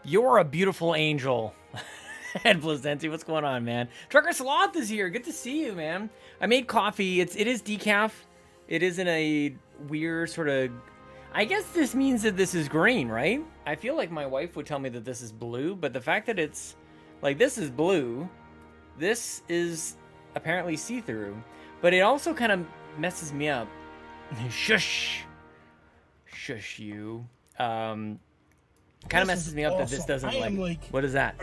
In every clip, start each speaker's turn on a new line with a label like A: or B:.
A: You're a beautiful angel. Ed Blazenti, what's going on, man? Trucker Sloth is here. Good to see you, man. I made coffee. It is decaf. It is in a weird sort of... I guess this means that this is green, right? I feel like my wife would tell me that this is blue, but the fact that it's... Like, this is blue. This is apparently see-through. But it also kind of messes me up. Shush. Shush you. Kind of messes me up that this doesn't like... What is that?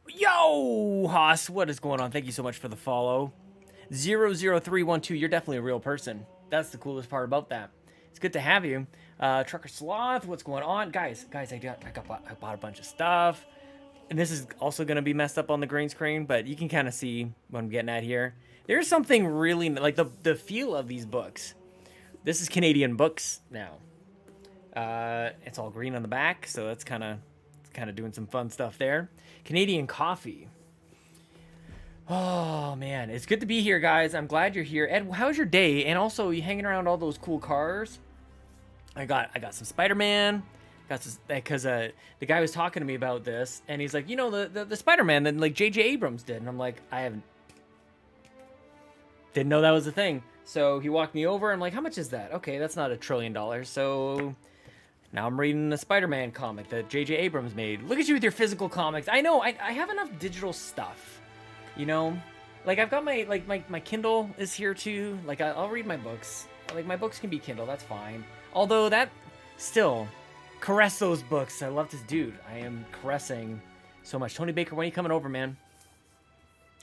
A: Yo, Haas, what is going on? Thank you so much for the follow. 00312, you're definitely a real person. That's the coolest part about that. It's good to have you. Trucker Sloth, what's going on? Guys, I bought a bunch of stuff. And this is also going to be messed up on the green screen, but you can kind of see what I'm getting at here. There's something really... Like, the feel of these books. This is Canadian Books now. It's all green on the back, so that's kind of doing some fun stuff there. Canadian coffee. Oh man, it's good to be here, guys. I'm glad you're here. Ed, how's your day? And also, you hanging around all those cool cars? I got some Spider-Man. Got this because the guy was talking to me about this, and he's like, you know, the Spider-Man that like J.J. Abrams did, and I'm like, didn't know that was a thing. So he walked me over. I'm like, how much is that? Okay, that's not $1 trillion. So now I'm reading the Spider-Man comic that J.J. Abrams made. Look at you with your physical comics. I know, I have enough digital stuff, you know? Like, I've got my Kindle is here too. Like, I'll read my books. Like, my books can be Kindle, that's fine. Although, that, still, caress those books. I love this dude. I am caressing so much. Tony Baker, when are you coming over, man?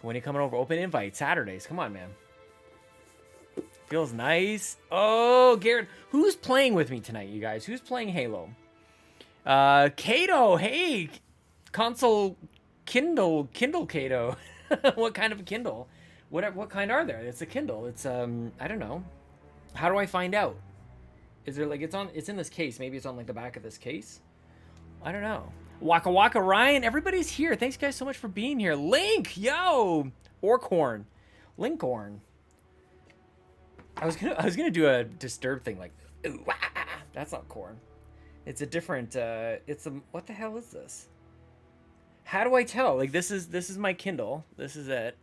A: When are you coming over? Open invite, Saturdays. Come on, man. Feels nice. Oh, Garrett. Who's playing with me tonight, you guys? Who's playing Halo? Kato. Hey. Console Kindle Kato. What kind of a Kindle? What kind are there? It's a Kindle. It's, I don't know. How do I find out? Is there, like, it's in this case. Maybe it's on, like, the back of this case. I don't know. Waka Waka Ryan. Everybody's here. Thanks, guys, so much for being here. Link. Yo. Orcorn. Linkorn. I was gonna do a Disturbed thing like, ooh, wah. That's not corn. It's a different. What the hell is this? How do I tell? Like this is my Kindle. This is it.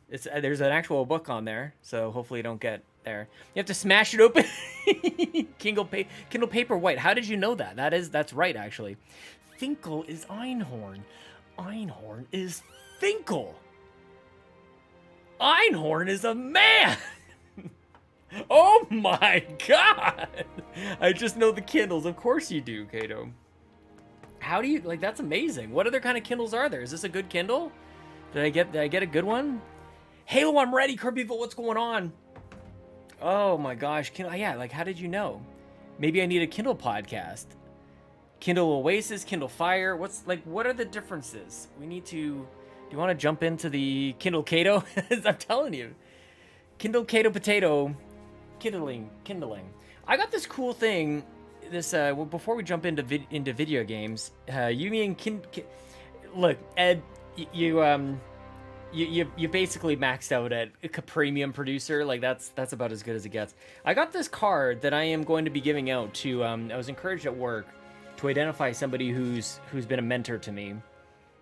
A: It's there's an actual book on there, so hopefully you don't get there. You have to smash it open. Kindle Paperwhite. How did you know that? That's right actually. Finkel is Einhorn. Einhorn is Finkel. Einhorn is a man. Oh my god! I just know the Kindles. Of course you do, Kato. How do you like? That's amazing. What other kind of Kindles are there? Is this a good Kindle? Did I get a good one? Halo, I'm ready. Kirbyville, what's going on? Oh my gosh, Kindle. Yeah, like how did you know? Maybe I need a Kindle podcast. Kindle Oasis, Kindle Fire. What are the differences? We need to. Do you want to jump into the Kindle Kato? I'm telling you, Kindle Kato Potato, kindling. I got this cool thing. This well, before we jump into video games, you mean look, Ed, you basically maxed out at a premium producer. Like that's about as good as it gets. I got this card that I am going to be giving out to. I was encouraged at work to identify somebody who's been a mentor to me,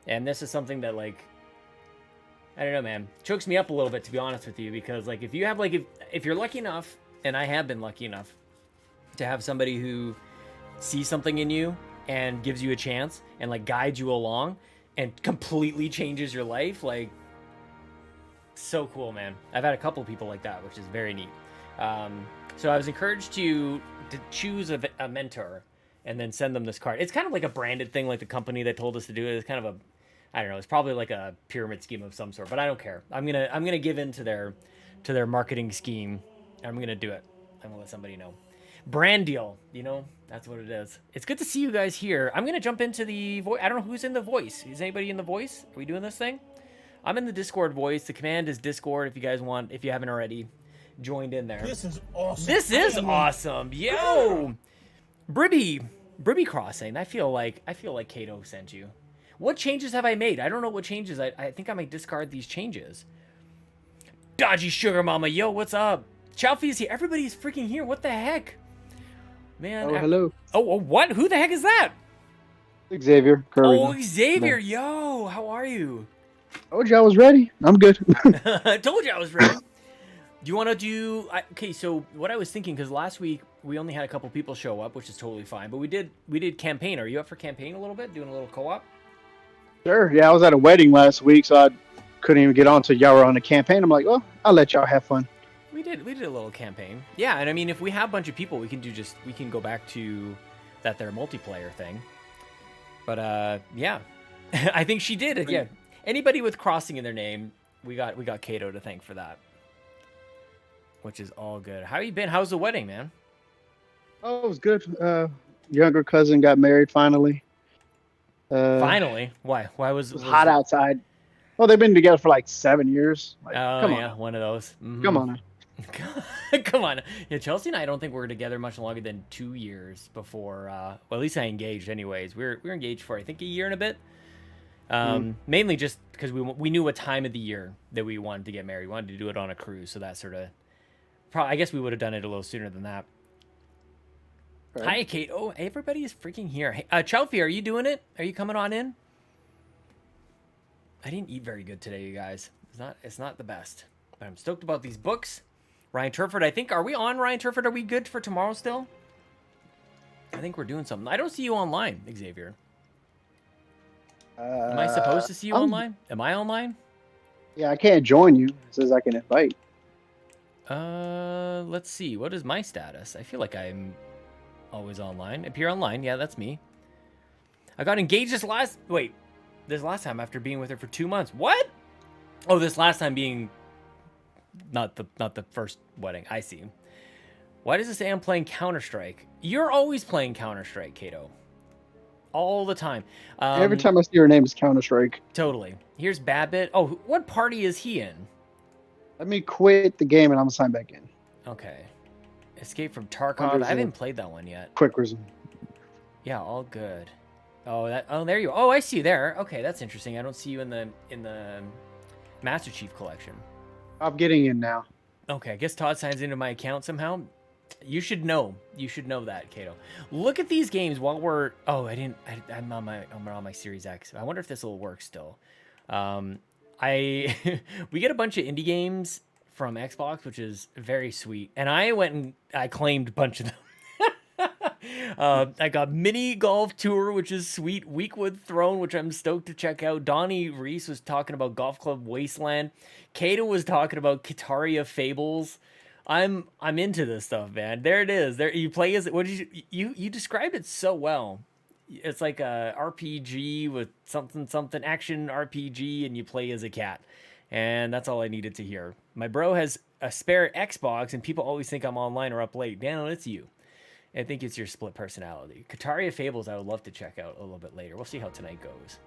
A: and this is something that like I don't know, man, chokes me up a little bit to be honest with you, because like if you have like if you're lucky enough, and I have been lucky enough to have somebody who sees something in you and gives you a chance and like guides you along and completely changes your life, like so cool, man. I've had a couple people like that, which is very neat. So I was encouraged to choose a mentor and then send them this card. It's kind of like a branded thing, like the company that told us to do it. It's kind of a, I don't know, it's probably like a pyramid scheme of some sort, but I don't care. I'm gonna give in to their marketing scheme. I'm gonna do it. I'm gonna let somebody know. Brand deal, you know, that's what it is. It's good to see you guys here. I'm gonna jump into the voice. I don't know who's in the voice. Is anybody in the voice? Are we doing this thing? I'm in the Discord voice. The command is Discord if you guys want, if you haven't already joined in there.
B: This is awesome.
A: This is awesome. Yo, Bribby Crossing. I feel like Kato sent you. What changes have I made? I don't know what changes. I think I might discard these changes. Dodgy Sugar Mama, yo, what's up? Chalfie's here. Everybody's freaking here. What the heck? Man.
C: Oh, hello.
A: Oh, what? Who the heck is that?
C: Xavier. Curry.
A: Oh, Xavier. Yo, how are you?
C: Told you I was ready. I'm good.
A: I told you I was ready. Do you want to do... Okay, so what I was thinking, because last week we only had a couple people show up, which is totally fine, but we did campaign. Are you up for campaign a little bit? Doing a little co-op?
C: Sure. Yeah, I was at a wedding last week, so I couldn't even get on until y'all were on the campaign. I'm like, well, I'll let y'all have fun.
A: We did a little campaign. Yeah, and I mean, if we have a bunch of people, we can go back to that their multiplayer thing. But yeah, I think she did it. Yeah, anybody with crossing in their name, we got Kato to thank for that, which is all good. How you been? How's the wedding, man?
C: Oh, it was good. Younger cousin got married finally.
A: Finally? Why? Why was
C: it was hot outside? Well, they've been together for like 7 years. Like,
A: oh,
C: come
A: yeah,
C: on.
A: one of those. Mm-hmm.
C: Come on.
A: Come on. Yeah, Chelsea and I don't think we're together much longer than 2 years before. Well, at least I engaged, anyways. We were engaged for I think a year and a bit. Mainly just because we knew what time of the year that we wanted to get married. We wanted to do it on a cruise, so that sort of. I guess we would have done it a little sooner than that. Right. Hi, Kate. Oh, everybody is freaking here. Hey, Chalfie, are you doing it? Are you coming on in? I didn't eat very good today, you guys. It's not the best, but I'm stoked about these books. Ryan Turford, I think, are we on, Ryan Turford? Are we good for tomorrow still? I think we're doing something. I don't see you online, Xavier. Am I supposed to see you online? Am I online?
C: Yeah, I can't join you. It says I can invite.
A: Let's see. What is my status? I feel like I'm always online. Appear online. Yeah, that's me. I got engaged this last time after being with her for 2 months. What? Oh, this last time being not the first wedding. I see. Why does it say I'm playing Counter-Strike? You're always playing Counter-Strike, Kato. All the time.
C: Every time I see your name is Counter-Strike.
A: Totally. Here's Babbitt. Oh, what party is he in?
C: Let me quit the game and I'm gonna sign back in.
A: Okay. Escape from Tarkov. I haven't played that one yet.
C: Quick resume.
A: Yeah, all good. Oh, there you. Oh, I see you there. Okay, that's interesting. I don't see you in the Master Chief collection.
C: I'm getting in now.
A: Okay, I guess Todd signs into my account somehow. You should know. You should know that, Kato. Look at these games while we're. Oh, I didn't. I'm on my Series X. I wonder if this will work still. I we get a bunch of indie games from Xbox, which is very sweet. And I went and I claimed a bunch of them. I got Mini Golf Tour, which is sweet. Weekwood Throne, which I'm stoked to check out. Donnie Reese was talking about Golf Club Wasteland. Kato was talking about Kitaria Fables. I'm into this stuff, man. There it is. There you play as what did you described it so well. It's like a RPG with something action RPG, and you play as a cat. And that's all I needed to hear. My bro has a spare Xbox, and people always think I'm online or up late. Daniel, it's you. I think it's your split personality. Kataria Fables, I would love to check out a little bit later. We'll see how tonight goes.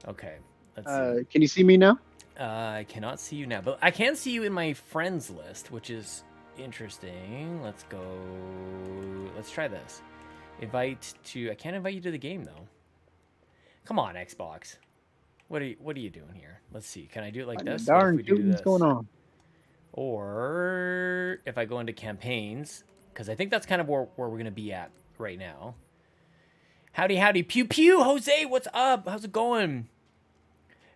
A: Okay, let's see.
C: Can you see me now?
A: I cannot see you now, but I can see you in my friends list, which is interesting. Let's go. Let's try this. Invite to. I can't invite you to the game though. Come on, Xbox. What are you doing here? Let's see. Can I do it like this?
C: Darn, what's going on?
A: Or if I go into campaigns, because I think that's kind of where we're going to be at right now. Howdy, pew pew, Jose, what's up? How's it going?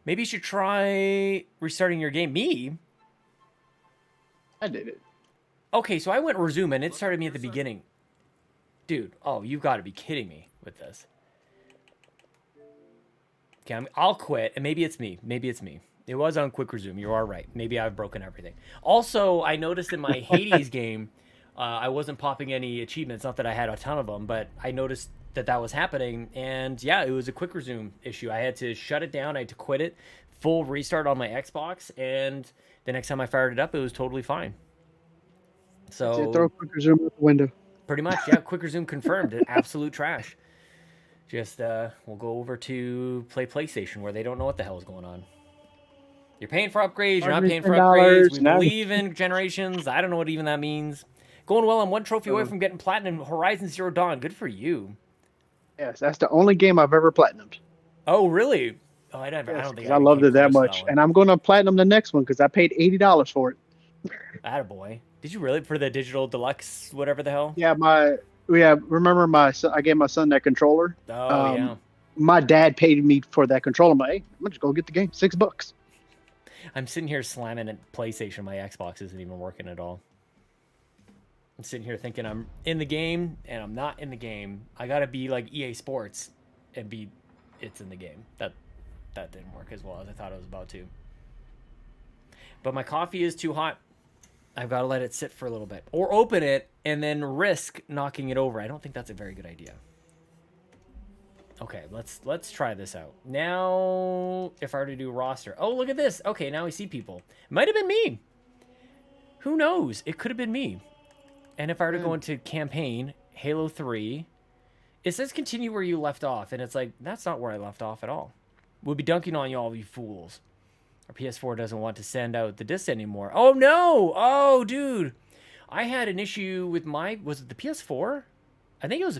A: Maybe you should try restarting your game. Me?
C: I did it.
A: Okay, so I went resume and it started me at the beginning. Dude, oh, you've got to be kidding me with this. Okay, I'll quit, and maybe it's me. It was on quick resume. You are right. Maybe I've broken everything. Also, I noticed in my Hades game, I wasn't popping any achievements. Not that I had a ton of them, but I noticed that was happening. And yeah, it was a quick resume issue. I had to shut it down. I had to quit it. Full restart on my Xbox. And the next time I fired it up, it was totally fine. So
C: throw quick resume out the window.
A: Pretty much, yeah. Quick resume confirmed. Absolute trash. Just, we'll go over to play PlayStation where they don't know what the hell is going on. You're paying for upgrades. You're not paying for upgrades. We believe in generations. I don't know what even that means. Going well. I'm one trophy away from getting platinum Horizon Zero Dawn. Good for you.
C: Yes, that's the only game I've ever platinumed.
A: Oh, really? Oh, I don't think
C: I loved it that much. And I'm going to platinum the next one because I paid $80 for it.
A: Attaboy. Did you really? For the digital deluxe, whatever the hell?
C: Yeah, remember I gave my son that controller.
A: Oh, yeah.
C: My dad paid me for that controller. I'm like, hey, I'm just go get the game. $6.
A: I'm sitting here slamming at PlayStation. My Xbox isn't even working at all. I'm sitting here thinking I'm in the game, and I'm not in the game. I gotta be like EA Sports and it's in the game. That didn't work as well as I thought it was about to. But my coffee is too hot. I've got to let it sit for a little bit. Or open it and then risk knocking it over. I don't think that's a very good idea. Okay, let's try this out. Now, if I were to do roster. Oh, look at this. Okay, now I see people. It might have been me. Who knows? It could have been me. And if I were to go into campaign, Halo 3, it says continue where you left off. And it's like, that's not where I left off at all. We'll be dunking on you all, you fools. Our PS4 doesn't want to send out the disc anymore. Oh, no. Oh, dude. I had an issue with was it the PS4? I think it was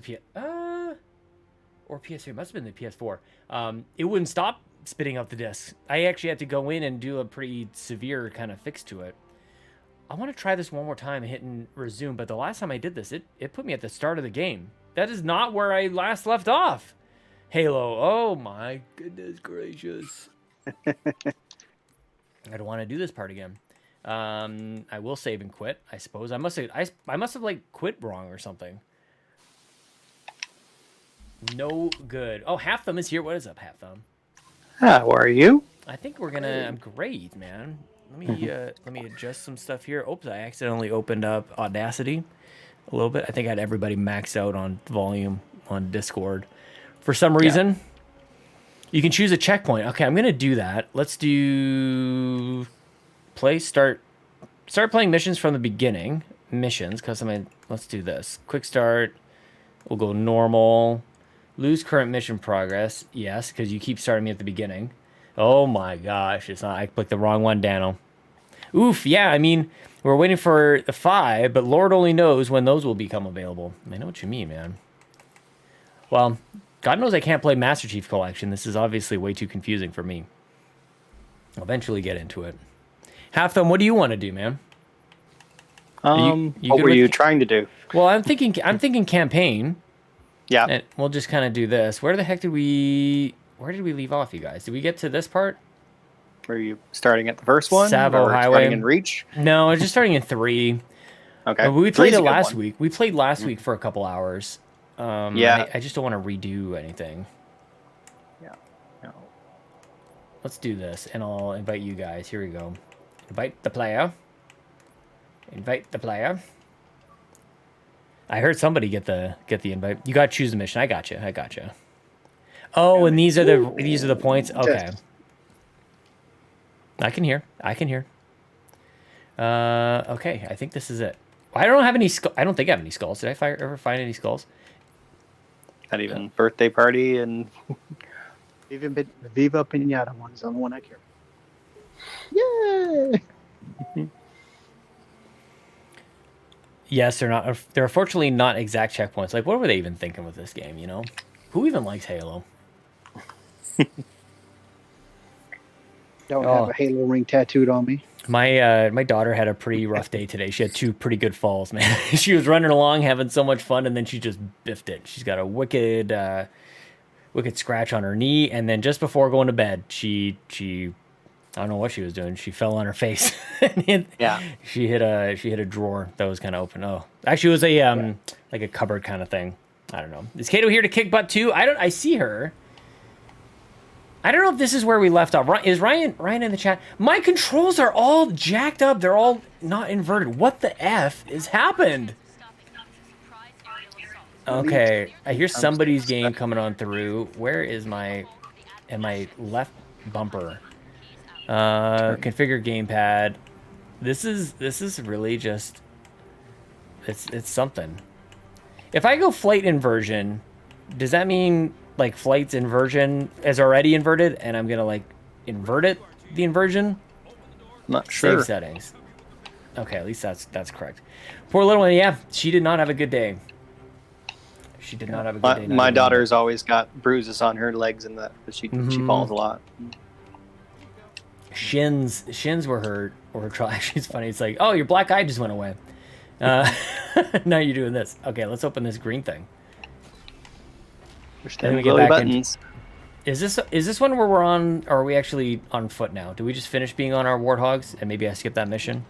A: or PS3. It must have been the PS4. It wouldn't stop spitting out the discs. I actually had to go in and do a pretty severe kind of fix to it. I want to try this one more time, hitting resume, but the last time I did this, it put me at the start of the game. That is not where I last left off. Halo. Oh, my goodness gracious. I don't want to do this part again. I will save and quit, I suppose. I must have like quit wrong or something. No good. Oh, Half Thumb is here. What is up, Half Thumb?
C: How are you?
A: I think we're gonna. I'm great, man. Let me adjust some stuff here. Oops, I accidentally opened up Audacity a little bit. I think I had everybody maxed out on volume on Discord for some reason. Yeah. You can choose a checkpoint. Okay, I'm gonna do that. Let's do start playing missions from the beginning. Missions, let's do this. Quick start. We'll go normal. Lose current mission progress. Yes, because you keep starting me at the beginning. Oh my gosh, it's not. I clicked the wrong one, Dano. Oof. Yeah, I mean, we're waiting for the 5, but Lord only knows when those will become available. I know what you mean, man. Well, God knows I can't play Master Chief Collection. This is obviously way too confusing for me. I'll eventually get into it. Half Thumb, what do you want to do, man?
B: What were you trying to do?
A: Well, I'm thinking campaign.
B: Yeah.
A: And we'll just kind of do this. Where did we leave off, you guys? Did we get to this part?
B: Were you starting at the first one?
A: Savo
B: or
A: Highway.
B: Starting in Reach?
A: No, it's just starting in 3.
B: Okay.
A: We played
B: Three's
A: it
B: a good
A: last
B: one.
A: week. We played last week for a couple hours.
B: Yeah.
A: I just don't want to redo anything.
B: Yeah. No.
A: Let's do this, and I'll invite you guys. Here we go. Invite the player. Invite the player. I heard somebody get the invite. You got to choose the mission. I got you. Oh, and these are the points. Okay. I can hear. Okay, I think this is it. I don't have any. I don't think I have any skulls. Did I ever find any skulls?
B: Not even birthday party and
C: Viva Pinata one is the only one I care. Yay!
A: Yes, they're not. They're unfortunately not exact checkpoints. Like, what were they even thinking with this game? You know, who even likes Halo?
C: Don't have a Halo ring tattooed on me.
A: My daughter had a pretty rough day today. She had 2 pretty good falls, man. She was running along having so much fun, and then she just biffed it. She's got a wicked scratch on her knee, and then just before going to bed, she I don't know what she was doing. She fell on her face.
B: yeah.
A: She hit a drawer that was kind of open. Oh, actually, it was a like a cupboard kind of thing. I don't know. Is Kato here to kick butt too? I see her. I don't know if this is where we left off. Is Ryan in the chat? My controls are all jacked up. They're all not inverted. What the F has happened? Okay, I hear somebody's game coming on through. Where is my left bumper? Configure gamepad. This is really just it's something. If I go flight inversion, does that mean like flight's inversion is already inverted and I'm gonna like invert it, the inversion?
B: Not sure.
A: Save settings. Okay, at least that's correct. Poor little one, yeah, she did not have a good day. She did not have a good day.
B: My daughter's always got bruises on her legs and that she falls a lot.
A: Shins were her trouble. Actually, it's funny. It's like, oh, your black eye just went away. Now you're doing this. Okay, let's open this green thing.
B: Then we get back buttons.
A: Is this one where we're on, or are we actually on foot now? Do we just finish being on our warthogs and maybe I skip that mission?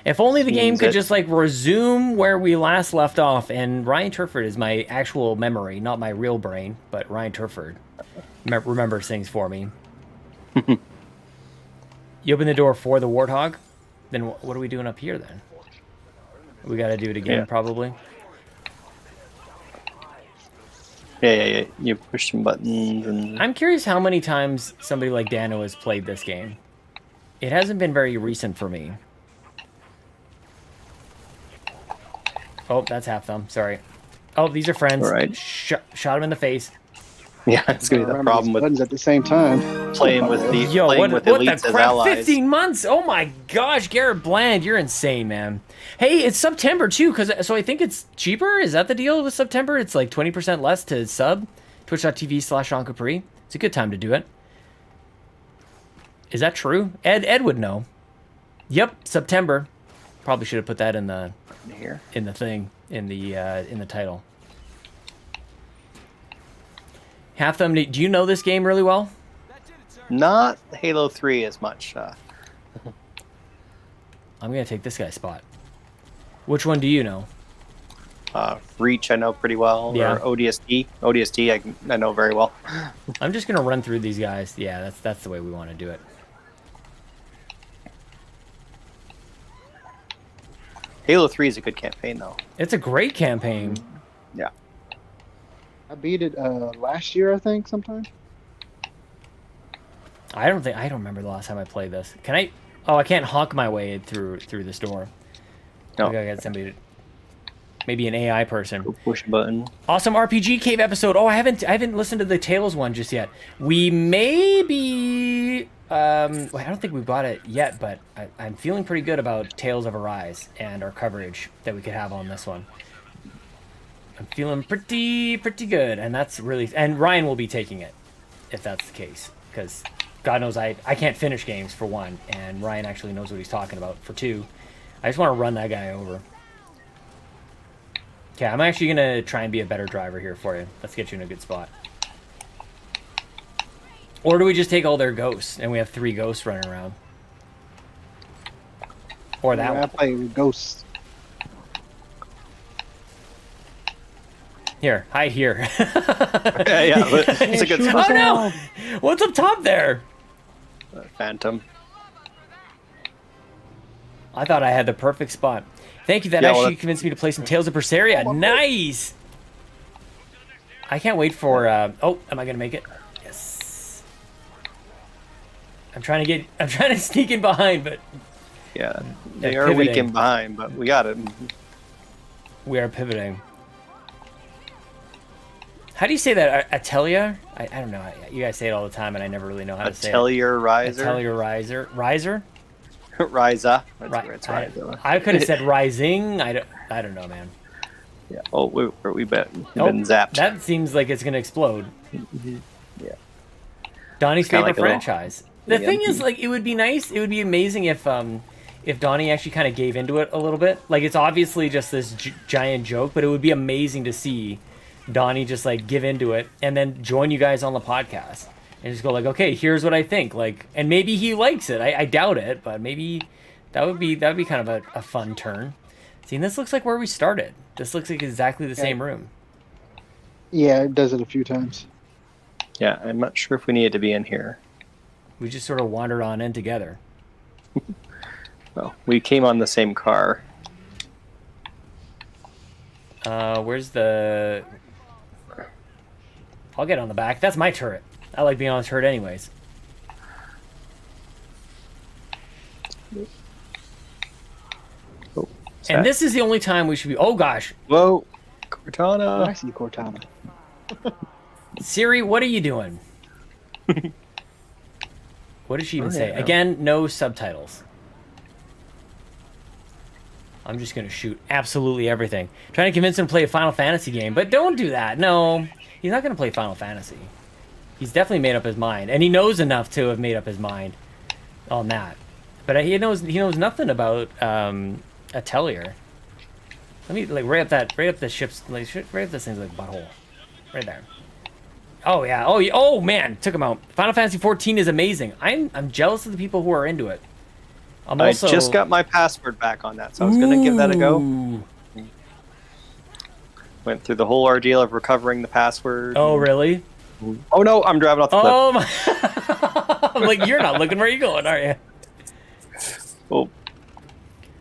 A: If only the game could just like resume where we last left off. And Ryan Turford is my actual memory, not my real brain, but Ryan Turford remembers things for me. You open the door for the warthog, then what are we doing up here then? We got to do it again, probably.
B: Yeah. You push some buttons and...
A: I'm curious how many times somebody like Dano has played this game. It hasn't been very recent for me. Oh, that's half thumb. Sorry. Oh, these are friends.
B: All right.
A: Shot him in the face.
B: Yeah, it's gonna be the problem with
C: buttons at the same time.
B: Playing with the
A: what
B: elites
A: the
B: as
A: crap?
B: allies.
A: 15 months. Oh my gosh, Garrett Bland, you're insane, man. Hey, it's September too, so I think it's cheaper. Is that the deal with September? It's like 20% less to sub. Twitch.tv/Sean Capri. It's a good time to do it. Is that true? Ed would know. Yep, September. Probably should have put that in the thing in the title. Half them. Do you know this game really well?
B: Not Halo 3 as much.
A: I'm gonna take this guy's spot. Which one do you know?
B: Reach I know pretty well.
A: Yeah.
B: Or ODST. ODST I know very well.
A: I'm just gonna run through these guys. Yeah, that's the way we want to do it.
B: Halo 3 is a good campaign though.
A: It's a great campaign.
B: Yeah.
C: I beat it last year, I think, sometime.
A: I don't remember the last time I played this. Can I? Oh, I can't honk my way through this door.
B: No.
A: I gotta get somebody. Maybe an AI person.
B: Go push a button.
A: Awesome RPG Cave episode. Oh, I haven't listened to the Tales one just yet. We may be. I don't think we've got it yet, but I'm feeling pretty good about Tales of Arise and our coverage that we could have on this one. I'm feeling pretty good, and that's really. And Ryan will be taking it, if that's the case, because God knows I can't finish games for one, and Ryan actually knows what he's talking about for two. I just want to run that guy over. Okay, I'm actually going to try and be a better driver here for you. Let's get you in a good spot. Or do we just take all their ghosts, and we have 3 ghosts running around? Or that
C: I
A: one.
C: play with ghosts.
A: Here, hide here.
B: Yeah, but it's a good
A: Oh
B: spot.
A: no! What's up top there?
B: Phantom.
A: I thought I had the perfect spot. Thank you. That
B: Yeah, well,
A: actually convinced me to play some Tales of Berseria. Nice! I can't wait for... oh, am I going to make it? Yes. I'm trying to sneak in behind, but
B: Yeah, they
A: Yeah,
B: are weak
A: pivoting.
B: in behind, but we got it.
A: we are pivoting. How do you say that? Atelier? I don't know. You guys say it all the time, and I never really know how to say it.
B: Atelier Riser.
A: Atelier Riser. Riser?
B: Riza. That's
A: Ri-
B: where it's Riza.
A: I could have said rising. I don't know, man.
B: Yeah. Oh, we've been
A: Nope,
B: zapped.
A: That seems like it's gonna explode.
B: Yeah.
A: Donnie's
B: Kinda
A: favorite
B: like a little
A: franchise. The thing is,
B: EMP.
A: like, it would be nice. It would be amazing if Donnie actually kind of gave into it a little bit. Like, it's obviously just this giant joke, but it would be amazing to see Donnie just like give into it and then join you guys on the podcast and just go like, okay, here's what I think. Like, and maybe he likes it. I doubt it, but maybe that would be kind of a fun turn. See, and this looks like where we started. This looks like exactly the same room.
C: Yeah, it does it a few times.
B: Yeah, I'm not sure if we needed to be in here.
A: We just sort of wandered on in together.
B: Well, we came on the same car.
A: Where's the... I'll get on the back. That's my turret. I like being on the turret anyways.
B: Oh,
A: And this is the only time we should be... Oh, gosh.
B: Whoa,
C: I
B: Cortana.
C: see Cortana.
A: Siri, what are you doing? What did she even
B: Oh,
A: say?
B: yeah.
A: Again, no subtitles. I'm just going to shoot absolutely everything. Trying to convince him to play a Final Fantasy game, but don't do that. No, he's not going to play Final Fantasy. He's definitely made up his mind, and he knows enough to have made up his mind on that. But he knows nothing about Atelier. Let me like right up the ship's like right up this thing's like butthole, right there. Oh yeah. Oh man, took him out. Final Fantasy 14 is amazing. I'm jealous of the people who are into it. I'm
B: I
A: also
B: just got my password back on that, so I was going to give that a go.
A: Ooh.
B: Went through the whole ordeal of recovering the password.
A: Oh really?
B: Oh no, I'm driving off the cliff.
A: Oh my! I'm like, you're not looking where you're going, are you?
B: Oh,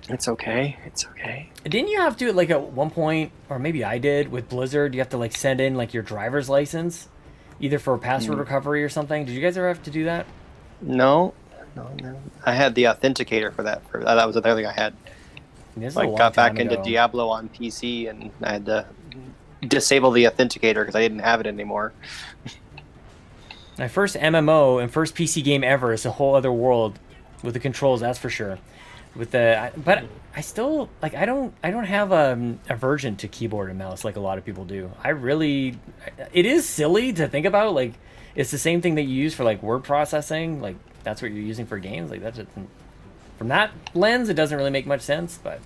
B: it's okay. It's okay.
A: Didn't you have to like at one point, or maybe I did with Blizzard? You have to like send in like your driver's license, either for password recovery or something. Did you guys ever have to do that?
B: No. I had the authenticator for that. That was the other thing I had.
A: This is a
B: Like,
A: long
B: got back
A: time
B: into
A: ago.
B: Diablo on PC, and I had to disable the authenticator because I didn't have it anymore.
A: My first MMO and first PC game ever is a whole other world with the controls. That's for sure. But I still like I don't have a aversion to keyboard and mouse like a lot of people do. It is silly to think about. Like it's the same thing that you use for like word processing. Like that's what you're using for games. Like that's from that lens, it doesn't really make much sense. But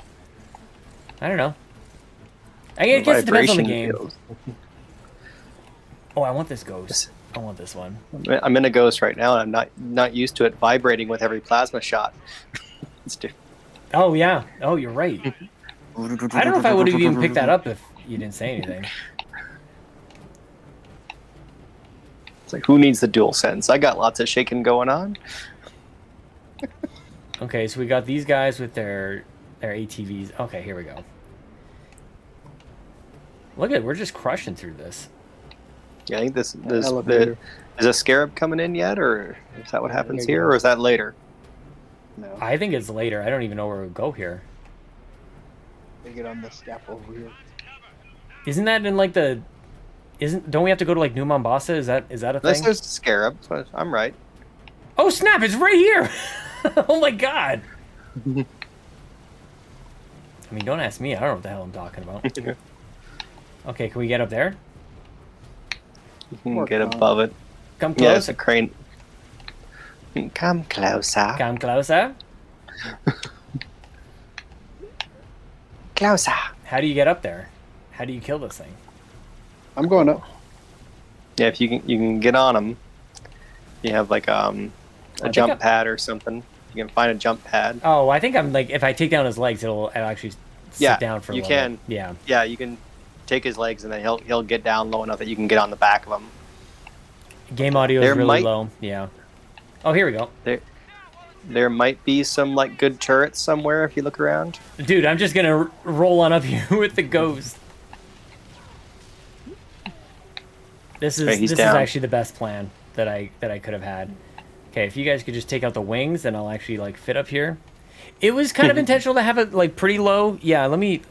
A: I don't know. I guess it depends on the
B: Vibration
A: game.
B: feels-
A: Oh, I want this ghost. I want this one.
B: I'm in a ghost right now, and I'm not used to it vibrating with every plasma shot. It's
A: Oh yeah. Oh, you're right. I don't know if I would have even picked that up if you didn't say anything.
B: It's like, who needs the dual sense? I got lots of shaking going on.
A: Okay, so we got these guys with their ATVs. Okay, here we go. Look at, we're just crushing through this.
B: Yeah, I think this
C: Elevator.
B: is a scarab coming in yet, or is that what happens
C: there you
B: here,
C: go.
B: or is that later?
C: No,
A: I think it's later. I don't even know where we go here.
C: they get on the scaffold over here.
A: Isn't that in like the? Don't we have to go to like New Mombasa? Is that a
B: This
A: thing?
B: is scarab, so I'm right.
A: Oh snap! It's right here. Oh my god. I mean, don't ask me. I don't know what the hell I'm talking about. Okay, can we get up there?
B: You can
C: Work
B: get
C: on it.
B: above it.
A: Come
B: Yeah,
A: close.
B: it's a crane. Come closer.
A: Come closer.
B: closer.
A: How do you get up there? How do you kill this thing?
C: I'm going up.
B: Yeah, if you can get on them. You have like a
A: think
B: jump
A: I'm-
B: pad or something. You can find a jump pad.
A: Oh, I think I'm like, if I take down his legs, it'll actually sit
B: Yeah,
A: down for a
B: you
A: little
B: can.
A: bit. Yeah.
B: Yeah, you can take his legs and then he'll get down low enough that you can get on the back of him.
A: Game audio is
B: There
A: really
B: might-
A: low. Yeah. Oh, here we go.
B: There might be some like good turrets somewhere if you look around.
A: Dude, I'm just gonna roll on up here with the ghost. This is
B: Okay, he's
A: this
B: down.
A: is actually the best plan that I could have had. Okay, if you guys could just take out the wings, then I'll actually like fit up here. It was kind of intentional to have it like pretty low. Yeah, let me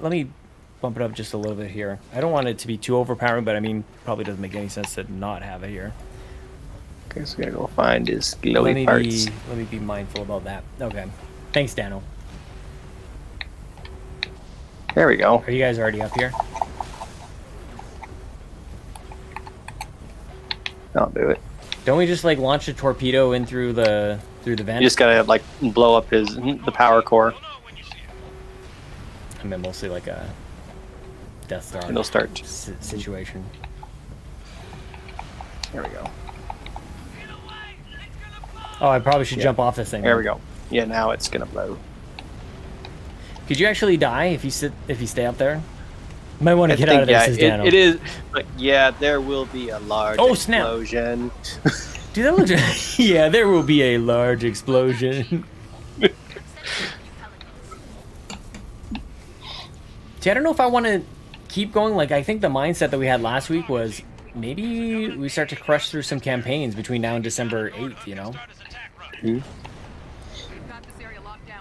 A: bump it up just a little bit here. I don't want it to be too overpowering, but I mean, probably doesn't make any sense to not have it here.
B: Okay, so we gotta go find his
A: Let
B: glowy
A: me
B: parts.
A: be mindful about that. Okay, thanks, Dano.
B: There we go.
A: Are you guys already up here?
B: I'll do it.
A: Don't we just like launch a torpedo in through the vent?
B: You just gotta like blow up the power core,
A: I mean, mostly like a Death Star
B: and they'll start.
A: situation.
B: There we go.
A: Oh, I probably should
B: Yeah.
A: jump off this thing.
B: There we go. Yeah, now it's gonna blow.
A: Could you actually die if you stay up there? Might want to get out of
B: yeah,
A: this, Dano.
B: it is. But yeah, there will be a large
A: Oh, snap.
B: explosion.
A: Dude, that looks. Yeah, there will be a large explosion. See, I don't know if I want to keep going. Like, I think the mindset that we had last week was maybe we start to crush through some campaigns between now and December 8th. You know.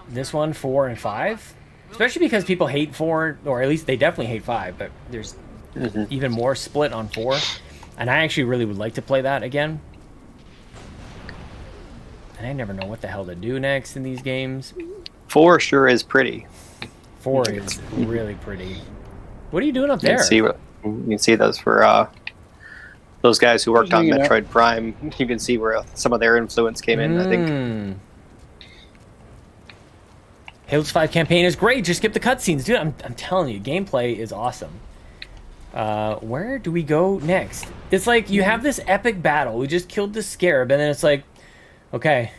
A: This one, 4 and 5, especially because people hate 4, or at least they definitely hate 5. But there's even more split on 4, and I actually really would like to play that again. And I never know what the hell to do next in these games.
B: 4 sure is pretty.
A: 4 is really pretty. What are you doing up
B: You
A: there?
B: can see those for those guys who worked on
C: Hanging out.
B: Metroid Prime. You can see where some of their influence came in. I think.
A: Mm. Halo's 5 campaign is great. Just skip the cutscenes, dude. I'm telling you, gameplay is awesome. Where do we go next? It's like you have this epic battle. We just killed the scarab, and then it's like, okay,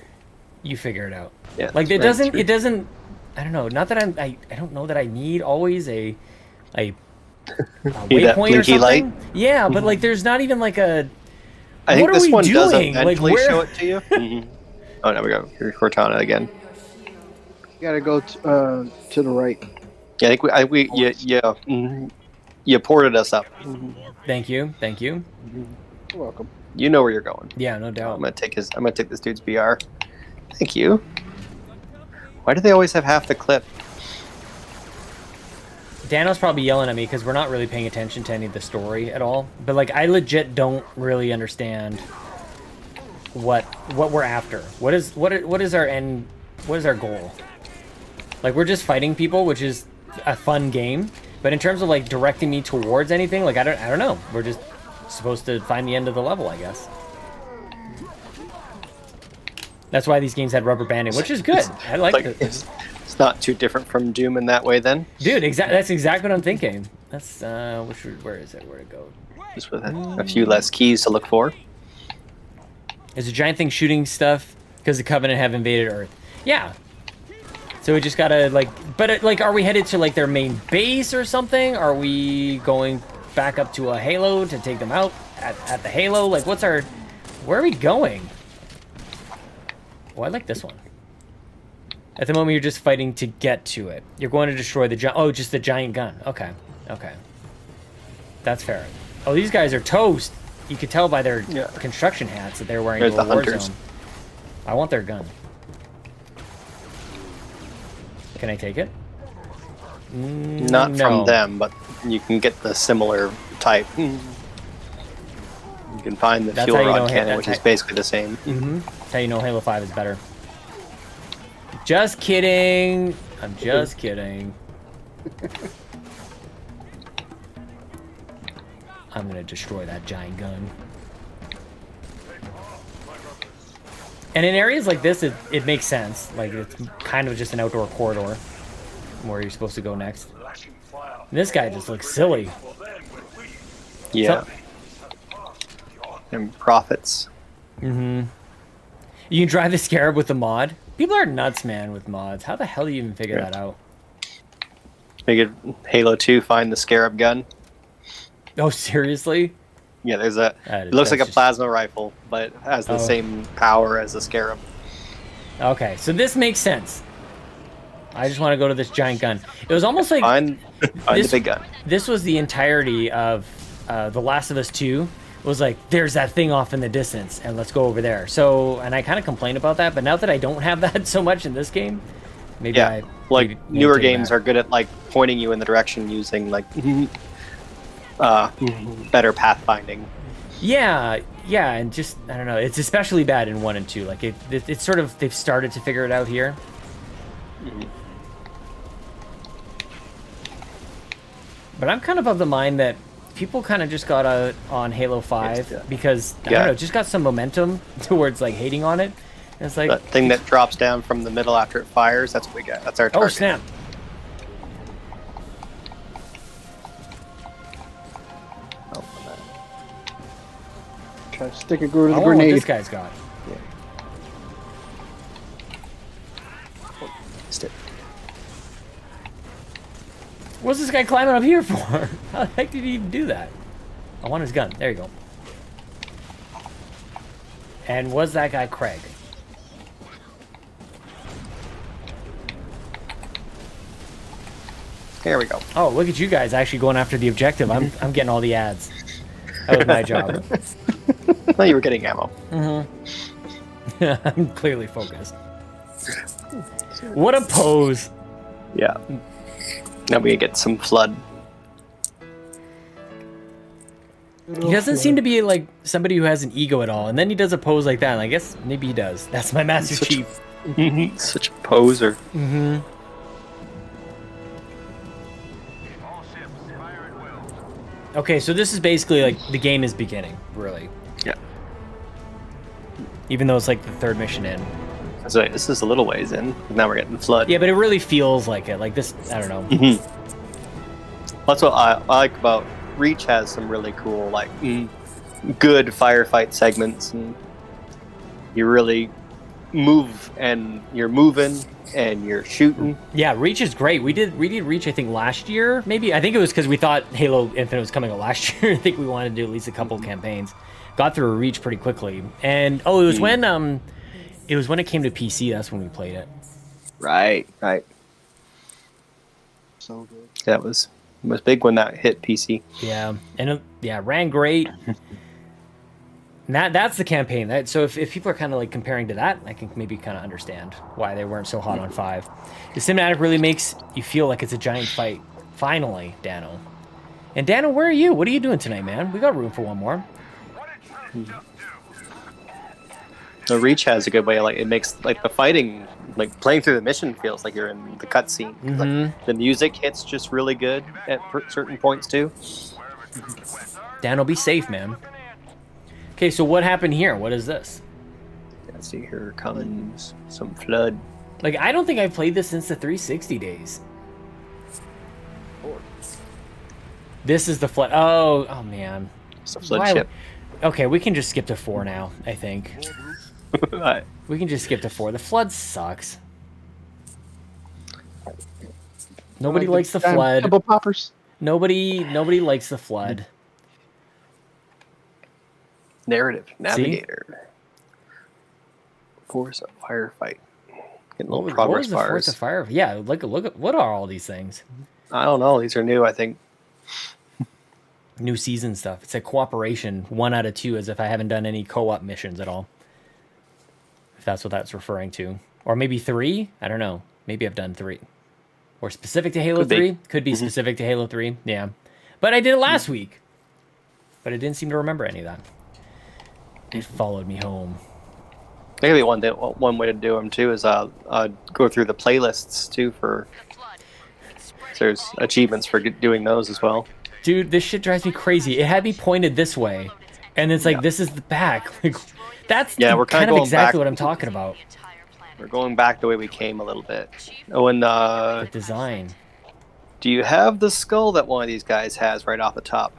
A: you figure it out.
B: Yeah,
A: Like
B: that's right.
A: it doesn't. I don't know. Not that I don't know that I need always a
B: Need that
A: waypoint or
B: blinky
A: something.
B: light?
A: Yeah, but like there's not even like a.
B: I think
A: What are
B: this
A: we
B: one does
A: doing? Like,
B: eventually
A: where-
B: show it to you. Mhm. Oh, there we go. Here's Cortana again.
C: You gotta go to the right.
B: Yeah, I think you ported us up.
A: Thank you.
C: You're welcome.
B: You know where you're going.
A: Yeah, no doubt.
B: I'm gonna take this dude's BR. Thank you. Why do they always have half the clip?
A: Dano's probably yelling at me because we're not really paying attention to any of the story at all. But like, I legit don't really understand what we're after. What is our end? What is our goal? Like, we're just fighting people, which is a fun game. But in terms of like directing me towards anything, like I don't know. We're just supposed to find the end of the level, I guess. That's why these games had rubber banding, which is good. I like it.
B: It's not too different from Doom in that way, then.
A: Dude, that's exactly what I'm thinking. That's where is it? Where to go?
B: Just with a few less keys to look for.
A: Is a giant thing shooting stuff because the Covenant have invaded Earth? Yeah. So we just gotta like, but like, are we headed to like their main base or something? Are we going back up to a Halo to take them out at the Halo? Like, where are we going? Oh, I like this one. At the moment, you're just fighting to get to it. You're going to destroy just the giant gun. Okay, okay. That's fair. Oh, these guys are toast. You could tell by their
B: Yeah.
A: construction hats that they're wearing
B: There's
A: to a
B: the hunters.
A: Warzone. I want their gun. Can I take it?
B: Not
A: No.
B: from them, but you can get the similar type. You can find the
A: That's
B: fuel
A: how you know
B: rod cannon,
A: that's
B: which
A: how-
B: is basically the same.
A: Mm-hmm. That's how you know Halo 5 is better. Just kidding. I'm just kidding. I'm gonna destroy that giant gun. And in areas like this, it makes sense. Like, it's kind of just an outdoor corridor where you're supposed to go next. This guy just looks silly.
B: Yeah. And profits.
A: Mm-hmm. You can drive the Scarab with the mod. People are nuts, man, with mods. How the hell do you even figure that out?
B: Make it Halo 2 find the Scarab gun.
A: Oh, seriously?
B: Yeah, there's a. It looks like a plasma rifle, but has the same power as the Scarab.
A: Okay, so this makes sense. I just want to go to this giant gun. It was almost like
B: Find the big gun.
A: This was the entirety of The Last of Us 2. It was like, there's that thing off in the distance, and let's go over there. So, and I kind of complained about that, but now that I don't have that so much in this game, maybe I
B: like newer games are good at like pointing you in the direction using like better pathfinding.
A: Yeah, and just I don't know. It's especially bad in 1 and 2. Like it's sort of they've started to figure it out here. But I'm kind of the mind that people kind of just got on Halo 5 because I don't know, just got some momentum towards like hating on it. And it's like
B: that thing that drops down from the middle after it fires. That's what we got. That's our target.
A: Oh snap!
C: Try to stick a grenade.
A: I wonder what this guy's got. What's this guy climbing up here for? How the heck did he even do that? I want his gun. There you go. And was that guy Craig?
B: There we go.
A: Oh, look at you guys actually going after the objective. I'm getting all the ads. That was my job.
B: No, you were getting ammo.
A: Mm-hmm. I'm clearly focused. What a pose.
B: Yeah. Now we get some flood.
A: He doesn't seem to be like somebody who has an ego at all, and then he does a pose like that, and I guess maybe he does. That's my Master Chief.
B: Such a poser.
A: Mm-hmm. Okay, so this is basically like the game is beginning, really.
B: Yeah.
A: Even though it's like the 3rd mission in.
B: So this is a little ways in. Now we're getting flood.
A: Yeah, but it really feels like it. Like this, I don't know.
B: That's what I like about Reach. Has some really cool, like, good firefight segments, and you really move, and you're moving, and you're shooting.
A: Yeah, Reach is great. We did Reach, I think, last year. Maybe I think it was because we thought Halo Infinite was coming out last year. I think we wanted to do at least a couple campaigns. Got through Reach pretty quickly, and it was when it came to PC. That's when we played it.
B: Right.
C: So good.
B: Yeah, it was big when that hit PC.
A: Yeah, and it ran great. And that's the campaign. So if people are kind of like comparing to that, I can maybe kind of understand why they weren't so hot on 5. The cinematic really makes you feel like it's a giant fight. Finally, Dano. And Dano, where are you? What are you doing tonight, man? We got room for one more.
B: The Reach has a good way, like it makes like the fighting, like playing through the mission feels like you're in the cutscene. Like, the music hits just really good at certain points too.
A: Dano, be safe, man. Okay, so what happened here? What is this?
B: Let's see, here comes some flood.
A: Like, I don't think I've played this since the 360 days. This is the flood. Oh man.
B: It's a flood ship.
A: Okay, we can just skip to 4 now, I think.
B: Right.
A: We can just skip to 4. The flood sucks. Nobody likes the flood.
C: Double poppers.
A: Nobody likes the flood.
B: Narrative navigator. Force a firefight. Getting little progress bars.
A: Force a fire? Yeah, look at what are all these things?
B: I don't know. These are new, I think.
A: New season stuff. It's a cooperation 1 out of 2, as if I haven't done any co-op missions at all. If that's what that's referring to. Or maybe 3? I don't know. Maybe I've done 3. Or specific to Halo 3? Could be specific to Halo 3. Yeah. But I did it last week. But I didn't seem to remember any of that. It followed me home.
B: Maybe one way to do them too is go through the playlists too for. There's achievements for doing those as well.
A: Dude, this shit drives me crazy. It had me pointed this way, and it's like this is the back. Like, that's
B: we're
A: kind of exactly
B: back.
A: what I'm talking about.
B: We're going back the way we came a little bit. Oh, and
A: The design.
B: Do you have the skull that one of these guys has right off the top?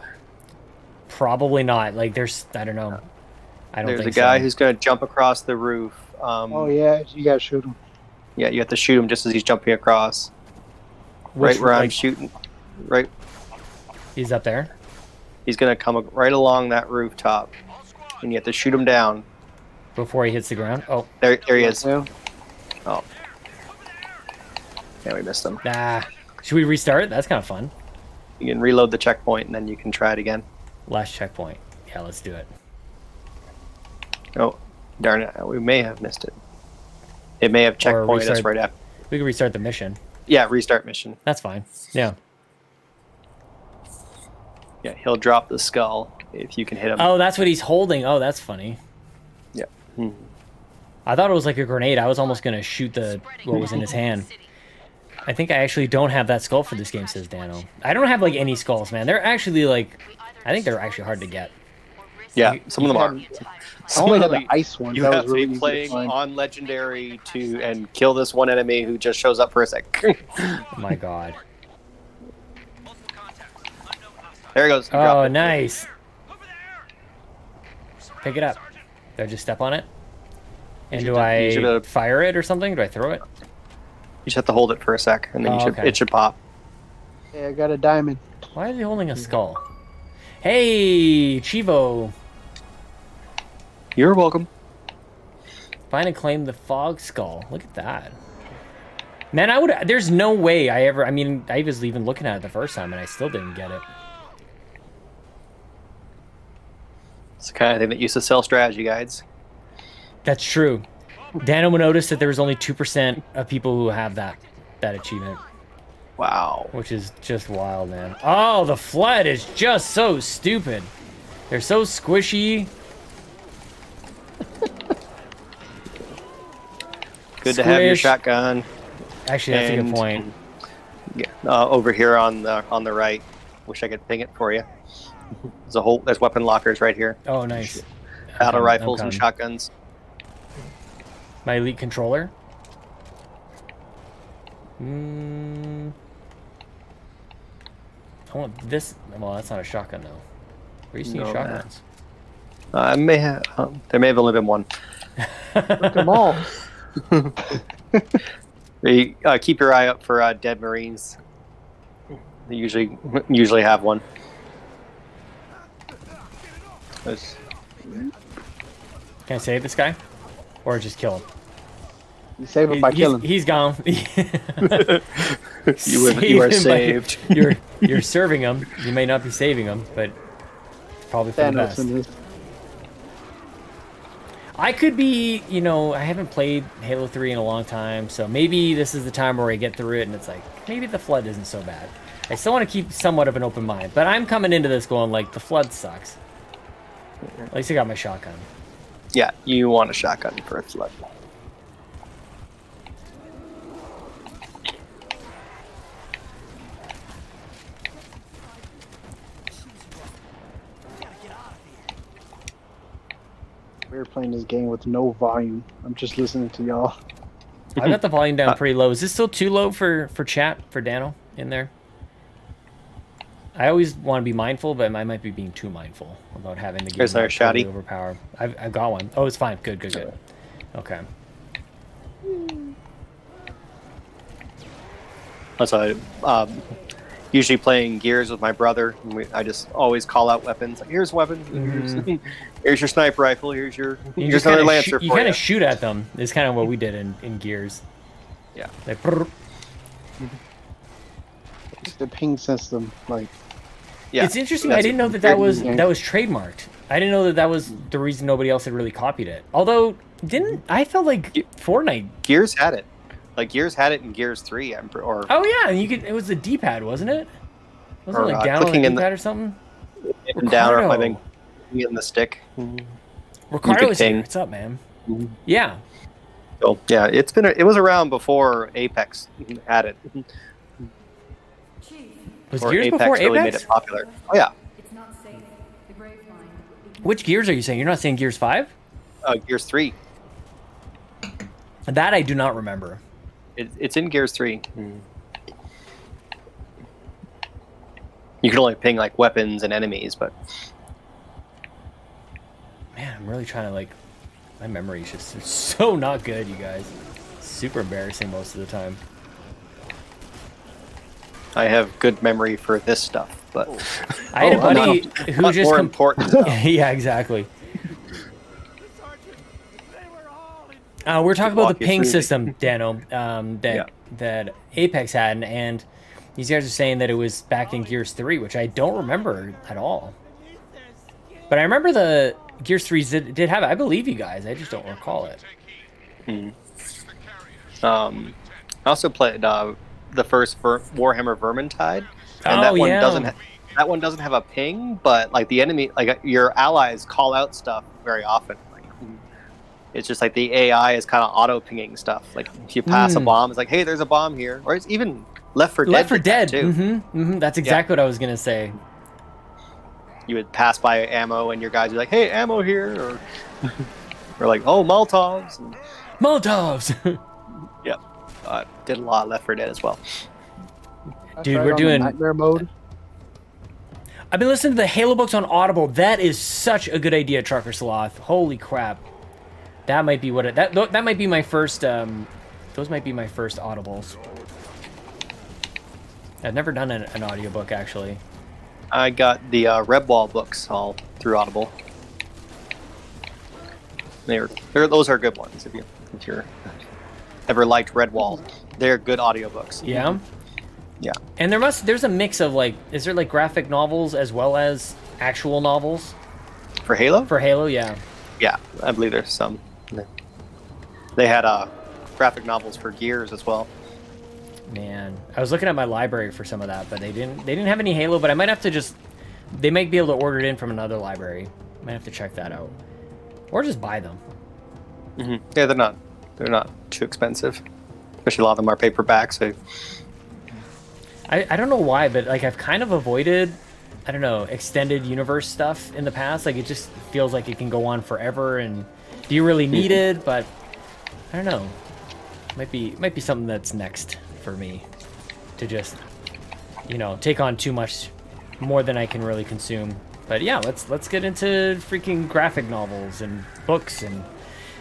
A: Probably not. Like, there's, I don't know. I don't
B: There's
A: think
B: a guy
A: so.
B: who's going to jump across the roof.
C: Oh yeah, you gotta shoot him.
B: Yeah, you have to shoot him just as he's jumping across.
A: Which,
B: right where I'm
A: like,
B: shooting. Right.
A: He's up there.
B: He's going to come right along that rooftop. And you have to shoot him down.
A: Before he hits the ground. Oh,
B: There he is.
C: Yeah.
B: Oh. Yeah, we missed him.
A: nah. Should we restart? That's kind of fun.
B: You can reload the checkpoint and then you can try it again.
A: Last checkpoint. Yeah, let's do it.
B: Oh, darn it. We may have missed it. It may have checkpointed us
A: restart-
B: right after.
A: We can restart the mission.
B: Yeah, restart mission.
A: That's fine. Yeah.
B: Yeah, he'll drop the skull if you can hit him.
A: Oh, that's what he's holding. Oh, that's funny.
B: Yeah. Hmm.
A: I thought it was like a grenade. I was almost going to shoot what was in his hand. I think I actually don't have that skull for this game, says Dano. I don't have like any skulls, man. They're actually like, I think they're actually hard to get.
B: Yeah, some of them are.
C: I only had the ice one.
B: You
C: That
B: have
C: was
B: to
C: really
B: be
C: easy to
B: playing
C: find.
B: on legendary and kill this one enemy who just shows up for a sec.
A: Oh my god.
B: There he goes. He
A: Oh,
B: dropped it.
A: nice. Pick it up. Do I just step on it? And do
B: You should be
A: I
B: able to-
A: fire it or something? Do I throw it?
B: You just have to hold it for a sec, and then
A: Oh, okay.
B: it should pop.
C: Yeah, I got a diamond.
A: Why is he holding a skull? Hey, Chivo.
B: You're welcome.
A: Find and claim the fog skull. Look at that. Man, there's no way I mean, I was even looking at it the first time and I still didn't get it.
B: It's the kind of thing that used to sell strategy guides.
A: That's true. Dano noticed that there was only 2% of people who have that achievement,
B: Wow.
A: which is just wild, man. Oh, the flood is just so stupid. They're so squishy.
B: Good to have your
A: Squish.
B: shotgun.
A: Actually, that's a good
B: And-
A: point.
B: Yeah, over here on the right. Wish I could ping it for you. There's weapon lockers right here.
A: Oh, nice.
B: Battle
A: I'm
B: rifles and
A: coming.
B: shotguns.
A: My elite controller. I want this. Well, that's not a shotgun though. We're using
B: No,
A: shotguns.
B: I may have. There may have only been one.
C: Look them all.
B: Keep your eye out for dead Marines. They usually have one. There's-
A: Can I save this guy, or just kill him?
C: You save him by killing.
A: He's gone.
B: You are
A: Save him by-
B: saved.
A: You're serving him. You may not be saving him, but it's probably for the
C: Thanos
A: best.
C: in this.
A: I could be, I haven't played Halo 3 in a long time, so maybe this is the time where I get through it and it's like, maybe the flood isn't so bad. I still want to keep somewhat of an open mind, but I'm coming into this going like, the flood sucks. At least I got my shotgun.
B: Yeah, you want a shotgun for a flood.
C: We were playing this game with no volume. I'm just listening to y'all.
A: I got the volume down pretty low. Is this still too low for chat, for Dano in there? I always want to be mindful, but I might be being too mindful about having the game
B: Here's our
A: not totally
B: shotty.
A: overpowered. I've got one. Oh, it's fine. Good. Okay.
B: That's why usually playing Gears with my brother. And I just always call out weapons. Like, here's weapons. Here's your sniper rifle. Here's
A: You
B: another lancer
A: you
B: for
A: kind
B: you.
A: of shoot at them. Is kind of what we did in Gears.
B: Yeah.
A: Like, brrr.
C: It's the ping system. Like,
B: Yeah.
A: It's interesting.
B: That's
A: I didn't know that
C: great
A: was
C: game.
A: trademarked. I didn't know that was the reason nobody else had really copied it. Although, I felt like Fortnite.
B: Gears had it. Like Gears had it in Gears 3. Or
A: Oh yeah, and it was the D-pad, wasn't it? Wasn't
B: Or,
A: it like down on the
B: clicking in the-
A: D-pad or something?
B: and down, or I
A: Ricardo.
B: think in the stick.
A: Ricardo was here.
B: ping.
A: What's up, man?
B: Mhm.
A: Yeah.
B: So yeah, it was around before Apex had it.
A: Was
B: Or
A: Gears
B: Apex
A: before
B: really made
A: Apex?
B: it popular. Oh yeah,
D: It's not safe. The grave find.
A: Which Gears are you saying? You're not saying Gears 5?
B: Gears 3.
A: That I do not remember.
B: It's in Gears 3. You can only ping like weapons and enemies, but
A: Man, I'm really trying to like. My memory is just so not good, you guys. Super embarrassing most of the time.
B: I have good memory for this stuff. But
A: I had a buddy who
B: much
A: just
B: more important stuff.
A: Yeah, exactly. We're talking about
B: walk
A: the
B: you
A: ping
B: through
A: system, Dano,
B: Yeah.
A: that Apex had, and these guys are saying that it was back in Gears 3, which I don't remember at all. But I remember the Gears 3 did have it. I believe you guys. I just don't recall it.
B: I also played the first Warhammer Vermintide, and
A: Oh,
B: that one
A: yeah.
B: doesn't have a ping, but like the enemy, like your allies call out stuff very often. Like, it's just like the AI is kind of auto pinging stuff. Like if you pass a bomb, it's like, hey, there's a bomb here, or it's even Left 4 Dead.
A: Left 4
B: did that
A: Dead.
B: too.
A: That's exactly what I was gonna say.
B: You would pass by ammo, and your guys would be like, hey, ammo here, or like, oh, Molotovs. And,
A: Molotovs.
B: yep, did a lot of Left 4 Dead as well.
C: I
A: Dude,
C: tried
A: we're
C: on the
A: doing-
C: nightmare mode.
A: I've been listening to the Halo books on Audible. That is such a good idea, Trucker Sloth. Holy crap. That might be what it, that might be my first those might be my first Audibles. I've never done an audiobook actually.
B: I got the Redwall books all through Audible. Those are good ones if you're ever liked Redwall. They're good audiobooks.
A: Yeah.
B: Yeah.
A: And there's a mix of like, is there like graphic novels as well as actual novels
B: For Halo?
A: for Halo? Yeah.
B: Yeah, I believe there's some. They had graphic novels for Gears as well.
A: Man, I was looking at my library for some of that, but they didn't have any Halo. But I might have to they might be able to order it in from another library. Might have to check that out, or just buy them.
B: Yeah, they're not too expensive. Especially a lot of them are paperback, so
A: I don't know why, but like I've kind of avoided, I don't know, extended universe stuff in the past. Like it just feels like it can go on forever, and do you really need it? But I don't know. Might be something that's next for me to just, take on too much more than I can really consume. But yeah, let's get into freaking graphic novels and books, and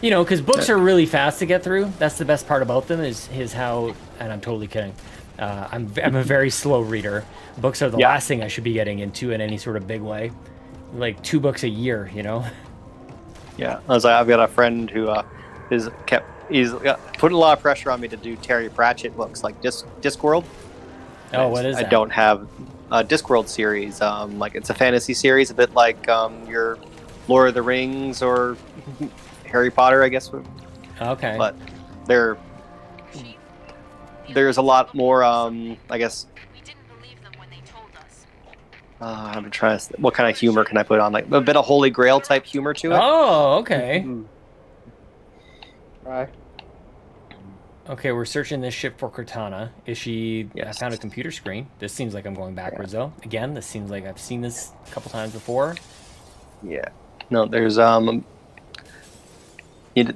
A: because books are really fast to get through. That's the best part about them is how, and I'm totally kidding. I'm a very slow reader. Books are the last thing I should be getting into in any sort of big way. Like 2 books a year,
B: yeah. I was like, I've got a friend who he's putting a lot of pressure on me to do Terry Pratchett books like Discworld.
A: Oh, what is that?
B: I don't have a Discworld series. Like it's a fantasy series, a bit like your Lord of the Rings or Harry Potter, I guess.
A: Okay.
B: But there's a lot more. I guess.
E: We didn't believe them when they told us.
B: I'm trying to. What kind of humor can I put on? Like a bit of Holy Grail type humor to it.
A: Oh, okay.
C: Right.
A: Okay, we're searching this ship for Cortana. Is she...
B: Yes.
A: I found a computer screen. This seems like I'm going backwards, though. Again, this seems like I've seen this a couple times before.
B: Yeah. No, there's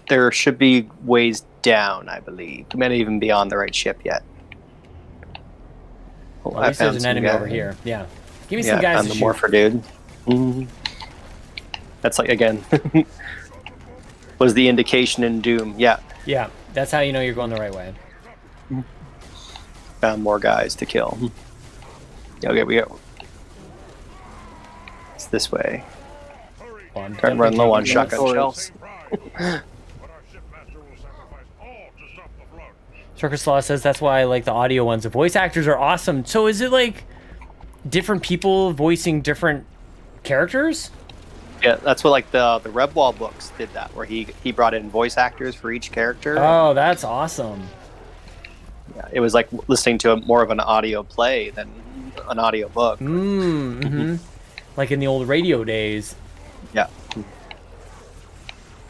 B: there should be ways down, I believe. It may not even be on the right ship yet. Oh,
A: Well, at least there's an enemy over here. Yeah. Give me some guys
B: found
A: to
B: the
A: shoot.
B: Morpher dude. That's like, again, was the indication in Doom. Yeah,
A: Yeah, that's how you know you're going the right way.
B: found more guys to kill. Okay, we go. It's this way.
A: Well, I'm
B: Trying to run low on
A: definitely
B: shotgun
C: forward.
B: shells.
A: Trucker Slaw says that's why I like the audio ones. The voice actors are awesome. So is it like different people voicing different characters?
B: Yeah, that's what like the Redwall books did that, where he brought in voice actors for each character.
A: Oh, that's awesome.
B: Yeah, it was like listening to more of an audio play than an audio book.
A: Mm-hmm. Like in the old radio days.
B: Yeah.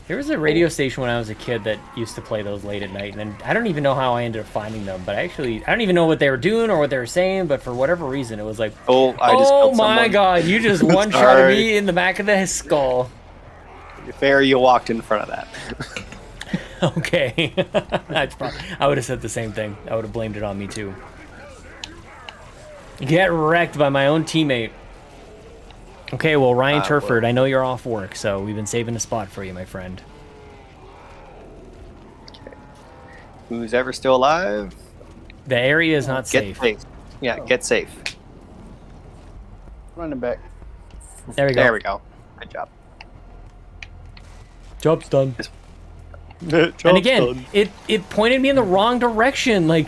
A: There was a radio station when I was a kid that used to play those late at night, and then I don't even know how I ended up finding them, but I don't even know what they were doing or what they were saying, but for whatever reason, it was like,
B: Oh, I just
A: oh
B: killed
A: my
B: someone.
A: god, you just one shot
B: Sorry.
A: me in the back of the skull.
B: Fair, you walked in front of that.
A: Okay. I would have said the same thing. I would have blamed it on me too. Get wrecked by my own teammate. Okay, well, Ryan
B: Well.
A: Turford, I know you're off work, so we've been saving a spot for you, my friend.
B: Who's ever still alive?
A: The area is not
B: Get
A: safe.
B: safe. Yeah, get safe.
C: Running back.
A: There we go.
B: There we go. Good job.
A: Job's done. And again, it pointed me in the wrong direction. Like,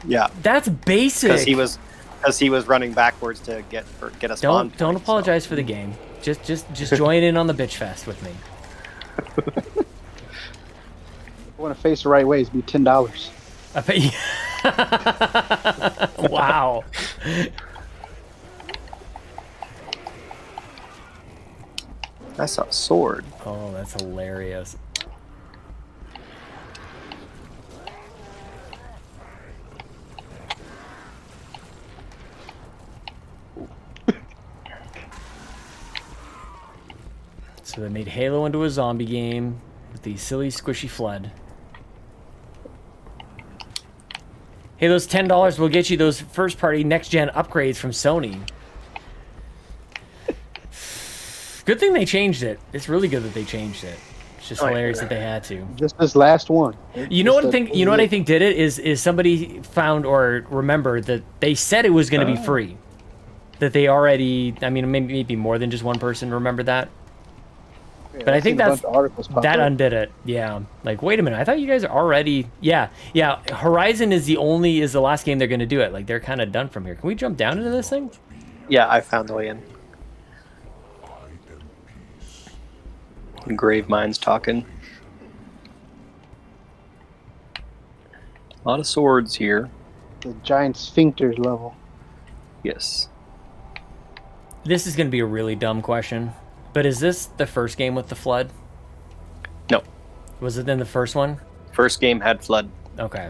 B: yeah,
A: that's basic.
B: because he was running backwards to get a spawn.
A: Don't
B: point,
A: apologize for the game. Just join in on the bitch fest with me.
C: I want to face the right way. It'd be $10.
A: I bet you. Wow.
B: So. I saw a sword.
A: Oh, that's hilarious. So they made Halo into a zombie game with the silly squishy flood. Hey, those $10 will get you those first-party next-gen upgrades from Sony. Good thing they changed it. It's really good that they changed it. It's just hilarious that they had to.
C: Just this last one.
A: You know what I think? You know what I think did it is somebody found or remembered that they said it was going to be free. That they already. I mean, maybe more than just one person remembered that. But I think that undid it. Yeah. Like, wait a minute. I thought you guys are already. Yeah. Horizon is the last game they're going to do it. Like, they're kind of done from here. Can we jump down into this thing?
B: Yeah, I found the way in. Grave Mind's talking. A lot of swords here.
C: The giant sphincters level.
B: Yes.
A: This is going to be a really dumb question. But is this the first game with the flood?
B: No.
A: Was it in the first one?
B: First game had flood.
A: Okay.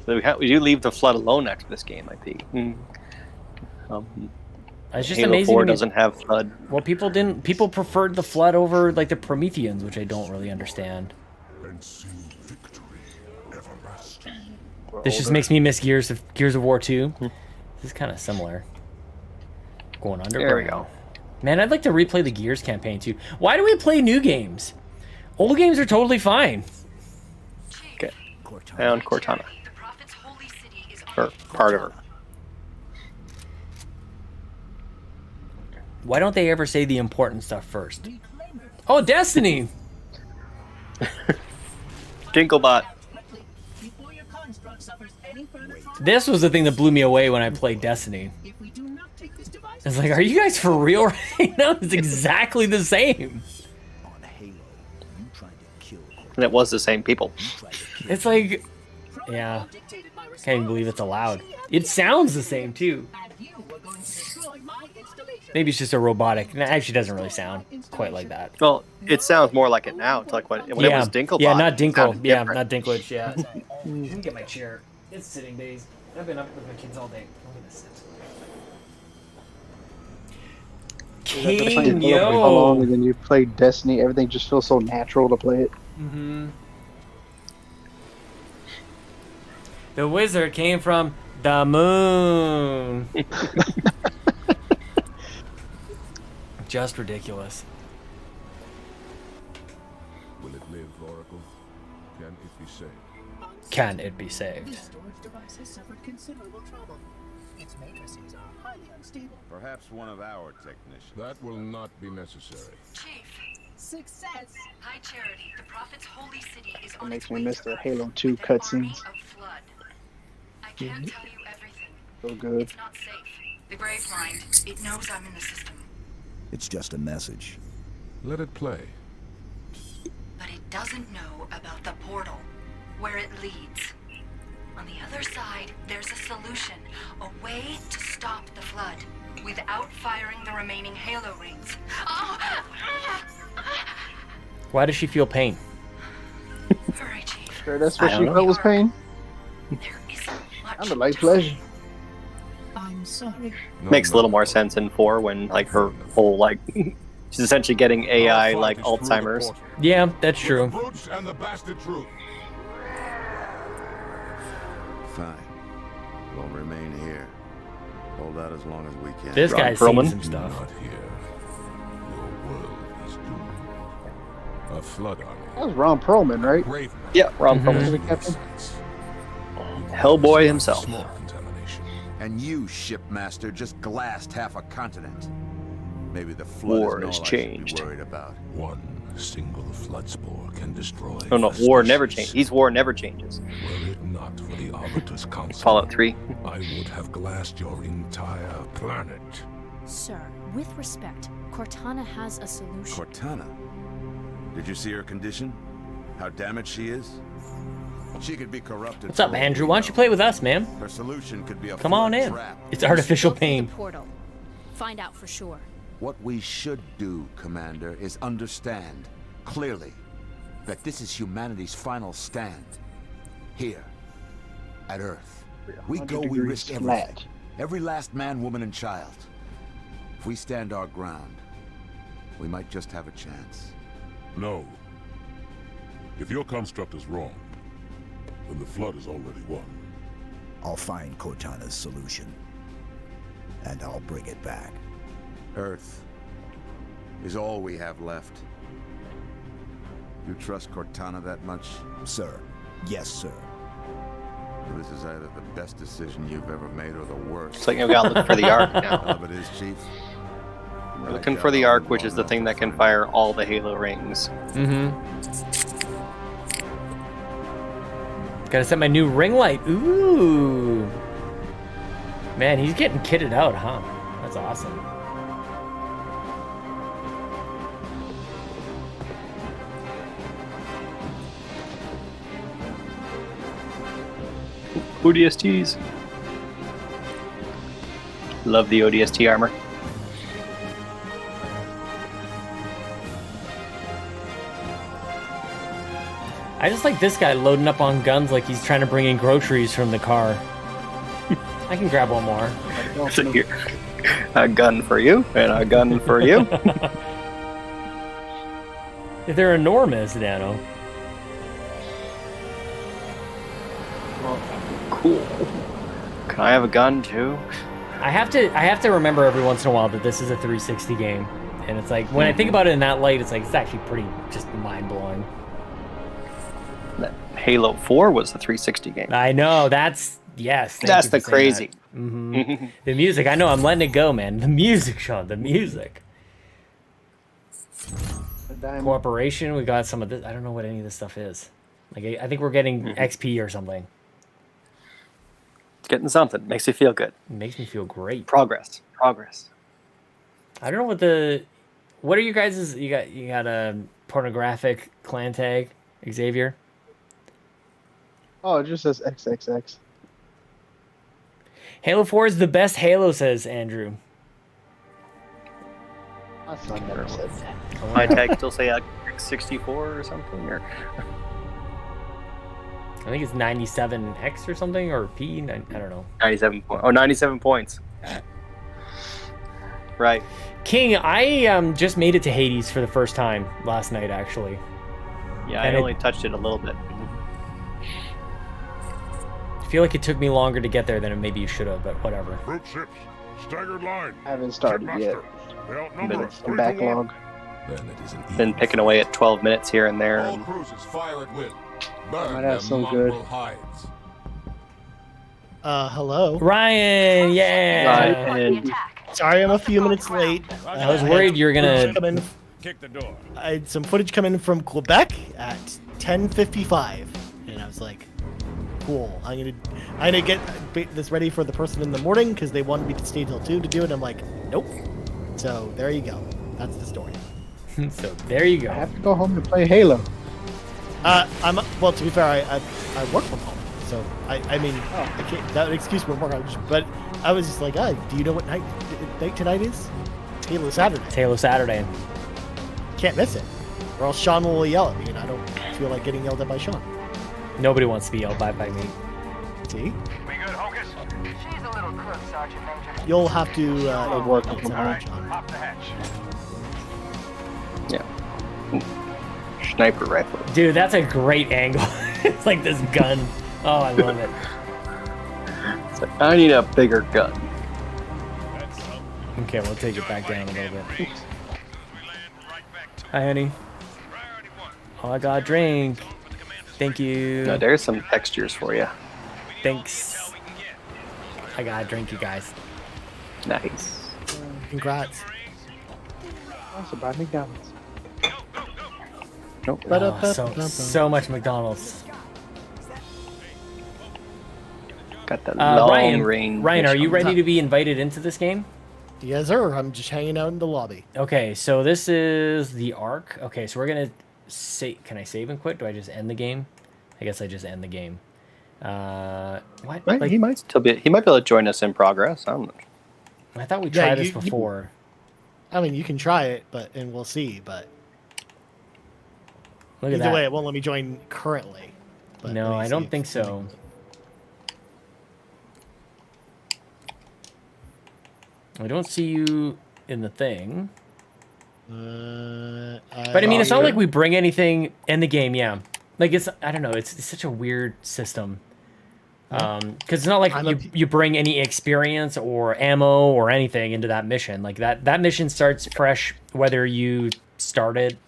B: So we do leave the flood alone after this game, I think.
A: It's just
B: Halo
A: amazing.
B: 4
A: to me.
B: doesn't have flood.
A: Well, people preferred the flood over like the Prometheans, which I don't really understand. This just makes me miss Gears of War 2. This is kind of similar. Going underground.
B: There we go.
A: Man, I'd like to replay the Gears campaign too. Why do we play new games? Old games are totally fine.
B: Okay. Found Cortana.
E: The Prophet's holy city is
B: Or part of her.
A: Why don't they ever say the important stuff first? Oh, Destiny!
B: Dinklebot.
A: This was the thing that blew me away when I played Destiny. It's like, are you guys for real right now? It's exactly the same.
B: And it was the same people.
A: It's like, yeah. Can't even believe it's allowed. It sounds the same too. Maybe it's just a robotic. It actually doesn't really sound quite like that.
B: Well, it sounds more like it now. It's like when it was Dinklebot.
A: Yeah, not
B: it
A: Dinkle.
B: sounded
A: Yeah,
B: different.
A: not Dinklage. Yeah. Let me get my chair. It's sitting days. I've been up with my kids all day. I'm gonna sit. King,
C: How long
A: yo.
C: and then you play Destiny? Everything just feels so natural to play it.
A: Mm-hmm. The wizard came from the moon. Just ridiculous.
F: Will it live, Oracle? Can it be saved?
A: Can it be saved?
G: Storage device has suffered considerable trouble. Its matrices are highly unstable.
F: Perhaps one of our technicians. That will not be necessary.
E: Chief.
G: Success!
E: High Charity, the Prophet's holy city is on
C: makes
E: its
C: me
E: way
C: miss
E: to
C: the
E: Earth
C: Halo 2
E: with an army
C: cutscenes.
E: of flood. I can't tell you everything.
C: So good.
E: It's not safe. The Gravemind, it knows I'm in the system.
H: It's just a message.
F: Let it play.
E: But it doesn't know about the portal, where it leads. On the other side, there's a solution, a way to stop the flood, without firing the remaining Halo rings.
A: Why does she feel pain?
E: Hurry, Chief.
C: Sure, that's what
B: I
C: she
B: don't
C: felt was pain.
E: There isn't much
C: I'm a light
E: to
C: pleasure.
E: say.
G: I'm sorry.
F: No,
B: Makes a little
F: no.
B: more sense in 4 when like her whole like she's essentially getting AI
F: Our
B: like
F: fight is through the
B: Alzheimer's.
F: portal.
A: Yeah, that's
F: With
A: true.
F: the brutes and the bastard truth.
H: Fine.
I: We'll remain here. Hold out as long as we can.
A: This
B: Ron
A: guy's
B: Perlman.
A: seen some
F: Do
A: stuff.
F: not hear. Your world is doomed. A flood army.
C: That was Ron Perlman, right?
F: Grave
B: Yeah, Ron
A: Mhm.
B: Perlman.
C: The captain?
B: Hellboy himself.
F: Small contamination.
I: And you, shipmaster, just glassed half a continent. Maybe the flood
B: War
I: is
B: has
I: all I should
B: changed.
I: be worried about.
F: One single flood spore can destroy.
B: Oh no,
F: a
B: war never
F: species.
B: changes. He's war never changes.
F: Were it not for the Arbiter's Council,
B: Fallout 3.
F: I would have glassed your entire planet.
J: Sir, with respect, Cortana has a solution.
I: Cortana? Did you see her condition? How damaged she is? She could be corrupted.
A: What's up,
I: for all
A: Andrew?
I: we
A: Why don't you
I: know.
A: play with us, man?
I: Her solution could be a
A: Come on
I: flood
A: in.
I: trap.
A: It's artificial
J: Go through
A: pain.
J: the portal. Find out for sure.
I: What we should do, Commander, is understand clearly that this is humanity's final stand. Here, at Earth. We
C: 100
I: go, we
C: degrees
I: risk everything.
C: flat.
I: Every last man, woman, and child. If we stand our ground, we might just have a chance.
F: No. If your construct is wrong, then the flood is already won.
H: I'll find Cortana's solution. And I'll bring it back.
I: Earth is all we have left. You trust Cortana that much?
H: Sir. Yes, sir.
I: This is either the best decision you've ever made or the worst.
B: It's like we gotta look for the Ark now.
I: All of it is, Chief.
B: We're looking for the Ark, which is the thing that can fire all the Halo rings.
A: Mm-hmm. Gotta set my new ring light. Ooh. Man, he's getting kitted out, huh? That's awesome.
B: ODSTs. Love the ODST armor.
A: I just like this guy loading up on guns like he's trying to bring in groceries from the car. I can grab one more.
B: So here, a gun for you and a gun for you.
A: They're enormous, Dano.
B: Cool. Can I have a gun too?
A: I have to remember every once in a while that this is a 360 game. And it's like when I think about it in that light, it's like it's actually pretty just mind blowing.
B: That Halo 4 was the 360 game.
A: I know, that's yes. thank
B: That's
A: you for
B: the
A: saying
B: crazy.
A: that. Mhm. The music, I know, I'm letting it go, man. The music, Sean, the music. Corporation, we got some of this. I don't know what any of this stuff is. Like, I think we're getting XP or something.
B: It's getting something. Makes you feel good.
A: It makes me feel great.
B: Progress. Progress.
A: I don't know what are you guys' you got a pornographic clan tag, Xavier?
C: Oh, it just says XXX.
A: Halo 4 is the best Halo, says Andrew.
C: That's not what I said.
B: My tag still say X64 or something? Or
A: I think it's 97X or something, or P. I don't know.
B: 97 points. Right.
A: King, I just made it to Hades for the first time last night, actually.
B: Yeah, I
A: And
B: only touched it a little bit.
A: I feel like it took me longer to get there than maybe you should have, but whatever.
F: Troop ships, staggered line.
C: I haven't started yet.
F: They outnumber us
C: Some backlog.
F: Then it is an
B: Been
F: easy
B: picking away at 12 minutes here and there.
F: All
B: And
F: cruisers fire at will.
C: Might
F: Burn
C: have
F: them
C: some good.
F: mongrel hides.
K: Hello.
A: Ryan, yeah.
B: and
K: Sorry, I'm a few minutes late.
A: I was worried you were gonna.
F: Kick the door.
K: I had some footage come in from Quebec at 10:55, and I was like, "Cool, I'm gonna get this ready for the person in the morning because they wanted me to stay till 2 to do it." I'm like, "Nope." So there you go. That's the story.
A: So there you
C: I
A: go.
C: have to go home to play Halo.
K: Well, to be fair, I work from home, so I mean, I can't, that excuse me work. But I was just like, do you know what night tonight is? Halo Saturday.
A: It's Halo Saturday.
K: Can't miss it, or else Sean will yell at me, and I don't feel like getting yelled at by Sean.
A: Nobody wants to be yelled at by me.
K: See?
G: We good, Hocus? She's a little crook, Sergeant Major.
K: You'll have to
C: work
K: admit
C: from
K: to
C: home.
K: that, Sean.
G: Pop the hatch.
B: yeah. Sniper rifle.
A: Dude, that's a great angle. It's like this gun. Oh, I love it.
B: It's like, I need a bigger gun.
A: Okay, we'll take it back down a little bit. Hi, honey. Oh, I got a drink. Thank you.
B: No, there's some textures for you.
A: Thanks. I got a drink, you guys.
B: Nice.
K: Congrats.
C: Also buy McDonald's.
B: Nope.
A: Oh, so much McDonald's.
B: Got that long
A: Ryan,
B: range.
A: Ryan, are you
B: mission.
A: ready to be invited into this game?
K: Yes, sir. I'm just hanging out in the lobby.
A: Okay, so this is the Ark. Okay, so we're gonna save. Can I save and quit? Do I just end the game? I guess I just end the game. What?
B: Right,
A: Like,
B: he might still be. He might be able to join us in progress. I don't know.
A: I thought we
K: Yeah,
A: tried this
K: you-
A: before.
K: I mean, you can try it, and we'll see. But
A: Look at
K: either
A: that.
K: way, it won't let me join currently. But
A: No,
K: let me
A: I
K: see
A: don't
K: if
A: think so.
K: something-
A: I don't see you in the thing.
K: But
A: But I mean, it's not like we bring anything in the game. Yeah, like it's I don't know. It's such a weird system. Because it's not like you bring any experience or ammo or anything into that mission. Like that mission starts fresh whether you started.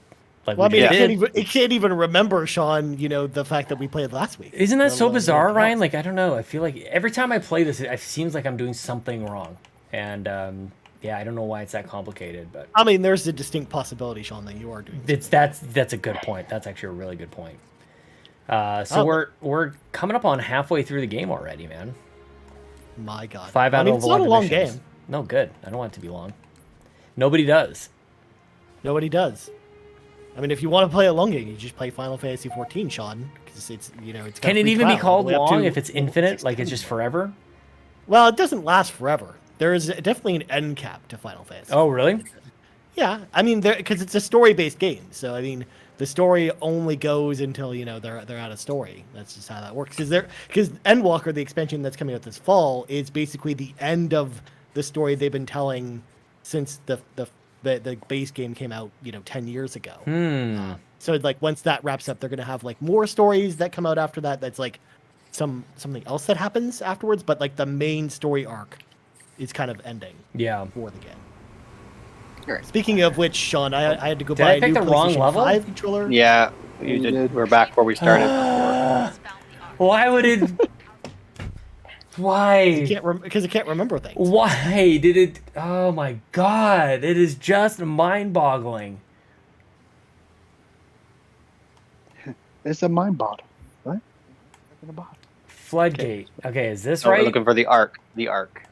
A: Like
K: Well, I
A: we
K: mean,
A: just did.
K: it can't even remember, Sean. You know the fact that we played last week.
A: Isn't that
K: Let
A: so
K: alone
A: bizarre,
K: anything
A: Ryan?
K: else.
A: Like I don't know. I feel like every time I play this, it seems like I'm doing something wrong. And yeah, I don't know why it's that complicated, but
K: I mean, there's a distinct possibility, Sean, that you are doing.
A: that's a good point. That's actually a really good point. So we're coming up on halfway through the game already, man.
K: My God,
A: 5 out
K: I mean,
A: of
K: it's not a
A: 11
K: long
A: missions.
K: game.
A: No, good. I don't want it to be long. Nobody does.
K: Nobody does. I mean, if you want to play a long game, you just play Final Fantasy 14, Sean, because it's it's. got
A: Can it
K: free
A: even be
K: trial
A: called
K: all the way up
A: long
K: to
A: if it's infinite? Like it's just forever?
K: Well, it doesn't last forever. There is definitely an end cap to Final Fantasy.
A: Oh, really?
K: Yeah, I mean, because it's a story-based game, so I mean, the story only goes until they're out of story. That's just how that works. Because Endwalker, the expansion that's coming out this fall, is basically the end of the story they've been telling since the base game came out 10 years ago. So like once that wraps up, they're gonna have like more stories that come out after that. That's like something else that happens afterwards, but like the main story arc is kind of ending.
A: Yeah.
K: For the game. Speaking of which, Sean, I had to go
A: Did
K: buy
A: I
K: a
A: pick
K: new
A: the wrong
K: PlayStation
A: level?
K: 5 controller.
B: Yeah, you did. We're back where we started before.
A: Why would it? Why?
K: Because it can't remember things.
A: Why did it? Oh my God! It is just mind-boggling.
C: It's a mind bottle, right? In a bottle.
A: Floodgate. Okay, is this
B: So
A: right?
B: we're looking for the Ark. The Ark.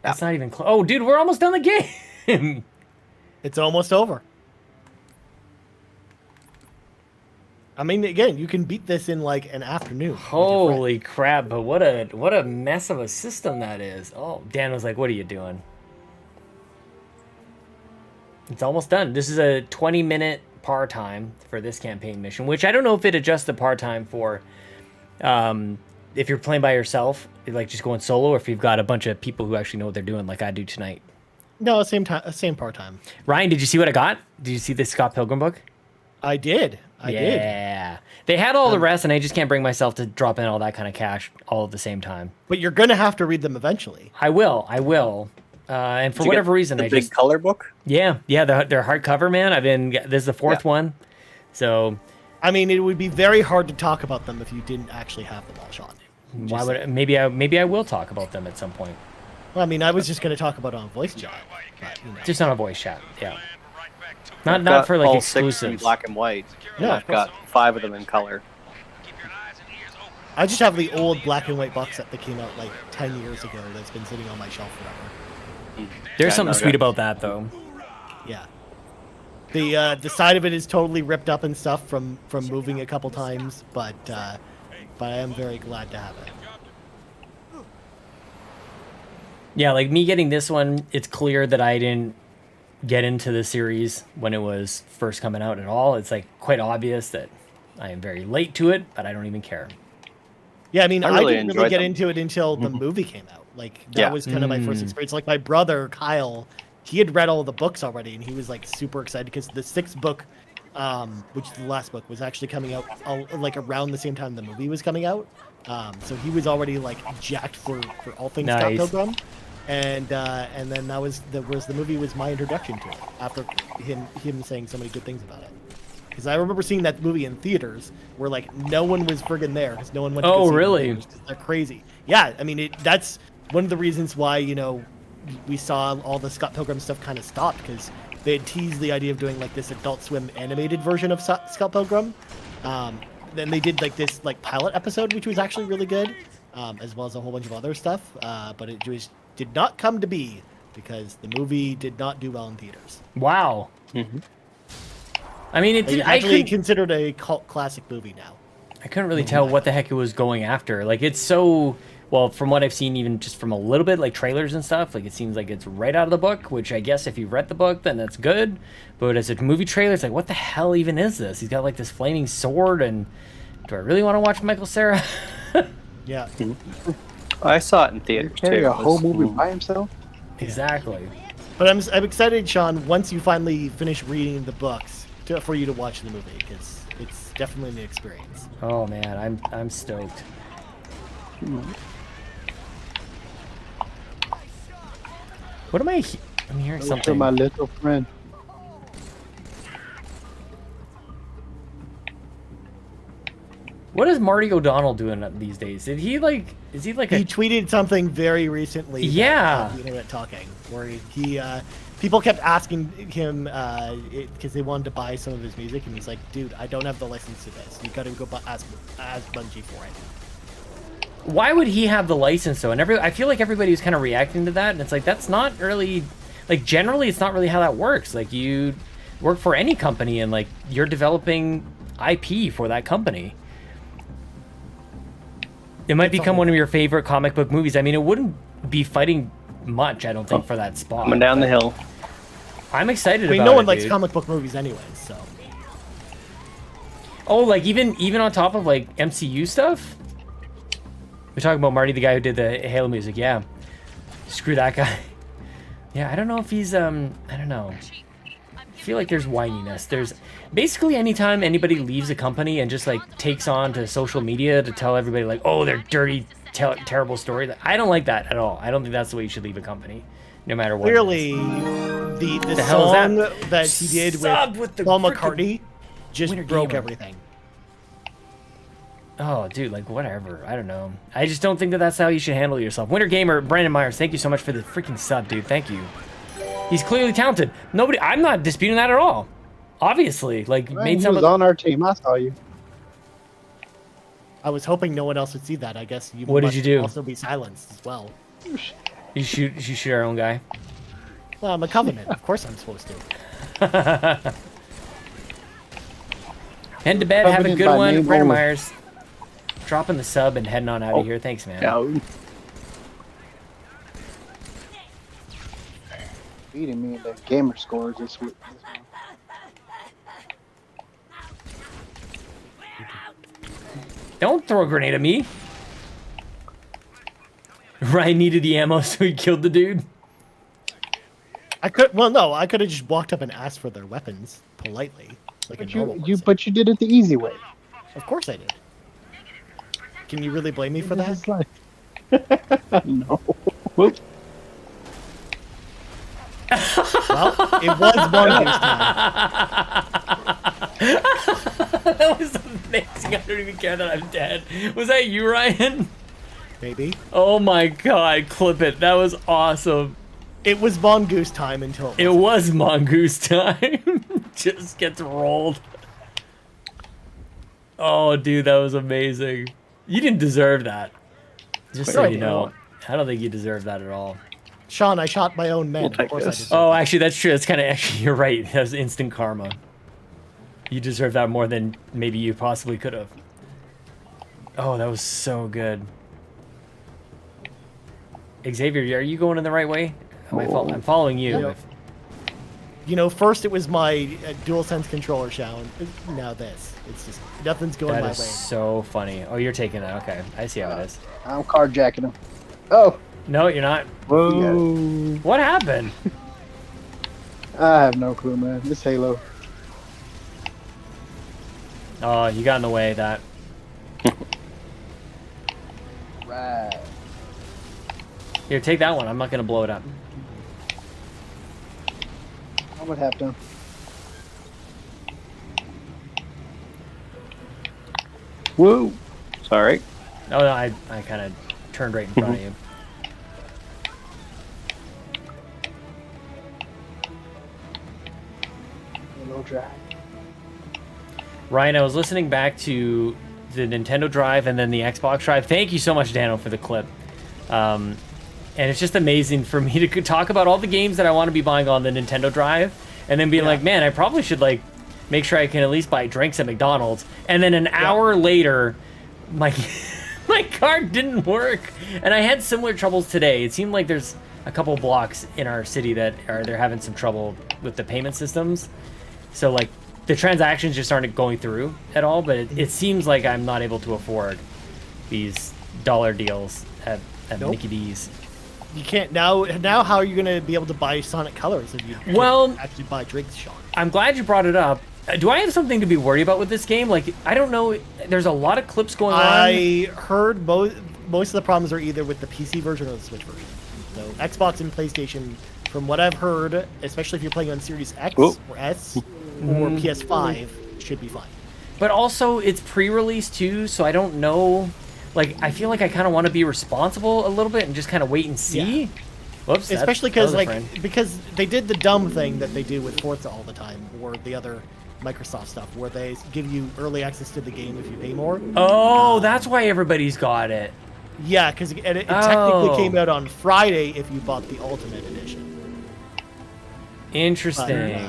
A: It's not even close. Oh, dude, we're almost done the game.
K: It's almost over. I mean, again, you can beat this in like an afternoon.
A: Holy crap! But what a mess of a system that is. Oh, Dan was like, "What are you doing?" It's almost done. This is a 20-minute par time for this campaign mission, which I don't know if it adjusts the par time for if you're playing by yourself, like just going solo, or if you've got a bunch of people who actually know what they're doing, like I do tonight.
K: No, same part time.
A: Ryan, did you see what I got? Did you see the Scott Pilgrim book?
K: I did. I did.
A: Yeah. They had all the rest, and I just can't bring myself to drop in all that kind of cash all at the same time.
K: But you're gonna have to read them eventually.
A: I will. And for whatever reason,
B: the
A: I
B: big
A: just
B: color book.
A: yeah, they're hardcover, man. This is the fourth one, so
K: I mean, it would be very hard to talk about them if you didn't actually have them all, Sean.
A: why would maybe I will talk about them at some point,
K: Well, I mean, I was just going to talk about it on voice chat. But,
A: just on a voice chat. Yeah,
B: I've
A: not
B: got
A: for like
B: all 6 in
A: exclusives.
B: black and white. And
K: Yeah,
B: I've got 5 of them in color.
K: I just have the old black and white box set that came out like 10 years ago that's been sitting on my shelf forever.
A: There's
B: Yeah,
A: something
B: no,
A: sweet
B: yeah.
A: about that, though.
K: Yeah. The side of it is totally ripped up and stuff from moving a couple times, but I am very glad to have it.
A: Yeah, like me getting this one, it's clear that I didn't get into the series when it was first coming out at all. It's like quite obvious that I am very late to it, but I don't even care.
K: Yeah, I mean,
B: I
K: I
B: really
K: didn't really
B: enjoyed
K: get
B: them.
K: into it until the movie came out. Like, that
B: Yeah.
K: was kind of my first experience. Like, my brother, Kyle, he had read all the books already, and he was, like, super excited because the 6th book, which is the last book, was actually coming out, like, around the same time the movie was coming out. So he was already like jacked for all things
A: Nice.
K: Scott Pilgrim, and then that was the movie was my introduction to it after him saying so many good things about it. Because I remember seeing that movie in theaters where like no one was friggin' there because no one went to go
A: Oh,
K: see it in
A: really?
K: theaters 'cause they're crazy. Yeah, I mean that's one of the reasons why we saw all the Scott Pilgrim stuff kind of stopped because they had teased the idea of doing like this Adult Swim animated version of Scott Pilgrim. Then they did like this like pilot episode which was actually really good, as well as a whole bunch of other stuff. But it just did not come to be because the movie did not do well in theaters.
A: Wow. I mean,
K: It's actually considered a cult classic movie now.
A: I couldn't really tell what the heck it was going after. Like, it's so, well, from what I've seen, even just from a little bit, like trailers and stuff, like it seems like it's right out of the book, which I guess if you've read the book, then that's good. But as a movie trailer, it's like, what the hell even is this? He's got like this flaming sword, and do I really want to watch Michael Cera?
K: Yeah.
B: I saw it in theaters
C: Carry
B: too.
C: a whole movie by himself.
A: Exactly.
K: But I'm excited, Sean, once you finally finish reading the books, for you to watch the movie, because it's definitely an experience.
A: Oh man, I'm stoked. What am I? I'm hearing
C: For
A: something.
C: my little friend.
A: What is Marty O'Donnell doing these days? Is he like
K: He
A: a
K: tweeted something very recently.
A: Yeah.
K: About the internet talking, where he people kept asking him because they wanted to buy some of his music, and he's like, "Dude, I don't have the license to this. You got to go ask Bungie for it."
A: Why would he have the license though? And I feel like everybody was kind of reacting to that, and it's like that's not really, like generally it's not really how that works. Like you work for any company, and like you're developing IP for that company. It might become one of your favorite comic book movies. I mean, it wouldn't be fighting much, I don't think, for that spot.
B: Coming down the hill.
A: I'm excited
K: I mean,
A: about
K: no one
A: it,
K: likes
A: dude.
K: comic book movies anyways, so.
A: Oh, like even on top of like MCU stuff? We're talking about Marty, the guy who did the Halo music, yeah. Screw that guy. Yeah, I don't know if he's I don't know. I feel like there's whininess. There's basically anytime anybody leaves a company and just like takes on to social media to tell everybody like, oh, they're dirty, terrible story. I don't like that at all. I don't think that's the way you should leave a company, no matter what.
K: Clearly, the
A: hell is
K: song
A: that?
K: that he did with
A: the
K: Paul
A: frickin'
K: McCartney just
A: Winter
K: broke
A: Gamer.
K: everything.
A: Oh, dude, like whatever. I don't know. I just don't think that that's how you should handle yourself. Winter Gamer, Brandon Myers, thank you so much for the freaking sub, dude. Thank you. He's clearly talented. I'm not disputing that at all. Obviously, like
C: Man,
A: made
C: he
A: some
C: was
A: of
C: on our team. I saw you.
K: I was hoping no one else would see that. I guess you
A: What did
K: must
A: you do?
K: also be silenced as well.
A: you shoot our own guy.
K: Well, I'm a Covenant. Of course I'm supposed to.
A: Head to bed, have a
C: Covenant
A: good
C: by
A: one.
C: name
A: Brandon
C: only.
A: Myers, dropping the sub and heading on out of here. Thanks, man.
C: Yeah. Beating me in the gamer scores this week.
A: Don't throw a grenade at me. Ryan needed the ammo, so he killed the dude.
K: I could have just walked up and asked for their weapons politely, like a
C: But
K: normal
C: you
K: person.
C: but you did it the easy way.
K: Of course I did. Can you really blame me for
C: This
K: that?
C: is like- no. Whoop.
K: Well, it was Mongoose time.
A: That was amazing. I don't even care that I'm dead. Was that you, Ryan?
K: Maybe.
A: Oh my god, clip it. That was awesome.
K: It was Mongoose time until
A: It was Mongoose time. Just gets rolled. Oh, dude, that was amazing. You didn't deserve that. Just so you know. I don't think you deserve that at all.
K: Sean, I shot my own men.
B: We'll
K: Of
B: take
K: course
B: this.
K: I deserve
A: Oh,
K: that.
A: actually, that's true. That's kind of actually, you're right. That was instant karma. You deserve that more than maybe you possibly could have. Oh, that was so good. Xavier, are you going in the right way? I'm following you.
K: Yeah. You know, first it was my DualSense controller sound. Now this. It's just nothing's going
A: That
K: my
A: is
K: way.
A: so funny. Oh, you're taking that. Okay, I see how it is.
C: I'm carjacking him. Oh.
A: No, you're not.
C: Whoa.
A: What happened?
C: I have no clue, man. It's Halo.
A: Oh, you got in the way of that.
C: Right.
A: Here, take that one. I'm not gonna blow it up.
C: I would have to.
B: Woo! Sorry.
A: Oh no, I kind of turned right in front of you.
C: No drag.
A: Ryan, I was listening back to the Nintendo Drive and then the Xbox Drive. Thank you so much, Dano, for the clip. And it's just amazing for me to talk about all the games that I want to be buying on the Nintendo Drive, and then being like, man, I probably should like make sure I can at least buy drinks at McDonald's. And then an hour later, my my card didn't work, and I had similar troubles today. It seemed like there's a couple blocks in our city that they're having some trouble with the payment systems. So like the transactions just aren't going through at all. But it seems like I'm not able to afford these dollar deals at Mickey D's.
K: You can't now. How are you going to be able to buy Sonic Colors if you can't actually buy drinks, Sean?
A: I'm glad you brought it up. Do I have something to be worried about with this game? Like, I don't know. There's a lot of clips going on.
K: I heard most of the problems are either with the PC version or the Switch version. So Xbox and PlayStation, from what I've heard, especially if you're playing on Series X or S or PS5, should be fine.
A: But also, it's pre-release too, so I don't know. Like, I feel like I kind of want to be responsible a little bit and just kind of wait and see. Yeah. Whoops.
K: Especially because they did the dumb thing that they do with Forza all the time, or the other Microsoft stuff, where they give you early access to the game if you pay more.
A: Oh, that's why everybody's got it.
K: Yeah, because it technically came out on Friday if you bought the Ultimate Edition.
A: Interesting.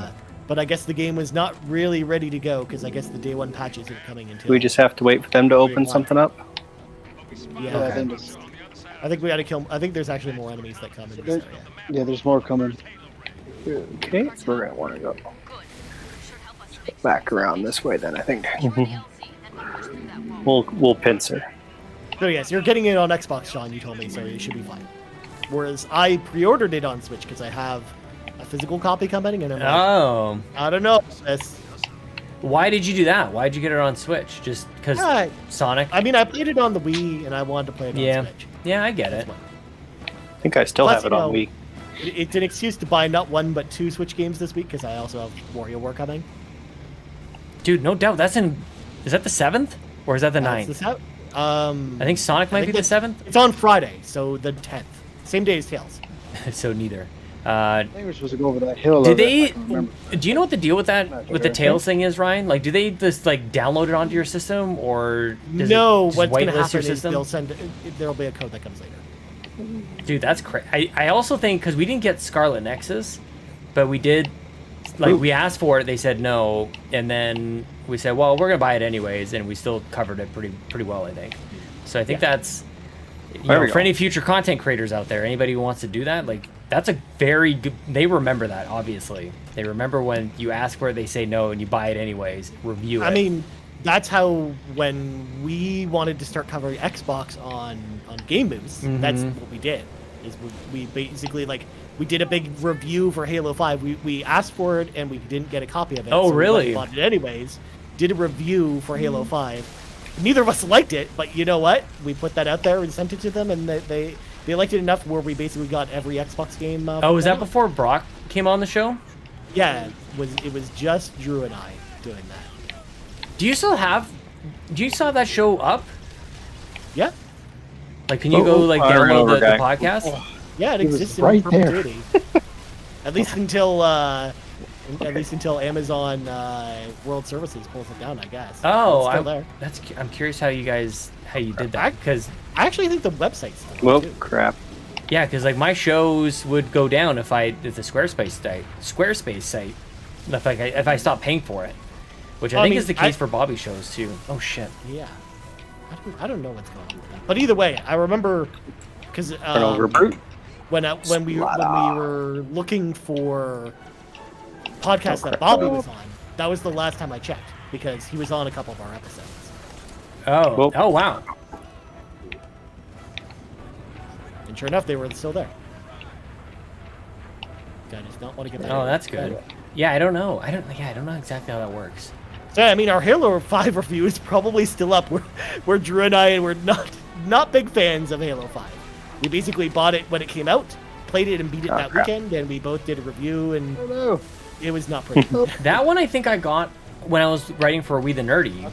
K: But I guess the game was not really ready to go, because I guess the day one patches are coming until...
B: We just have to wait for them to open something up?
K: Yeah,
B: Okay.
K: I think we got to kill... I think there's actually more enemies that come in this area.
C: Yeah, there's more coming.
B: Okay, so we're gonna want to go back around this way then, I think. We'll pincer.
K: So yes, you're getting it on Xbox, Sean, you told me, so it should be fine. Whereas I pre-ordered it on Switch because I have a physical copy coming, and I'm like, I don't know.
A: Why did you do that? Why did you get it on Switch? Just because Sonic?
K: I mean, I played it on the Wii, and I wanted to play it on Switch.
A: Yeah, I get it.
B: I think I still have it on Wii.
K: It's an excuse to buy not one, but 2 Switch games this week, because I also have WarioWare coming.
A: Dude, no doubt. That's in... Is that the 7th? Or is that the 9th? I think Sonic might be the 7th?
K: It's on Friday, so the 10th. Same day as Tails.
A: So neither.
C: I think we're supposed to go over that hill.
A: Do you know what the deal with that, with the Tails thing is, Ryan? Like, do they just, like, download it onto your system, or does
K: no,
A: it just
K: what's going to
A: whitelist
K: happen
A: your
K: is
A: system?
K: there'll be a code that comes later.
A: Dude, that's crazy. I also think, because we didn't get Scarlet Nexus, but we did, like, we asked for it, they said no, and then we said, well, we're going to buy it anyways, and we still covered it pretty well, I think. So I think that's, you know, for any future content creators out there, anybody who wants to do that, like, that's a very good, they remember that, obviously. They remember when you ask for it, they say no, and you buy it anyways, review it.
K: I mean, that's how, when we wanted to start covering Xbox on Game Boost, that's what we did. Is we basically, like, we did a big review for Halo 5. We asked for it, and we didn't get a copy of it.
A: Oh,
K: so
A: really?
K: We bought it anyways. Did a review for Halo 5. Neither of us liked it, but you know what? We put that out there and sent it to them, and they liked it enough where we basically got every Xbox game.
A: Was that before Brock came on the show?
K: Yeah, it was just Drew and I doing that.
A: Do you still have that show up?
K: Yeah.
A: Like, can you go like download the podcast?
K: Yeah, it exists
C: right
K: in perpetuity. At least until Amazon World Services pulls it down, I guess.
A: Oh,
K: it's still there.
A: I'm curious how you did that, because
K: I actually think the website's still there,
B: Well,
K: too.
B: crap.
A: Yeah, because like my shows would go down if the Squarespace site, if I stopped paying for it, which I think is the case for Bobby shows too. Oh shit.
K: Yeah. I don't know what's going on with that. But either way, I remember because when we were looking for podcasts that Bobby was on, that was the last time I checked, because he was on a couple of our episodes.
A: Oh wow.
K: And sure enough, they were still there. I just don't want to get that.
A: Oh, that's good. Yeah, I don't know. I don't know exactly how that works.
K: So, I mean, our Halo 5 review is probably still up. Where Drew and I were not big fans of Halo 5. We basically bought it when it came out, played it and beat it that weekend, and we both did a review, and it was not pretty.
A: That one I think I got when I was writing for We the Nerdy.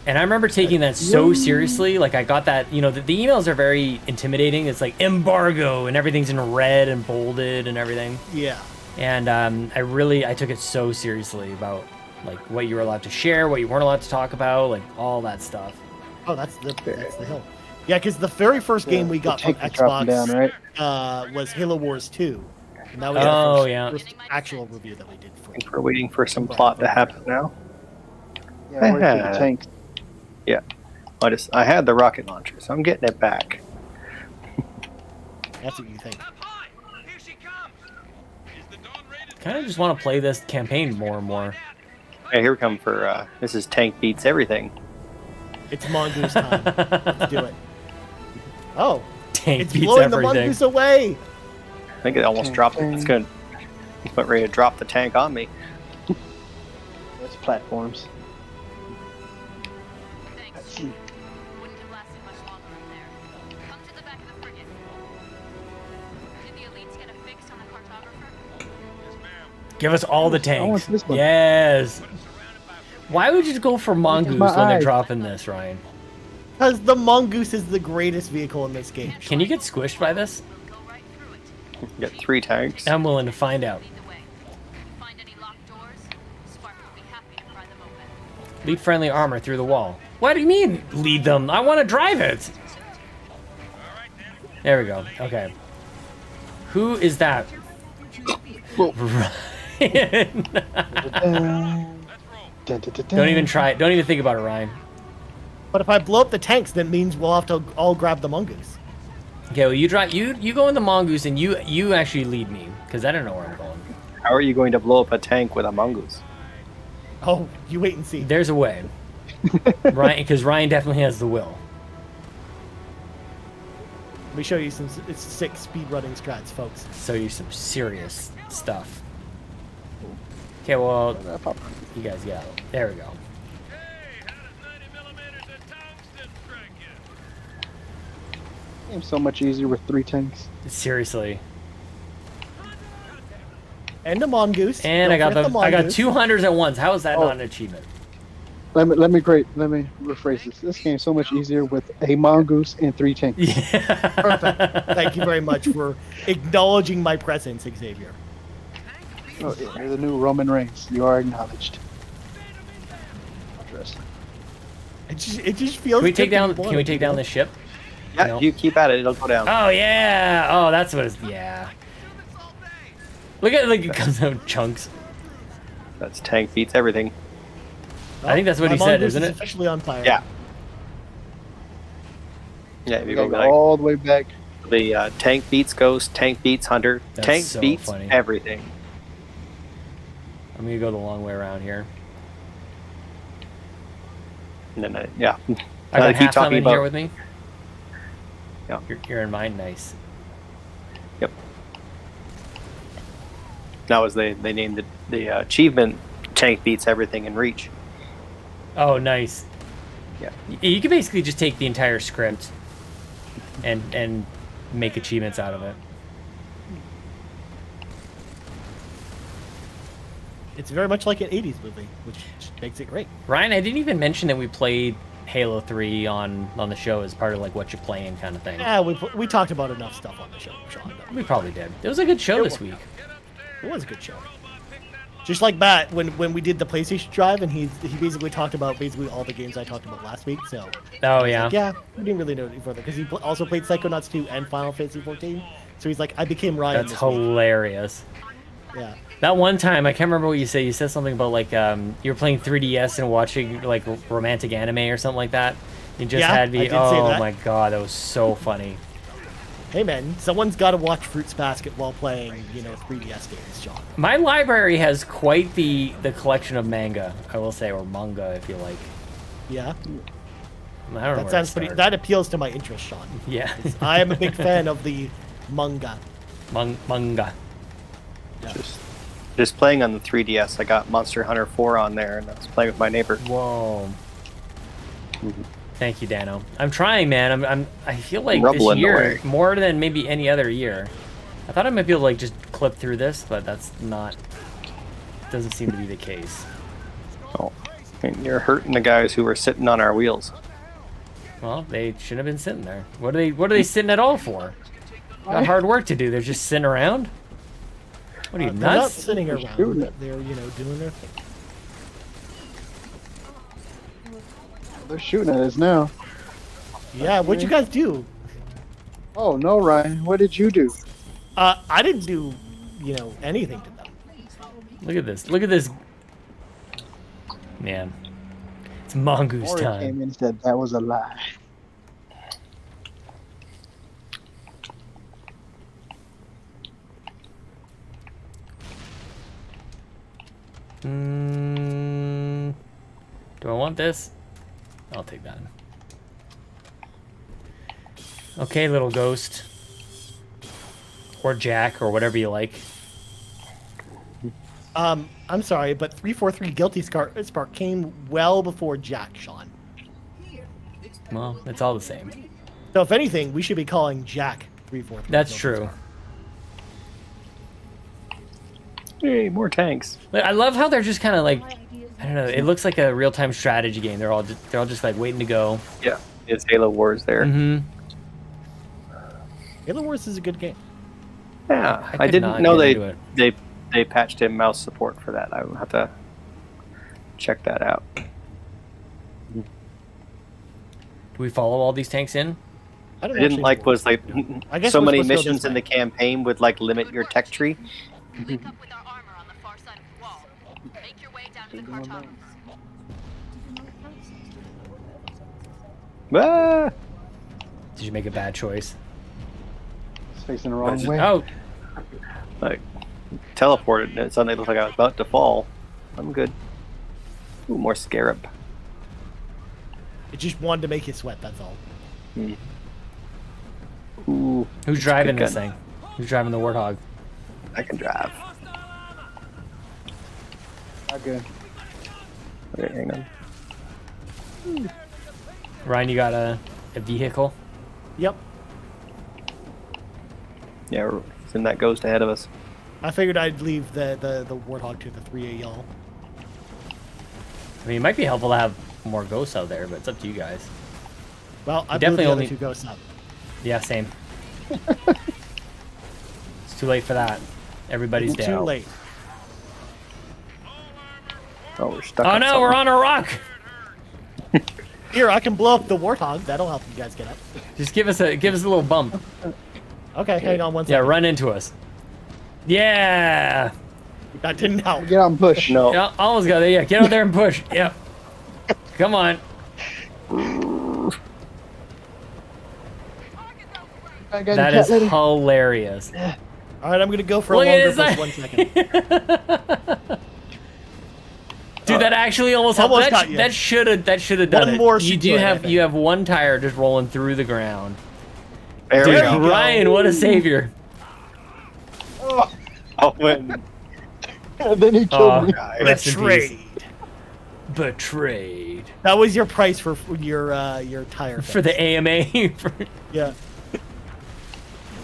A: And I remember taking that so seriously. Like, I got that, the emails are very intimidating. It's like embargo and everything's in red and bolded and everything.
K: Yeah.
A: And I took it so seriously about like what you were allowed to share, what you weren't allowed to talk about, like all that stuff.
K: Oh, that's the hill. Yeah, because the very first game we got from Xbox was Halo Wars 2. And that was the first actual review that we did.
B: I think we're waiting for some plot to happen now.
C: Yeah, where's the tanks?
B: Yeah. I had the rocket launcher, so I'm getting it back.
K: That's what you think.
A: Kind of just want to play this campaign more and more.
B: Hey, here we come for, this is Tank Beats Everything.
K: It's Mongoose time. Let's do it. Oh,
A: Tank
K: it's
A: beats
K: blowing
A: everything.
K: the Mongoose away.
B: I think it almost dropped it. It's good. It's about ready to drop the tank on me.
C: That's platforms.
E: Wouldn't have lasted much longer in there. Come to the back of the frigate. Did the elites get a fix on the cartographer?
A: Give us all the
C: want
A: tanks.
C: this one.
A: Yes. Why would you go for Mongoose
C: my
A: when they're
C: eyes.
A: dropping this, Ryan?
K: Because the Mongoose is the greatest vehicle in this game.
A: Can you get squished by this?
E: Go right through it.
B: You got 3 tanks.
A: I'm willing to find out.
E: Lead the way. If you find any locked doors, Spark will be happy to pry them open.
A: Lead friendly armor through the wall. What do you mean, lead them? I want to drive it. There we go. Okay. Who is that? Ryan. Don't even try it. Don't even think about it, Ryan.
K: But if I blow up the tanks, that means we'll have to all grab the Mongoose.
A: Okay, well, you drive. You go in the Mongoose, and you actually lead me, because I don't know where I'm going.
B: How are you going to blow up a tank with a mongoose?
K: Oh, you wait and see.
A: There's a way. Ryan, because Ryan definitely has the will.
K: Let me show you some sick speedrunning strats, folks.
A: So you some serious stuff. Okay, well, you guys get out. There we go.
C: Game's so much easier with 3 tanks.
A: Seriously.
K: And a Mongoose.
A: And
K: Don't forget
A: I got
K: Mongoose.
A: 200s at once. How is that not an achievement?
C: Let me rephrase this. This game's so much easier with a mongoose and 3 tanks.
A: Yeah.
K: Perfect. Thank you very much for acknowledging my presence, Xavier.
C: Oh, yeah, you're the new Roman Reigns. You are acknowledged. Interesting.
K: It just feels.
A: Can we take
K: good to
A: down?
K: be
A: Can we
K: wanted,
A: take
K: you
A: down
K: know?
A: the ship?
B: Yeah,
A: No.
B: you keep at it. It'll go down.
A: Oh yeah. Oh, that's what it's. Yeah. Look at it comes out in chunks.
B: That's Tank Beats Everything.
A: I think that's what
K: My
A: he said,
K: Mongoose
A: isn't
K: is
A: it?
K: officially on fire.
B: Yeah. Yeah, if you go
C: Go
B: like
C: all the way back.
B: the Tank Beats Ghost, Tank Beats Hunter,
A: That's
B: Tank
A: so
B: Beats
A: funny.
B: Everything.
A: I'm gonna go the long way around here.
B: And then, yeah.
A: I
B: Now
A: got
B: they keep
A: half
B: talking
A: in here
B: about.
A: with me.
B: Yeah.
A: You're in mine. Nice.
B: Yep. Now as they named the achievement Tank Beats Everything in Reach.
A: Oh, nice.
B: Yeah.
A: You can basically just take the entire script and make achievements out of it.
K: It's very much like an 80s movie, which makes it great.
A: Ryan, I didn't even mention that we played Halo 3 on the show as part of like what you're playing kind of thing.
K: Yeah, we talked about enough stuff on the show, Sean.
A: We probably did. It was a good show this week.
K: It was a good show. Just like Matt, when we did the PlayStation Drive, and he basically talked about basically all the games I talked about last week. So
A: Oh yeah.
K: yeah, we didn't really know any further because he also played Psychonauts 2 and Final Fantasy 14. So he's like, I became Ryan.
A: That's
K: this week.
A: hilarious.
K: Yeah.
A: That one time, I can't remember what you said. You said something about like you were playing 3DS and watching like romantic anime or something like that. You just
K: Yeah,
A: had me.
K: I did say
A: Oh
K: that.
A: my god, that was so funny.
K: Hey man, someone's got to watch Fruits Basket while playing, 3DS games, Sean.
A: My library has quite the collection of manga, I will say, or manga if you like.
K: Yeah.
A: I don't know
K: That
A: where
K: sounds
A: to
K: pretty.
A: start.
K: That appeals to my interest, Sean.
A: Yeah.
K: I am a big fan of the manga.
A: Manga.
B: Just playing on the 3DS. I got Monster Hunter 4 on there, and I was playing with my neighbor.
A: Whoa. Thank you, Dano. I'm trying, man. I feel like
B: Rumbling
A: this year
B: away.
A: more than maybe any other year. I thought I might be able to like just clip through this, but that's not. Doesn't seem to be the case.
B: Oh, and you're hurting the guys who were sitting on our wheels.
A: Well, they shouldn't have been sitting there. What are they sitting at all for? Got hard work to do. They're just sitting around. What are you,
K: They're not
A: nuts?
K: sitting around.
C: shooting it.
K: They're doing their thing.
C: They're shooting at us now.
K: Yeah, what'd you guys do?
C: Oh no, Ryan. What did you do?
K: I didn't do, anything to them.
A: Look at this. Look at this. Man, it's mongoose
C: Ori
A: time.
C: came in and said that was a lie.
A: Do I want this? I'll take that. Okay, little ghost. Or Jack, or whatever you like.
K: I'm sorry, but 343 Guilty Spark came well before Jack, Sean.
A: Well, it's all the same.
K: So if anything, we should be calling Jack 343.
A: That's
K: Guilty
A: true.
K: Spark.
B: Hey, more tanks.
A: I love how they're just kind of like, I don't know. It looks like a real-time strategy game. They're all just like waiting to go.
B: Yeah, it's Halo Wars there.
A: Mm-hmm.
K: Halo Wars is a good game.
B: Yeah,
A: I
B: I
A: could
B: didn't
A: not
B: know
A: get into it.
B: they patched in mouse support for that. I will have to check that out.
A: Do we follow all these tanks in?
K: I don't
B: I didn't
K: actually
B: like
K: know.
B: was like
K: I guess
B: so
K: we're
B: many
K: supposed to go this
B: missions in
K: way.
B: the campaign would like limit your tech tree.
E: Link up with our armor on the far side of the wall. Make your way down to the Cartanos.
B: Ah!
A: Did you make a bad choice?
C: It's facing the wrong
B: Just-
C: way.
A: Oh,
B: Like teleported and it suddenly looked like I was about to fall. I'm good. Ooh, more scarab.
K: It just wanted to make you sweat, that's all.
B: Ooh,
A: who's driving
B: good
A: this
B: gun.
A: thing? Who's driving the Warthog?
B: I can drive.
C: Not good.
B: Okay, hang on.
A: Ryan, you got a vehicle?
K: Yep.
B: Yeah, it's in that ghost ahead of us.
K: I figured I'd leave the Warthog to the three of y'all.
A: I mean, it might be helpful to have more ghosts out there, but it's up to you guys.
K: Well, I blew
A: definitely
K: the other
A: only-
K: two ghosts up.
A: Yeah, same. It's too late for that. Everybody's
K: Too
A: down.
K: late.
B: Oh, we're stuck.
A: Oh
B: on
A: no,
B: something.
A: we're on a rock.
K: Here, I can blow up the Warthog. That'll help you guys get up.
A: Just give us a little bump.
K: Okay, hang on one
A: Yeah,
K: second.
A: run into us. Yeah.
K: That didn't help.
C: Get out and push.
B: No.
A: Yeah, almost got there. Yeah, get out there and push. Yeah. Come on. That is hilarious.
K: All right, I'm gonna go for
A: Look
K: a
A: at
K: longer
A: this
K: push.
A: thing.
K: 1 second.
A: Dude, that actually almost helped.
K: Almost
A: That,
K: got you.
A: that should have done
K: One
A: it.
K: more
A: You
K: should
A: do
K: do it, I
A: have
K: think.
A: you have one tire just rolling through the ground.
B: There we
A: Dude,
B: go.
A: Ryan, what a savior.
B: Oh, when
C: And then he killed me.
A: Rest in peace.
K: Betrayed.
A: Betrayed.
K: That was your price for your tire.
A: For
K: fix.
A: the AMA.
K: Yeah.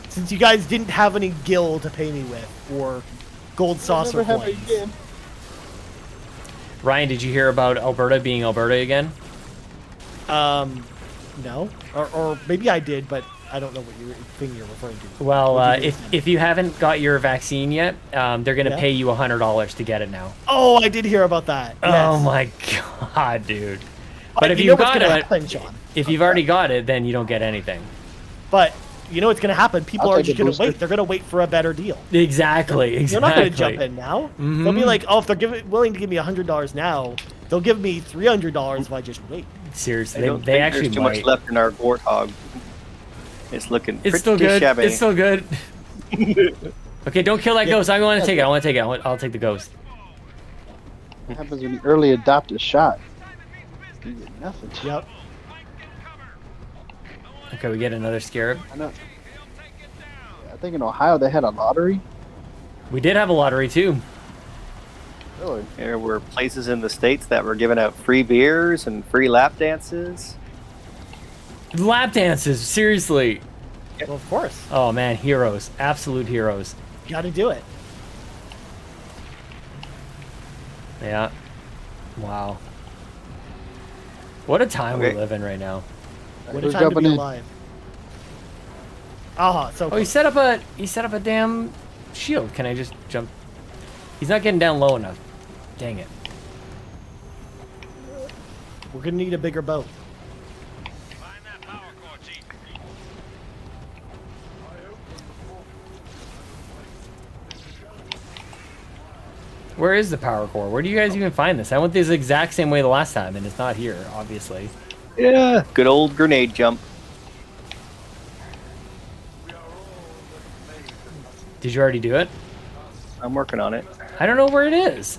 K: Since you guys didn't have any gil to pay me with, or gold saucer
C: Never have it
K: coins.
C: again.
A: Ryan, did you hear about Alberta being Alberta again?
K: No. Or maybe I did, but I don't know what thing you're referring to.
A: Well,
K: What'd you do?
A: if you haven't got your vaccine yet, they're gonna
K: Yeah.
A: pay you $100 to get it now.
K: Oh, I did hear about that.
A: Oh
K: Yes.
A: my god, dude! But if
K: you
A: you
K: know what's
A: got
K: gonna
A: it,
K: happen, Sean.
A: if you've already got it, then you don't get anything.
K: But you know what's gonna happen? People
C: I'll
K: are
C: take
K: just
C: a
K: gonna
C: booster.
K: wait. They're gonna wait for a better deal.
A: Exactly.
K: They're not gonna jump in now. They'll be
A: Mhm.
K: like, oh, if they're willing to give me $100 now, they'll give me $300 if I just wait.
A: Seriously,
B: I don't
A: they
B: think
A: actually
B: there's too
A: might.
B: much left in our Warthog. It's looking
A: It's
B: pretty
A: still good.
B: shabby.
A: It's still good. Okay, don't kill that
K: Yeah.
A: ghost. I want to take it. I want to take it. I'll take the ghost.
C: What happens when you early adopt a shot? You get nothing.
K: Yep.
A: Okay, we get another scarab.
C: I know. I think in Ohio they had a lottery.
A: We did have a lottery too.
C: Really?
B: There were places in the States that were giving out free beers and free lap dances.
A: Lap dances, seriously.
K: Well, of course.
A: Oh man, heroes, absolute heroes.
K: You got to do it.
A: Yeah. Wow. What a time we live in right now.
K: What a
C: Who's
K: time to
C: jumping
K: be
C: in?
K: alive. Ah, so
A: Oh, he set up a damn shield. Can I just jump? He's not getting down low enough. Dang it.
K: we're gonna need a bigger boat.
A: Where is the power core? Where do you guys even find this? I went this exact same way the last time, and it's not here, obviously.
B: Yeah, good old grenade jump.
A: Did you already do it?
B: I'm working on it.
A: I don't know where it is.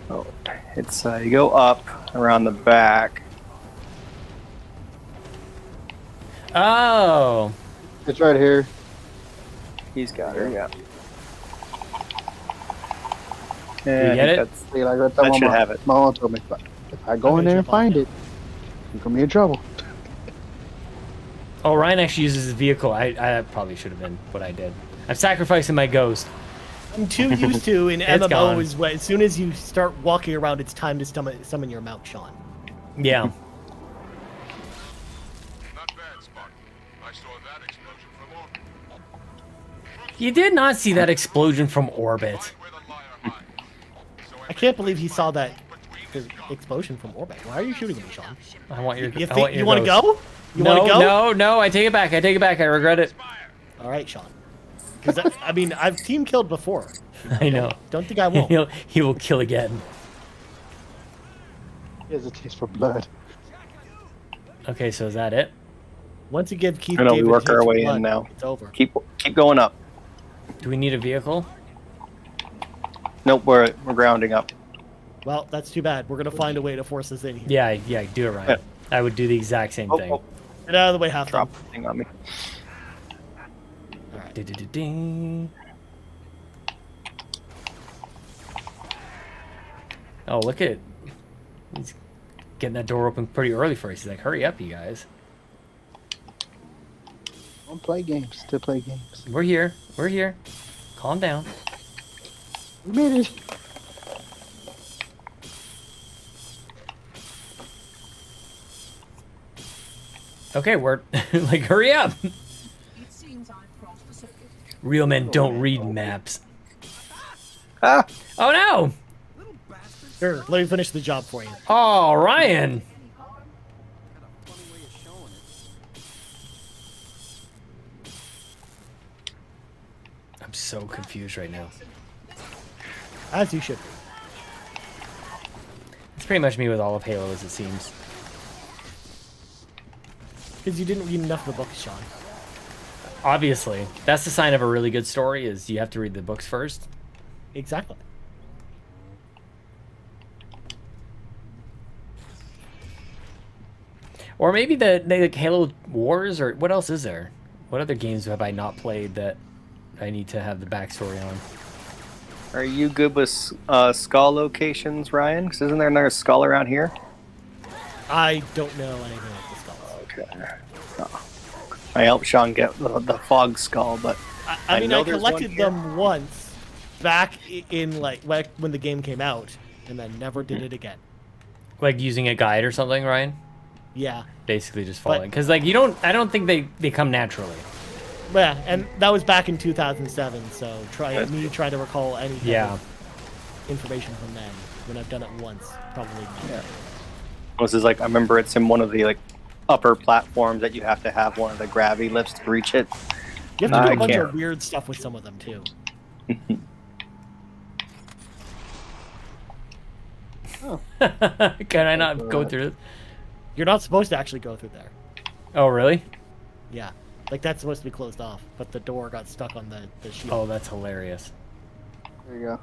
B: Oh, it's you go up around the back.
A: Oh.
C: It's right here.
B: He's got her. Yeah.
A: You
B: Yeah,
A: get it?
B: that's-
C: See, like right there,
B: That
C: my
B: should
C: mom-
B: have it.
C: My mom told me, if I go in there and find it, you're gonna be in trouble.
A: Oh, Ryan actually uses his vehicle. I probably should have been what I did. I'm sacrificing my ghost.
K: I'm too used to in
A: It's gone.
K: MMOs where as soon as you start walking around, it's time to summon your mount, Sean.
A: Yeah.
F: Not bad, Spartan. I saw that explosion from orbit.
A: You did not see that explosion from orbit.
F: Where the liar hides. So
K: I can't believe he saw that explosion from orbit. Why are you shooting me, Sean?
A: I want your.
K: You
A: I want
K: think
A: your
K: you want to
A: ghost.
K: go? You
A: no,
K: want to go?
A: no. I take it back. I take it back. I regret it.
K: All right, Sean. Because I mean, I've team killed before.
A: I know.
K: Don't think I won't.
A: He will kill again.
C: He has a taste for blood.
A: Okay, so is that it?
K: Once you give Keith
B: I know we
K: David
B: work
K: a
B: our
K: taste
B: way
K: for blood,
B: in now.
K: it's over.
B: Keep going up.
A: Do we need a vehicle?
B: Nope, we're grounding up.
K: Well, that's too bad. We're gonna find a way to force us in here.
A: Yeah, do it right. I would do the exact same thing.
B: Oh,
K: Get out of the way, half
B: drop the thing on me.
A: Ding. Oh, look at it. He's getting that door open pretty early for us. He's like, hurry up, you guys.
C: Don't play games. To play games.
A: We're here. We're here. Calm down.
C: We made it.
A: Okay, we're like, hurry up.
G: It seems I've crossed the circuit.
A: Real men don't read maps.
B: Ah!
A: Oh no!
K: Sure, let me finish the job for you.
A: Oh, Ryan! I'm so confused right now.
K: As you should be.
A: It's pretty much me with all of Halo, as it seems.
K: Because you didn't read enough of the books, Sean.
A: Obviously, that's the sign of a really good story. Is you have to read the books first.
K: Exactly.
A: Or maybe the like Halo Wars, or what else is there? What other games have I not played that I need to have the backstory on?
B: Are you good with skull locations, Ryan? Because isn't there another skull around here?
K: I don't know anything about the skulls.
B: Okay. Oh. I helped Sean get the fog skull, but
K: I mean,
B: know
K: I
B: there's one
K: collected
B: here.
K: them once back in like when the game came out, and then never did it again.
A: Like using a guide or something, Ryan?
K: Yeah.
A: Basically just following. Because like I don't think they come naturally.
K: Yeah, and that was back in 2007. So try to recall any kind
A: Yeah.
K: of information from then. When I've done it once, probably not.
B: Yeah. This is like, I remember it's in one of the like upper platforms that you have to have one of the gravity lifts to reach it.
K: You have to do
B: I
K: a bunch
B: can't.
K: of weird stuff with some of them too.
A: Can I not go through it?
K: You're not supposed to actually go through there.
A: Oh, really?
K: Yeah. Like that's supposed to be closed off, but the door got stuck on the shield.
A: Oh, that's hilarious.
C: There you go.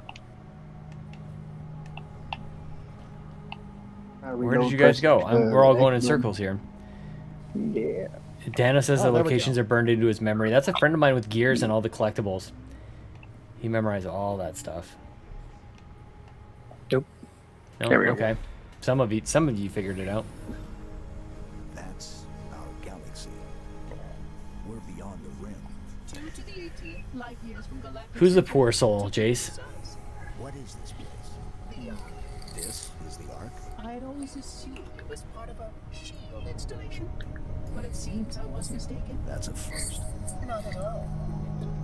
A: Where did you guys go? We're all going in circles here.
B: Yeah.
A: Dana says
K: Oh,
A: the
K: there we
A: locations
K: go.
A: are burned into his memory. That's a friend of mine with Gears and all the collectibles. He memorized all that stuff.
B: Nope.
A: No?
B: There we go.
A: Okay. Some of you figured it out.
H: That's our beyond the rim.
G: 2 to the 18 light years from Galactic.
A: Who's the poor soul, Jace?
H: What is this place?
G: The Ark.
H: This is the Ark?
G: I'd always assumed it was part of a shield installation, but it seems I was mistaken.
H: That's a first.
G: Not at all.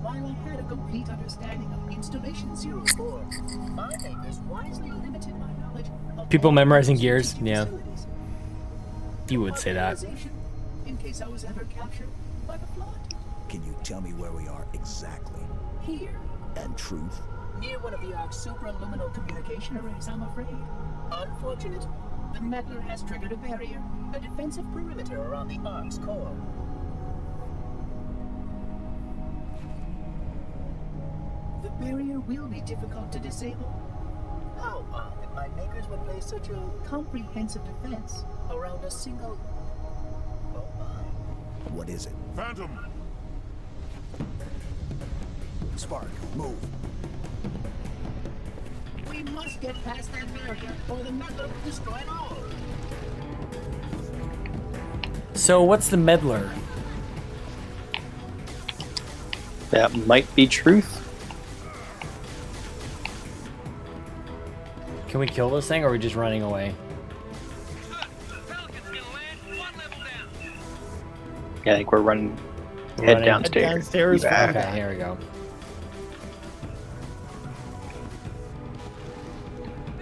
G: While I had a complete understanding of Installation 04, my makers wisely limited my knowledge of
A: People
G: all
A: memorizing
G: those
A: gears?
G: strategic
A: Yeah.
G: facilities.
A: You would say that.
G: Organization, in case I was ever captured by the Flood.
H: Can you tell me where we are exactly?
G: Here,
H: And truth?
G: near one of the Ark's supraluminal communication arrays, I'm afraid. Unfortunate. The meddler has triggered a barrier, a defensive perimeter around the Ark's core. The barrier will be difficult to disable. How odd that my makers would place such a comprehensive defense around a single... Oh my.
H: What is it?
F: Phantom!
H: Spark, move.
G: We must get past that barrier, or the meddler will destroy it all.
A: So what's the meddler?
B: That might be truth.
A: Can we kill this thing, or are we just running away?
B: Yeah, I think we're running.
A: We're
B: Head
A: running-
B: downstairs.
K: Downstairs.
B: Yeah.
A: Okay, here we go.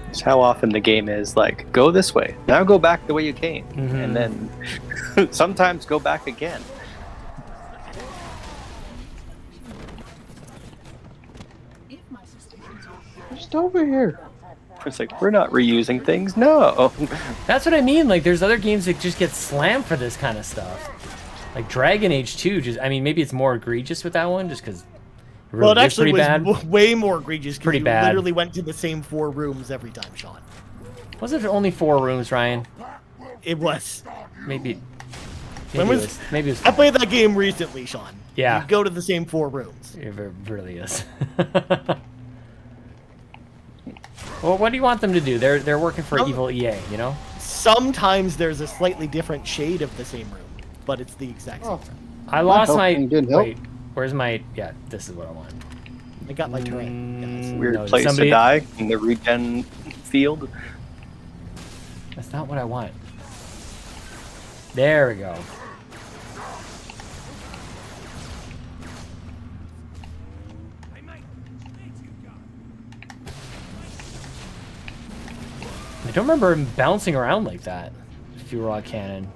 B: It's how often the game is like, go this way, now go back the way you came, and then sometimes go back again.
G: If my suspicions are
C: Just over here.
B: It's like, we're not reusing things. No.
A: That's what I mean. Like, there's other games that just get slammed for this kind of stuff. Like Dragon Age 2. Just, I mean, maybe it's more egregious with that one, just because.
K: Well, it actually was
A: bad.
K: way more egregious because
A: Pretty
K: you
A: bad.
K: literally went to the same 4 rooms every time, Sean.
A: Was it only 4 rooms, Ryan?
K: It was.
A: Maybe.
K: When
A: Maybe
K: was-
A: it was. Maybe it was.
K: I played that game recently, Sean.
A: Yeah.
K: You go to the same 4 rooms.
A: It really is. Well, what do you want them to do? They're working for evil EA, you know?
K: Sometimes there's a slightly different shade of the same room, but it's the exact same room.
A: I lost my.
C: helping didn't help.
A: Wait, where's my? Yeah, this is what I want.
K: I got my terrain. guys.
B: Weird
A: No,
B: place
A: somebody-
B: to die in the regen field.
A: That's not what I want. There we go. I don't remember him bouncing around like that. Fuel cannon.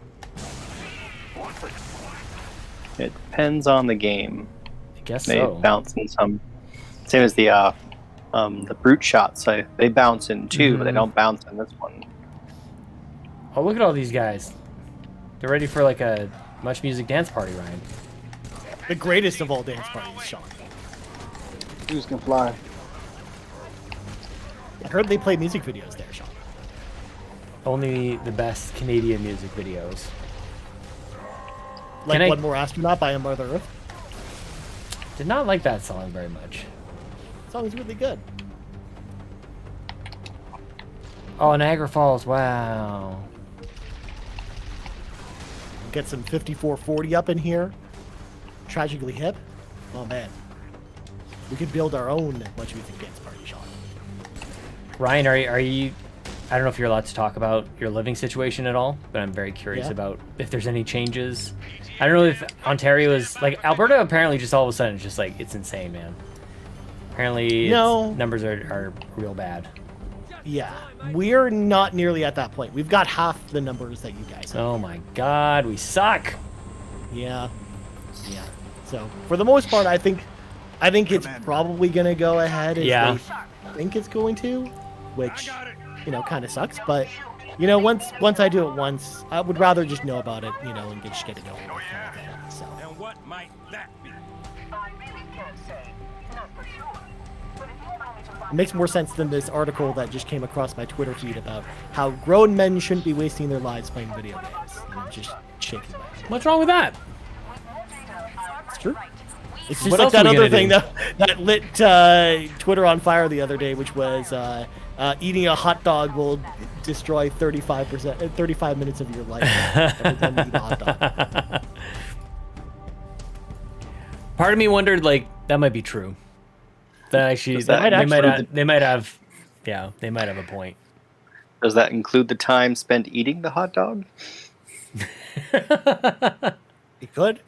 B: It depends on the game.
A: I guess
B: They
A: so.
B: bounce in some. Same as the brute shots. They bounce in too, but they
A: Mhm.
B: don't bounce in this one.
A: Oh, look at all these guys. They're ready for like a Much Music dance party, Ryan.
K: The greatest of all dance parties, Sean.
C: Who's can fly?
K: I heard they play music videos there, Sean.
A: Only the best Canadian music videos.
K: Like
A: Can I-
K: One More Astronaut by Mother Earth.
A: Did not like that song very much.
K: The song's really good.
A: Oh, Niagara Falls, wow.
K: Get some 5440 up in here. Tragically Hip. Oh man. We could build our own Much Music dance party, Sean.
A: Ryan, are you? I don't know if you're allowed to talk about your living situation at all, but I'm very curious
K: Yeah.
A: about if there's any changes. I don't know if Ontario is like Alberta. Apparently, just all of a sudden, it's just like it's insane, man. Apparently,
K: No.
A: numbers are real bad.
K: Yeah, we're not nearly at that point. We've got half the numbers that you guys have.
A: Oh my God, we suck.
K: Yeah. Yeah. So for the most part, I think it's probably gonna go ahead as
A: Yeah.
K: they think it's going to, which kind of sucks. But once I do it once, I would rather just know about it, and just get it over with. Kind of thing. So
F: And what might that be?
K: it makes more sense than this article that just came across my Twitter feed about how grown men shouldn't be wasting their lives playing video games. And I'm just shaking my head.
A: What's wrong with that?
K: It's true. It's just
A: What
K: like
A: else
K: that
A: are we
K: other
A: gonna
K: thing
A: do?
K: that lit Twitter on fire the other day, which was eating a hot dog will destroy 35 minutes of your life every time you eat a hot dog.
A: Part of me wondered, like, that might be true. That actually,
B: Does that
A: they might
B: include
A: they might have, yeah, they might have a point.
B: Does that include the time spent eating the hot dog?
K: It could.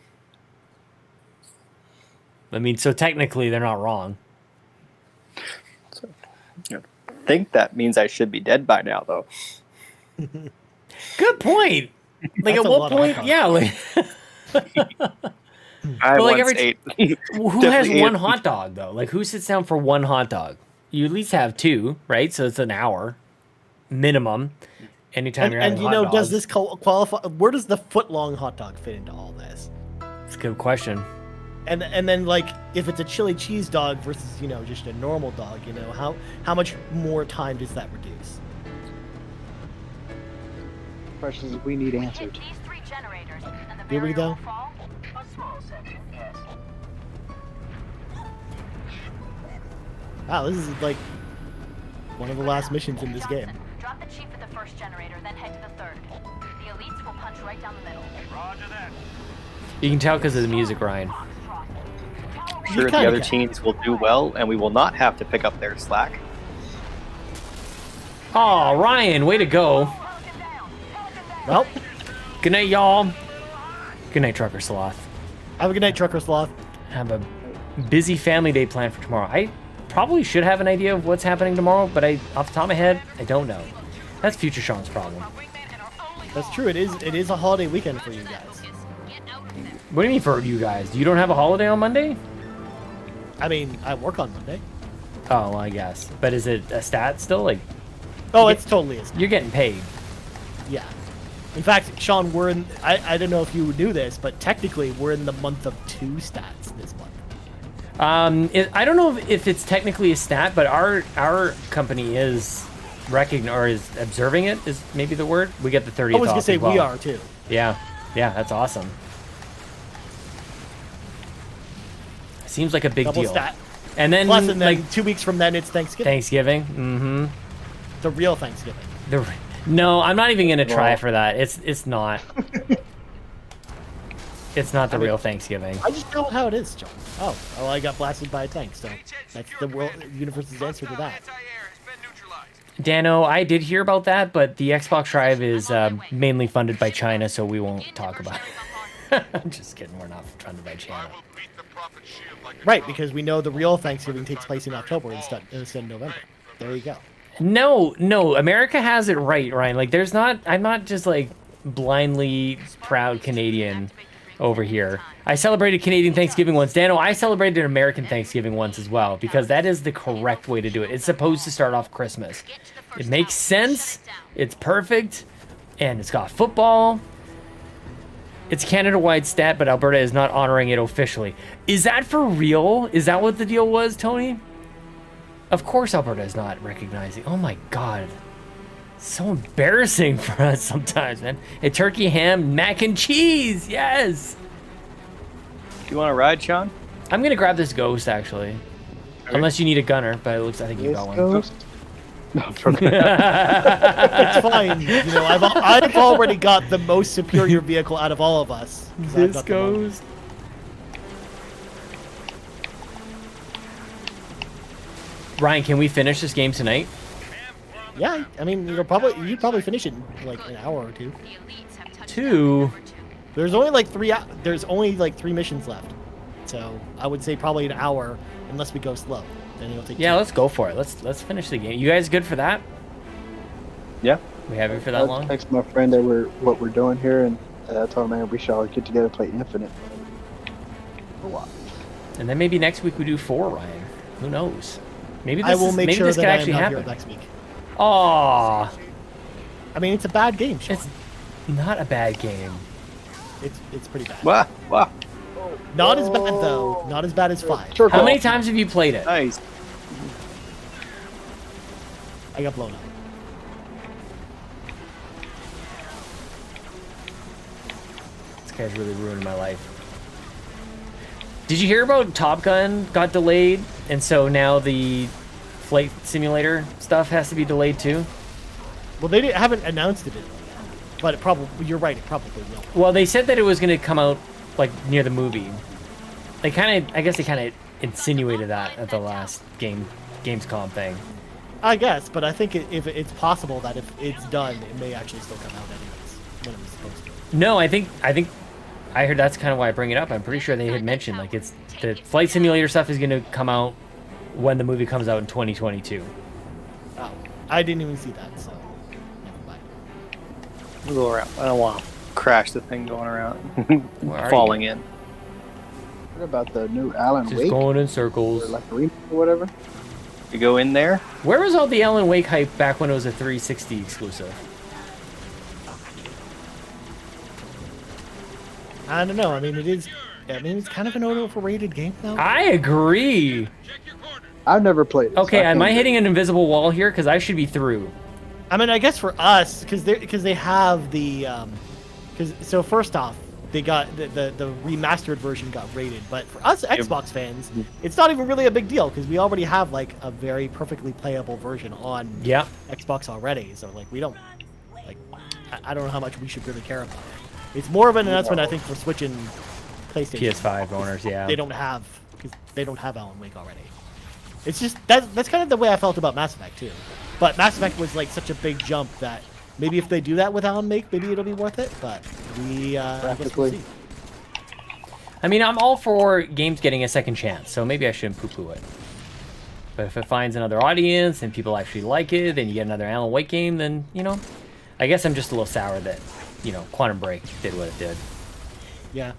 A: I mean, so technically they're not wrong.
B: I think that means I should be dead by now, though.
A: Good point. Like,
K: That's
A: at
K: a
A: what
K: lot of
A: point?
K: hot
A: Yeah, like,
B: I
A: But, like,
B: once
A: every
B: ate.
A: who has
B: definitely
A: one
B: ate-
A: hot dog though? Like, who sits down for one hot dog? You at least have two, right? So it's an hour minimum. Anytime you're having
K: And you
A: hot
K: know,
A: dogs.
K: does this qualify? Where does the foot-long hot dog fit into all this?
A: It's a good question.
K: And then like if it's a chili cheese dog versus just a normal dog, how much more time does that reduce?
C: Questions we need answered.
J: These 3 generators, and the
K: Here we
J: barrier
K: go.
J: will fall.
G: A small section, yes.
K: Wow, this is like one of the last missions in this game.
J: Johnson, drop the chief at the first generator, then head to the third. The elites will punch right down the middle.
A: You can tell because of the music, Ryan.
B: I'm sure the
K: kinda
B: other
K: can.
B: teams will do well, and we will not have to pick up their slack.
A: Oh, Ryan, way to go.
K: Well,
A: Good night, y'all. Good night, Trucker Sloth.
K: have a good night, Trucker Sloth.
A: Have a busy family day planned for tomorrow. I probably should have an idea of what's happening tomorrow, but off the top of my head, I don't know. That's Future Sean's problem.
K: That's true. It is a holiday weekend for you guys.
A: What do you mean for you guys? You don't have a holiday on Monday?
K: I mean, I work on Monday.
A: Oh, well, I guess. But is it a stat still? Like,
K: Oh, it's totally is.
A: you're getting paid.
K: Yeah. In fact, Sean, we're in. I don't know if you knew this, but technically we're in the month of 2 stats this month.
A: I don't know if it's technically a stat, but our company is is observing it is maybe the word. We get the 30th
K: I was gonna
A: off
K: say
A: as well.
K: we are too.
A: Yeah, that's awesome. Seems like a big
K: Double
A: deal.
K: stat.
A: And then
K: Plus, and then
A: like
K: 2 weeks from then it's Thanksgiving.
A: Thanksgiving. Mm-hmm.
K: The real Thanksgiving.
A: No, I'm not even gonna try for that. It's not. It's not the real Thanksgiving.
K: I just know how it is, John. Oh, well, I got blasted by a tank, so that's the universe's answer to that.
A: Dano, I did hear about that, but the Xbox Drive is mainly funded by China, so we won't talk about it. I'm just kidding. We're not funded by China.
K: Right, because we know the real Thanksgiving takes place in October instead of November. There you go.
A: No, America has it right, Ryan. Like, I'm not just like blindly proud Canadian over here. I celebrated Canadian Thanksgiving once. Dano, I celebrated American Thanksgiving once as well, because that is the correct way to do it. It's supposed to start off Christmas. It makes sense. It's perfect. And it's got football. It's a Canada-wide stat, but Alberta is not honoring it officially. Is that for real? Is that what the deal was, Tony? Of course Alberta is not recognizing. Oh my god. So embarrassing for us sometimes, man. A turkey, ham, mac and cheese. Yes.
B: Do you want to ride, Sean?
A: I'm gonna grab this ghost actually. Unless you need a gunner, but it looks I think you got one.
C: Ghost? No,
K: It's fine. I've already got the most superior vehicle out of all of us. 'cause I've
A: This
K: got the one.
A: ghost. Ryan, can we finish this game tonight?
K: Yeah, I mean you'd probably finish it in like an hour or 2.
A: 2.
K: There's only like 3 missions left, so I would say probably an hour unless we go slow. Then it'll take.
A: Yeah,
K: 2.
A: let's go for it. Let's finish the game. You guys good for that?
B: Yeah.
A: We have it for that long?
C: Text my friend that what we're doing here, and I told him, man, we should all get together and play Infinite. For a while.
A: And then maybe next week we do 4, Ryan. Who knows? Maybe this
K: I will make
A: maybe
K: sure
A: this
K: that
A: could
K: I am
A: actually
K: not
A: happen.
K: here next week.
A: Aww.
K: I mean, it's a bad game, Sean.
A: It's not a bad game.
K: It's pretty bad.
B: Wow.
K: Not as bad though. Not as bad as 5.
A: How many times have you played it?
B: Nice.
K: I got blown up.
A: This guy's really ruining my life. Did you hear about Top Gun got delayed, and so now the flight simulator stuff has to be delayed too?
K: Well, they haven't announced it yet, but you're right. It probably will.
A: Well, they said that it was going to come out like near the movie. They kind of, I guess they kind of insinuated that at the last Gamescom thing.
K: I guess, but I think if it's possible that if it's done, it may actually still come out anyways when it was supposed to.
A: No, I think I heard that's kind of why I bring it up. I'm pretty sure they had mentioned like it's the flight simulator stuff is going to come out when the movie comes out in 2022.
K: Oh, I didn't even see that, so never mind.
B: We'll go around. I don't want to crash the thing going around,
A: Where are
B: falling
A: you?
B: in.
C: What about the new Alan
A: Just
C: Wake?
A: going in
C: Or
A: circles.
C: like a remake or whatever?
B: You go in there.
A: Where was all the Alan Wake hype back when it was a 360 exclusive?
K: I don't know. I mean, it's kind of an overrated game now.
A: I agree.
C: I've never played it.
A: Okay,
C: so
A: am I
C: can't-
A: hitting an invisible wall here? Because I should be through.
K: I mean, I guess for us, because they have the, so first off, they got the remastered version got rated, but for us Xbox fans, it's not even really a big deal because we already have like a very perfectly playable version on
A: Yeah.
K: Xbox already. So like we don't like I don't know how much we should really care about it. It's more of an announcement I think for Switch and PlayStation.
A: PS5 owners, yeah.
K: They don't have Alan Wake already. It's just that's kind of the way I felt about Mass Effect too. But Mass Effect was like such a big jump that maybe if they do that with Alan Wake, maybe it'll be worth it. But I guess we'll see.
A: I mean, I'm all for games getting a second chance, so maybe I shouldn't poo-poo it. But if it finds another audience and people actually like it, then you get another Alan Wake game, then, you know, I guess I'm just a little sour that, you know, Quantum Break did what it did.
K: Yeah.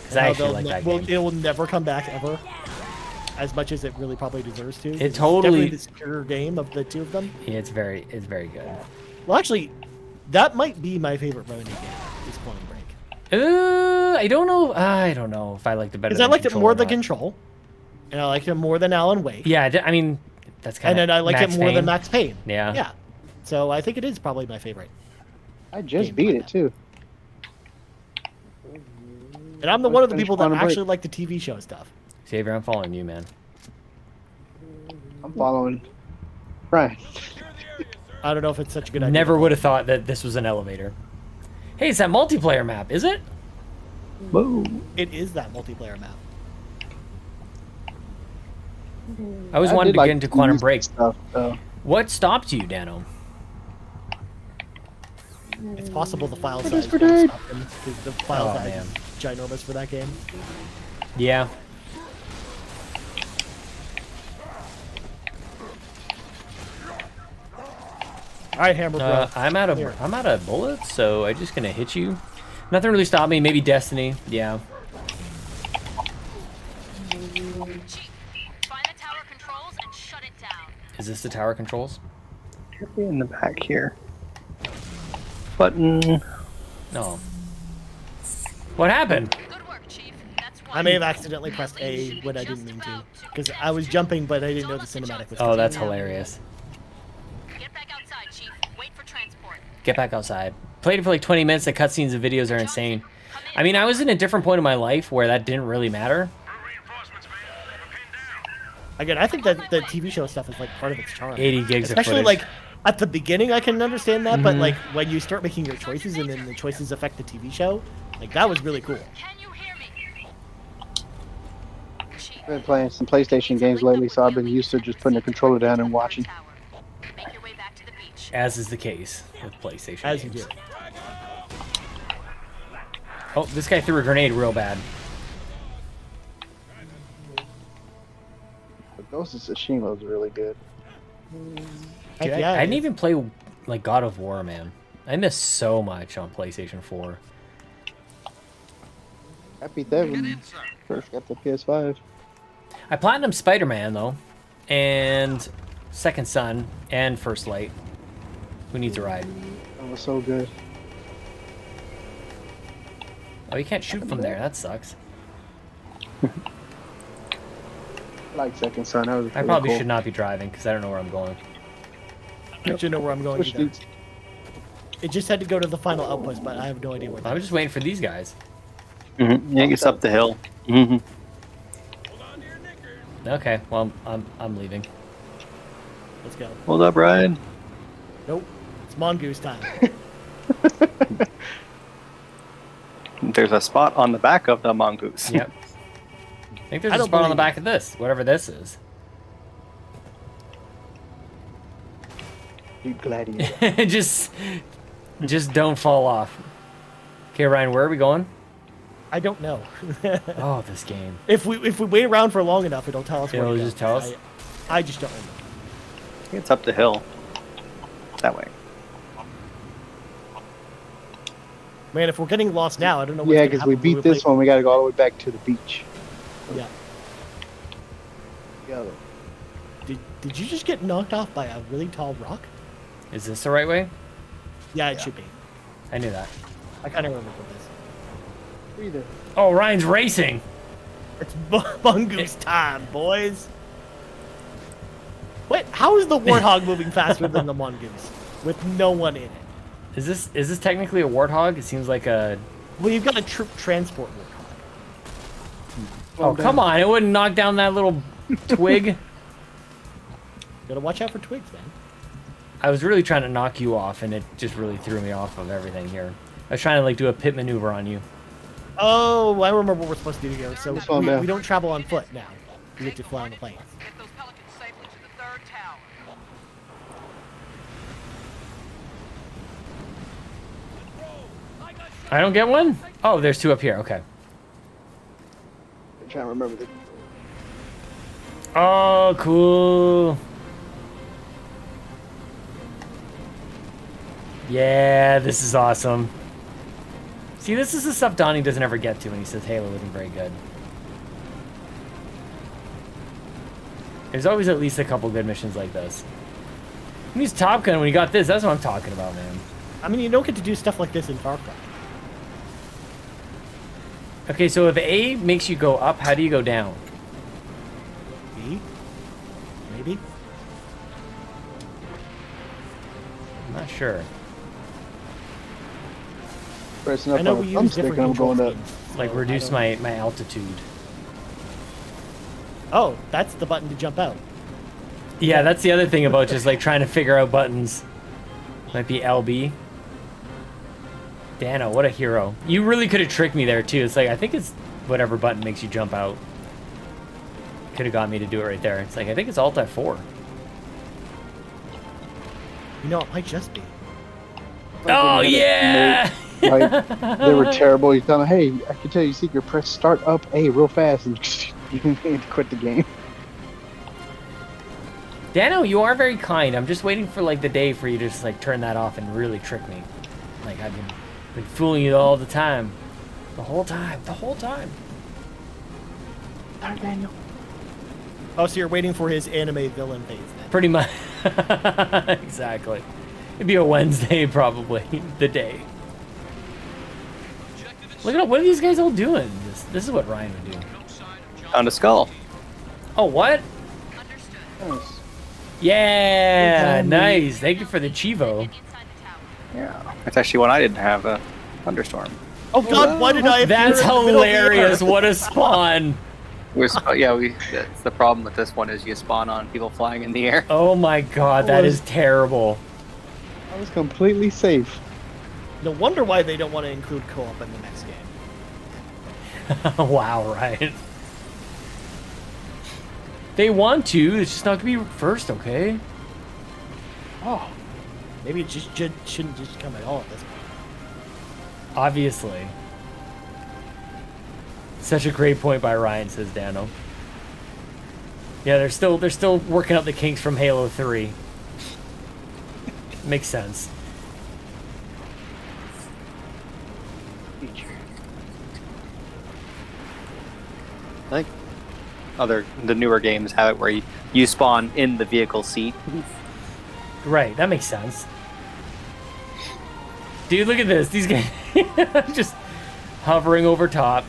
A: Because I actually like that game.
K: It will never come back ever, as much as it really probably deserves to.
A: It totally-
K: Definitely the superior game of the two of them.
A: Yeah, it's very good.
K: Well, actually, that might be my favorite Remedy game. Is Quantum Break.
A: I don't know if I liked it better.
K: Because I liked it
A: Control
K: more
A: or
K: than
A: not.
K: Control, and I liked it more than Alan Wake.
A: Yeah, I mean, that's kind
K: And
A: of.
K: then I liked it more than Max Payne.
A: Yeah.
K: Yeah. So I think it is probably my favorite.
C: I just
K: game
C: beat
K: right
C: it too.
K: And I'm the one of the
C: Finish
K: people that
C: Quantum Break.
K: actually like the TV show stuff.
A: Xavier, I'm following you, man.
C: I'm following Brian.
K: I don't know if it's such a good idea.
A: Never would have thought that this was an elevator. Hey, it's that multiplayer map, is it?
B: Whoa.
K: It is that multiplayer map.
A: I always
C: I
A: wanted
C: did
A: to
C: like
A: get into Quantum
C: music
A: Break.
C: stuff, so.
A: What stopped you, Dano?
K: It's possible the file
C: What
K: size
C: is for days?
K: because the file
A: Oh,
K: size
A: man.
K: is ginormous for that game.
A: Yeah.
K: All right, Hammer Bro.
A: I'm out of bullets, so I'm just gonna hit you. Nothing really stopped me. Maybe Destiny. Yeah.
J: Chief, find the tower controls and shut it down.
A: Is this the tower controls?
B: Should be in the back here. Button.
A: No. What happened?
J: Good work, Chief. That's one.
K: I may have accidentally pressed A when I didn't mean to, because I was jumping, but I didn't know the cinematic was.
A: Oh,
K: coming.
A: that's hilarious.
J: Get back outside, Chief. Wait for transport.
A: Get back outside. Played it for like 20 minutes. The cutscenes and videos are insane. I mean, I was in a different point in my life where that didn't really matter.
K: Again, I think that the TV show stuff is like part of its charm.
A: 80 gigs of
K: Especially
A: footage.
K: like at the beginning, I can understand that,
A: Mm-hmm.
K: but like when you start making your choices and then the choices affect the TV show, like that was really cool.
J: Can you hear me? Chief,
C: I've been playing some PlayStation games lately, so I've been used to just putting the controller down and watching.
J: tower. Make your way back to the beach.
A: As is the case with PlayStation
K: As you
A: games.
K: do.
A: Oh, this guy threw a grenade real bad.
C: But Ghost of Tsushima was really good.
K: Heck
A: Dude,
K: yeah,
A: I
K: it
A: didn't
K: is.
A: even play like God of War, man. I missed so much on PlayStation 4.
C: Happy that when first got the PS5.
A: I platinumed Spider-Man though, and Second Son, and First Light. Who needs a ride?
C: That was so good.
A: Oh, you can't shoot from there. That sucks.
C: I like Second Son. That was
A: I
C: pretty
A: probably
C: cool.
A: should not be driving because I don't know where I'm going.
K: I don't know where I'm going
C: Push
K: either.
C: these-
K: It just had to go to the final outpost, but I have no idea where.
A: I'm just waiting for these guys.
B: Mm-hmm. Yeah, it's up the hill. Mm-hmm.
A: Okay, well I'm leaving.
K: Let's go.
B: Hold up, Ryan.
K: Nope. It's Mongoose time.
B: There's a spot on the back of the mongoose.
A: Yep. I think there's
K: I
A: a
K: don't
A: spot on the
K: believe
A: back of this, whatever this is.
C: Dude, gladiator.
A: just don't fall off. Okay, Ryan, where are we going?
K: I don't know.
A: Oh, this game.
K: If we wait around for long enough, it'll tell us. where
A: It'll
K: to go.
A: just tell us?
K: I just don't remember.
B: I think it's up the hill. That way.
K: Man, if we're getting lost now, I don't know. What's
C: Yeah,
K: gonna
C: because we
K: happen when
C: beat this
K: play-
C: one, we got to go all the way back to the beach.
K: Yeah.
C: Yeah.
K: Did you just get knocked off by a really tall rock?
A: Is this the right way?
K: Yeah, it should be.
A: I knew that.
K: I kind of remember this.
C: Breather.
A: Oh, Ryan's racing.
K: It's Bungoose time, boys. Wait, how is the Warthog moving faster than the Mongoose with no one in it?
A: Is this technically a warthog? It seems like a.
K: Well, you've got a troop transport Warthog.
A: Oh, come on! It wouldn't knock down that little twig.
K: Gotta watch out for twigs, man.
A: I was really trying to knock you off, and it just really threw me off of everything here. I was trying to like do a pit maneuver on you.
K: Oh, I remember what we're supposed to do here. So
C: Just calm down.
K: we don't travel on foot now. We get to fly on the planes.
J: Get those pelicans safely to the third tower.
A: I don't get one? Oh, there's two up here. Okay.
C: I'm trying to remember the.
A: Oh, cool. Yeah, this is awesome. See, this is the stuff Donnie doesn't ever get to when he says Halo isn't very good. There's always at least a couple good missions like this. When he's Top Gun, when you got this, that's what I'm talking about, man.
K: I mean, you don't get to do stuff like this in Far Cry.
A: Okay, so if A makes you go up, how do you go down?
K: B? Maybe?
A: I'm not sure.
C: Pressing
K: I
C: up
K: know
C: on
K: we
C: a
K: use
C: thumbstick
K: different
C: and I'm
K: control
C: going up.
K: schemes.
A: Like
K: so
A: reduce
K: I don't-
A: my altitude.
K: Oh, that's the button to jump out.
A: Yeah, that's the other thing about just like trying to figure out buttons. Might be LB. Dano, what a hero. You really could have tricked me there too. It's like, I think it's whatever button makes you jump out. Could have got me to do it right there. It's like, I think it's Alt F4.
K: You know, it might just be.
A: Oh, yeah!
C: Like, they were terrible. He's telling, hey, I can tell you secret. Press start up A real fast and you can quit the game.
A: Dano, you are very kind. I'm just waiting for like the day for you to just like turn that off and really trick me. Like I've been fooling you all the time. The whole time.
K: Oh, so you're waiting for his anime villain phase then?
A: Pretty much. Exactly. It'd be a Wednesday probably, the day. Look at what are these guys all doing? This is what Ryan would do.
B: Found a skull.
A: Oh, what?
C: Nice.
A: Yeah, nice. Thank you for the Chivo.
B: Yeah. That's actually one I didn't have, a thunderstorm.
K: Oh god, why did I appear
A: That's
K: in the middle of the air?
A: hilarious. What a spawn.
B: That's the problem with this one is you spawn on people flying in the air.
A: Oh my god, that is terrible.
C: I was completely safe.
K: No wonder why they don't want to include co-op in the next game.
A: Wow, right. They want to, it's just not gonna be first, okay?
K: Oh. Maybe it just shouldn't just come at all at this point.
A: Obviously. Such a great point by Ryan, says Dano. Yeah, they're still working out the kinks from Halo 3. Makes sense.
B: I think the newer games have it where you spawn in the vehicle seat.
A: Right, that makes sense. Dude, look at this. These guys just hovering over top.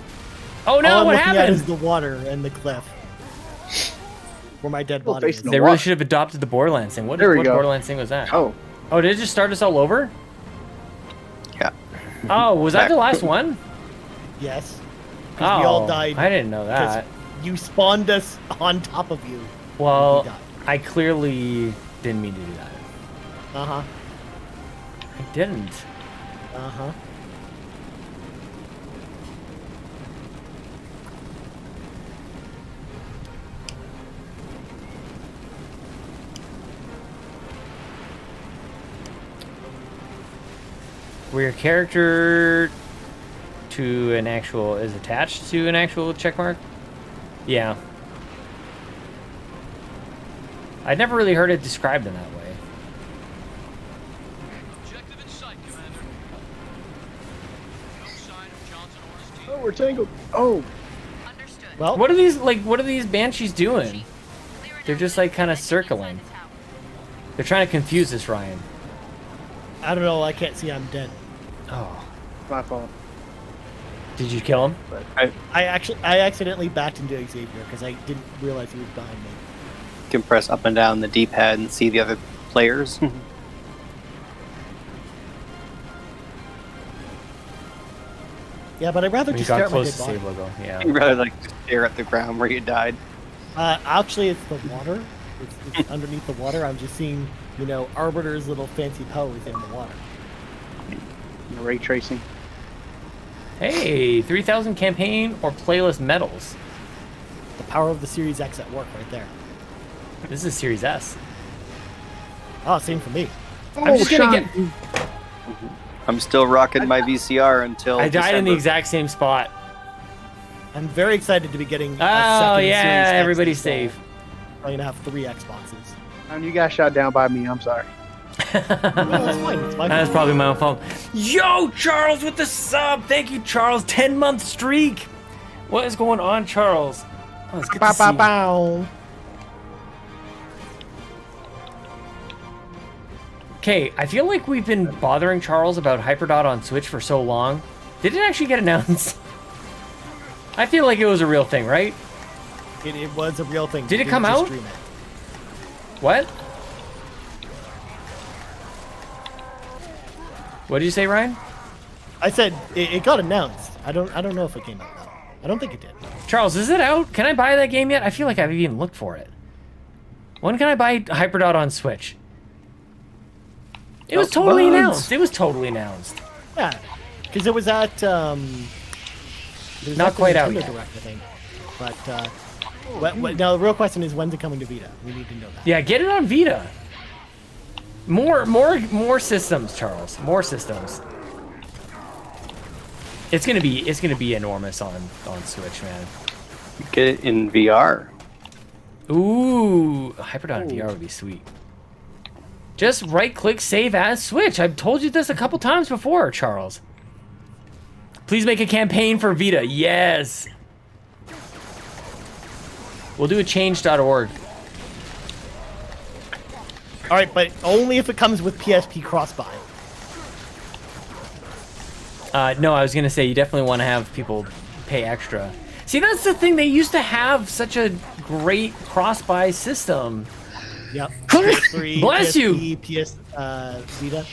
A: Oh no,
K: all I'm
A: what
K: looking at
A: happened?
K: is the water and the cliff. Where my dead body is.
A: They really should have adopted the Borderlands thing. What Borderlands thing was that?
B: Oh,
A: did it just start us all over?
B: yeah.
A: Oh, was that the last one?
K: Yes. 'Cause we all died.
A: I didn't know
K: 'cause
A: that.
K: You spawned us on top of you.
A: Well,
K: We died.
A: I clearly didn't mean to do that.
K: Uh-huh.
A: I didn't.
K: Uh-huh.
A: where your character is attached to an actual check mark? Yeah. I'd never really heard it described in that way.
L: Objective in sight, Commander. No sign of Johnson or his team.
C: Oh, we're tangled. Oh.
J: Understood.
K: Well,
A: What are these banshees doing? They're just like kind of circling. They're trying to confuse us, Ryan.
K: I don't know. I can't see. I'm dead.
A: Oh.
C: My fault.
A: Did you kill him?
K: I accidentally backed into Xavier because I didn't realize he was behind me.
B: You can press up and down the D-pad and see the other players.
K: Yeah, but I'd rather
A: When you
K: just stare
A: got
K: at my
A: close
K: dead
A: to
K: body.
A: save logo, yeah.
B: You'd rather like just stare at the ground where you died.
K: Actually, it's the water. It's underneath the water. I'm just seeing, Arbiter's little fancy pose in the water.
C: Ray tracing.
A: Hey, 3,000 campaign or playlist medals.
K: The power of the Series X at work right there.
A: This is Series S.
K: Oh, same for me.
A: I'm just gonna get.
B: I'm still rocking my VCR until
A: I died in the
B: December.
A: exact same spot.
K: I'm very excited to be getting a
A: Oh
K: second
A: yeah,
K: Series X
A: everybody's
K: install.
A: safe.
K: I'm gonna have 3 Xboxes.
C: And you got shot down by me. I'm sorry.
K: No, it's fine. It's my
A: That's
K: fault.
A: probably my own fault. Yo, Charles with the sub. Thank you, Charles. 10-month streak. What is going on, Charles? Oh, it's good to see you.
K: Bow.
A: Okay, I feel like we've been bothering Charles about Hyperdot on Switch for so long. Did it actually get announced? I feel like it was a real thing, right?
K: It was a real thing.
A: Did it
K: We
A: come
K: didn't just
A: out?
K: stream it.
A: What? What did you say, Ryan?
K: I said it got announced. I don't know if it came out though. I don't think it did.
A: Charles, is it out? Can I buy that game yet? I feel like I've even looked for it. When can I buy Hyperdot on Switch? It was totally announced. It was totally announced.
K: Yeah, because it was at it was
A: Not
K: at the
A: quite out
K: Nintendo
A: yet.
K: Direct, I think. But now the real question is when's it coming to Vita? We need to know that.
A: Yeah, get it on Vita. More systems, Charles. More systems. It's gonna be enormous on Switch, man.
B: Get it in VR.
A: Ooh, Hyperdot in VR would be sweet. Just right-click save as Switch. I've told you this a couple times before, Charles. Please make a campaign for Vita. Yes. We'll do a change.org.
K: All right, but only if it comes with PSP cross-buy.
A: No, I was gonna say you definitely want to have people pay extra. See, that's the thing. They used to have such a great cross-buy system.
K: Yep. PS3,
A: Bless
K: PSP, PS Vita.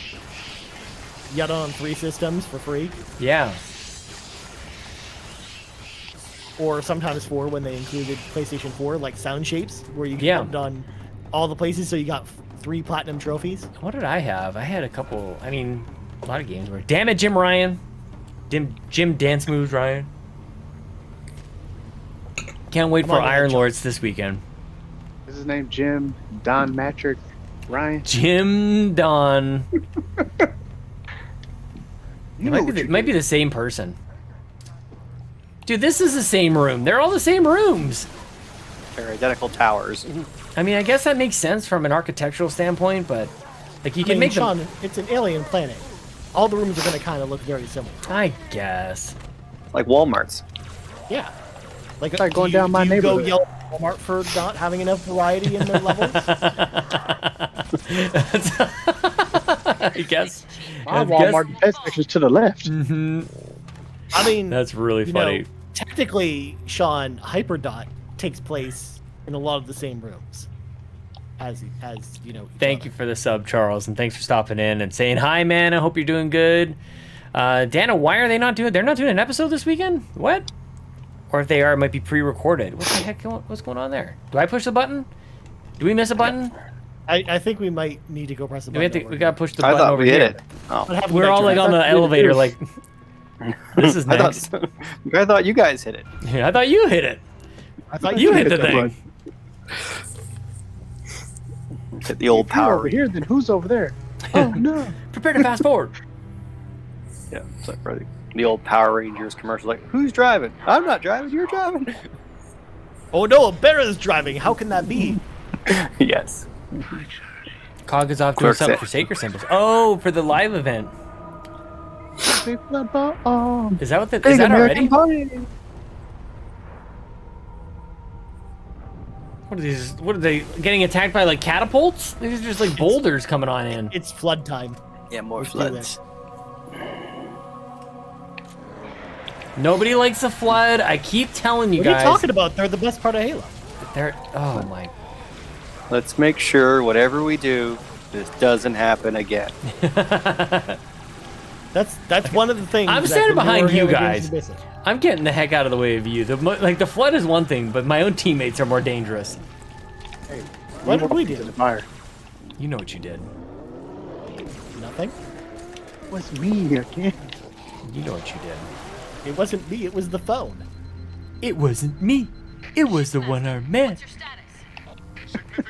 K: You got it on 3 systems for free,
A: Yeah.
K: or sometimes 4 when they included PlayStation 4, like Sound Shapes, where you
A: Yeah.
K: put it on all the places, so you got 3 platinum trophies.
A: What did I have? I had a couple. I mean, a lot of games were. Damn it, Jim Ryan. Jim Dance Moves Ryan. Can't wait
K: Come
A: for
K: on,
A: Iron
K: man.
A: Lords this weekend.
C: Is his name Jim Don Matrick Ryan?
A: Jim Don.
C: You
A: It
C: know
A: might,
C: what
A: be
C: you
A: might be the same person. Dude, this is the same room. They're all the same rooms.
B: They're identical towers.
A: I mean, I guess that makes sense from an architectural standpoint, but like you
K: I
A: can
K: mean,
A: make
K: Sean,
A: them.
K: it's an alien planet. All the rooms are going to kind of look very similar.
A: I guess.
B: Like Walmart's.
K: Yeah. Like
C: like going
K: do you-
C: down my
K: do you go
C: neighborhood.
K: yell at Walmart for not having enough variety in their levels?
A: I guess.
C: My Walmart best section's to the left.
A: Hmm.
K: I mean,
A: That's really
K: you
A: funny.
K: know, technically, Sean, Hyperdot takes place in a lot of the same rooms as you know.
A: Thank you for the sub, Charles, and thanks for stopping in and saying hi, man. I hope you're doing good. Dana, why are they not doing? They're not doing an episode this weekend. What? Or if they are, it might be pre-recorded. What the heck? What's going on there? Do I push the button? Do we miss a button?
K: I think we might need to go press the
A: We
K: button.
A: we gotta push the
B: I
A: button
B: thought
A: over
B: we hit
A: here.
B: it. Oh.
K: What happened
A: We're
K: to
A: all like
K: Jack?
A: on the elevator, like this is
B: I
A: next.
B: I thought you guys hit it.
A: Yeah, I thought you hit it.
K: I thought
A: You hit
C: hit
A: the
C: that
A: thing.
B: Hit the old
C: If you're
B: power.
C: over here, then who's over there? Oh no!
A: Prepare to fast forward.
B: Yeah, it's like the old Power Rangers commercial. Like, who's driving? I'm not driving. You're driving.
K: Oh no, a bear is driving. How can that be?
B: Yes.
A: Cog is off doing
B: Clerks
A: something
B: it.
A: for Sacred Symbols. Oh, for the live event.
C: Big blood bomb.
A: Is that what the?
C: Big
A: Is that
C: American
A: already?
C: Pie.
A: What are these? What are they getting attacked by? Like catapults? These are just like boulders coming on in.
K: It's flood time.
B: Yeah, more
K: Let's do
B: floods.
A: Nobody likes the flood. I keep telling you
K: What are
A: guys.
K: you talking about? They're the best part of Halo.
A: They're. Oh my.
B: Let's make sure whatever we do, this doesn't happen again.
K: That's one of the things.
A: I'm
K: that
A: standing
K: the newer
A: behind you
K: Halo games
A: guys.
K: are missing.
A: I'm getting the heck out of the way of you. The flood is one thing, but my own teammates are more dangerous.
C: Hey,
K: What did we
C: to
K: do?
C: the fire.
A: You know what you did.
K: Nothing.
C: It was me again.
A: You know what you did.
K: It wasn't me. It was the phone.
A: It wasn't me. It was the one-armed man.
J: What's your status?
K: What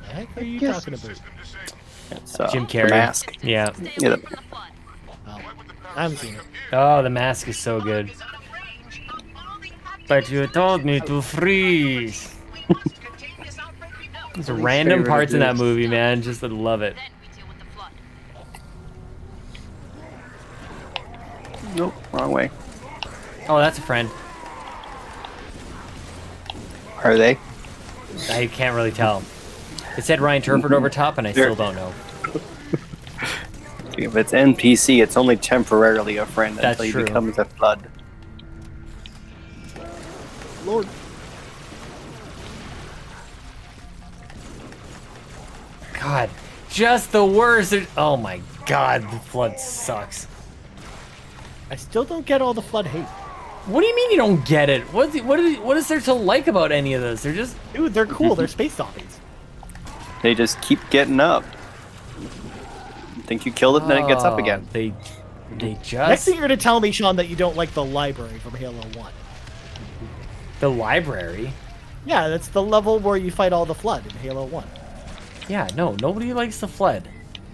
K: the heck are you talking about?
B: It's,
A: Jim
B: the
A: Carrey.
B: mask.
A: Yeah.
J: Stay
B: Yeah,
J: away
B: the-
J: from the flood.
K: Oh, I haven't seen it.
A: Oh, the mask is so good. But you told me to freeze. There's random
C: favorite
A: parts in that
C: is-
A: movie, man. Just I love it.
J: Then we deal with the flood.
B: Nope, wrong way.
A: Oh, that's a friend.
B: Are they?
A: I can't really tell. It said Ryan Turford over top, and I still don't know.
B: If it's NPC, it's only temporarily a friend
A: That's
B: until he
A: true.
B: becomes a flood.
C: Lord.
A: God, just the worst. Oh my God, the flood sucks.
K: I still don't get all the flood hate.
A: What do you mean you don't get it? What is there to like about any of this? They're just
K: Dude, they're cool. They're space zombies.
B: They just keep getting up. Think you killed it, and then it gets up
A: Oh,
B: again.
A: They
K: Next
A: just
K: thing you're gonna tell me, Sean, that you don't like the library from Halo 1.
A: the library.
K: Yeah, that's the level where you fight all the flood in Halo 1.
A: Yeah, no, nobody likes the flood.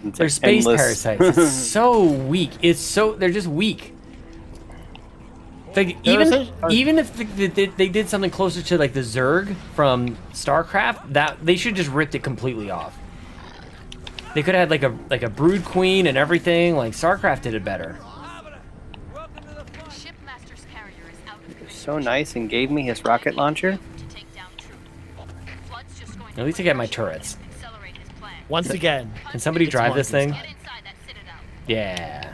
B: It's
A: They're
B: like
A: space
B: endless.
A: parasites. It's so weak. They're just weak. Like
K: They're
A: even if they did something closer to like the Zerg from StarCraft, that they should just ripped it completely off. They could have had like a brood queen and everything. Like StarCraft did it better.
J: Shipmaster's carrier is out of range.
B: So nice and gave me his rocket launcher.
J: To take down Troop. Flood's just going
A: At least I get my turrets.
J: accelerate his plan.
K: Once again,
A: Can somebody
K: It's
A: drive this thing?
K: monkeys.
J: Get inside that citadel.
A: Yeah.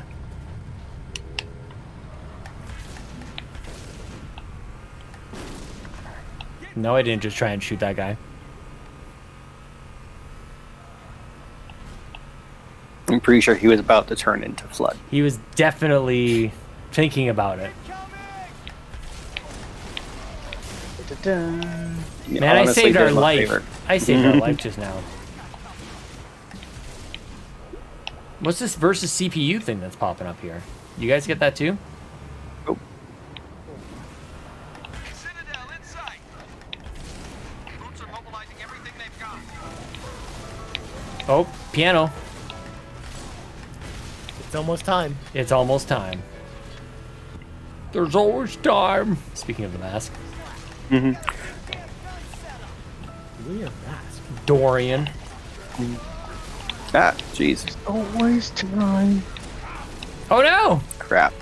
A: No, I didn't just try and shoot that guy.
B: I'm pretty sure he was about to turn into flood.
A: He was definitely thinking about it.
B: Yeah,
A: Man, I
B: honestly,
A: saved
B: they're
A: our
B: my
A: life.
B: favorite.
A: I saved our life just now. What's this versus CPU thing that's popping up here? You guys get that too?
B: Oh.
L: Citadel in sight. Troops are mobilizing everything they've got.
A: Oh, piano.
K: it's almost time.
A: It's almost time. There's always time. Speaking of the mask,
K: Weird mask.
A: Dorian.
B: Ah, jeez.
C: Always time.
A: Oh no!
B: Crap.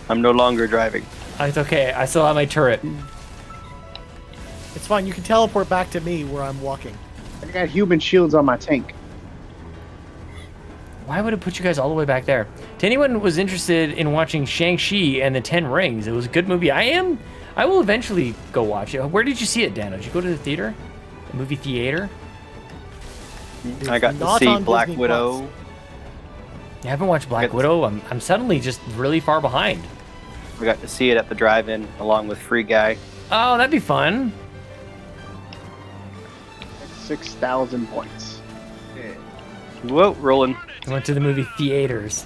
B: I'm no longer driving.
A: It's okay. I still have my turret.
K: It's fine. You can teleport back to me where I'm walking.
C: I got human shields on my tank.
A: Why would it put you guys all the way back there? To anyone who was interested in watching Shang-Chi and the Ten Rings, it was a good movie. I will eventually go watch it. Where did you see it, Dan? Did you go to the theater? The movie theater?
B: I got to
K: not
B: see
K: on
B: Black
K: Disney
B: Widow.
K: Plus.
A: You haven't watched Black Widow? I'm suddenly just really far behind.
B: We got to see it at the drive-in along with Free Guy.
A: Oh, that'd be fun.
C: 6,000 points.
B: Whoa, rolling.
A: I went to the movie theaters.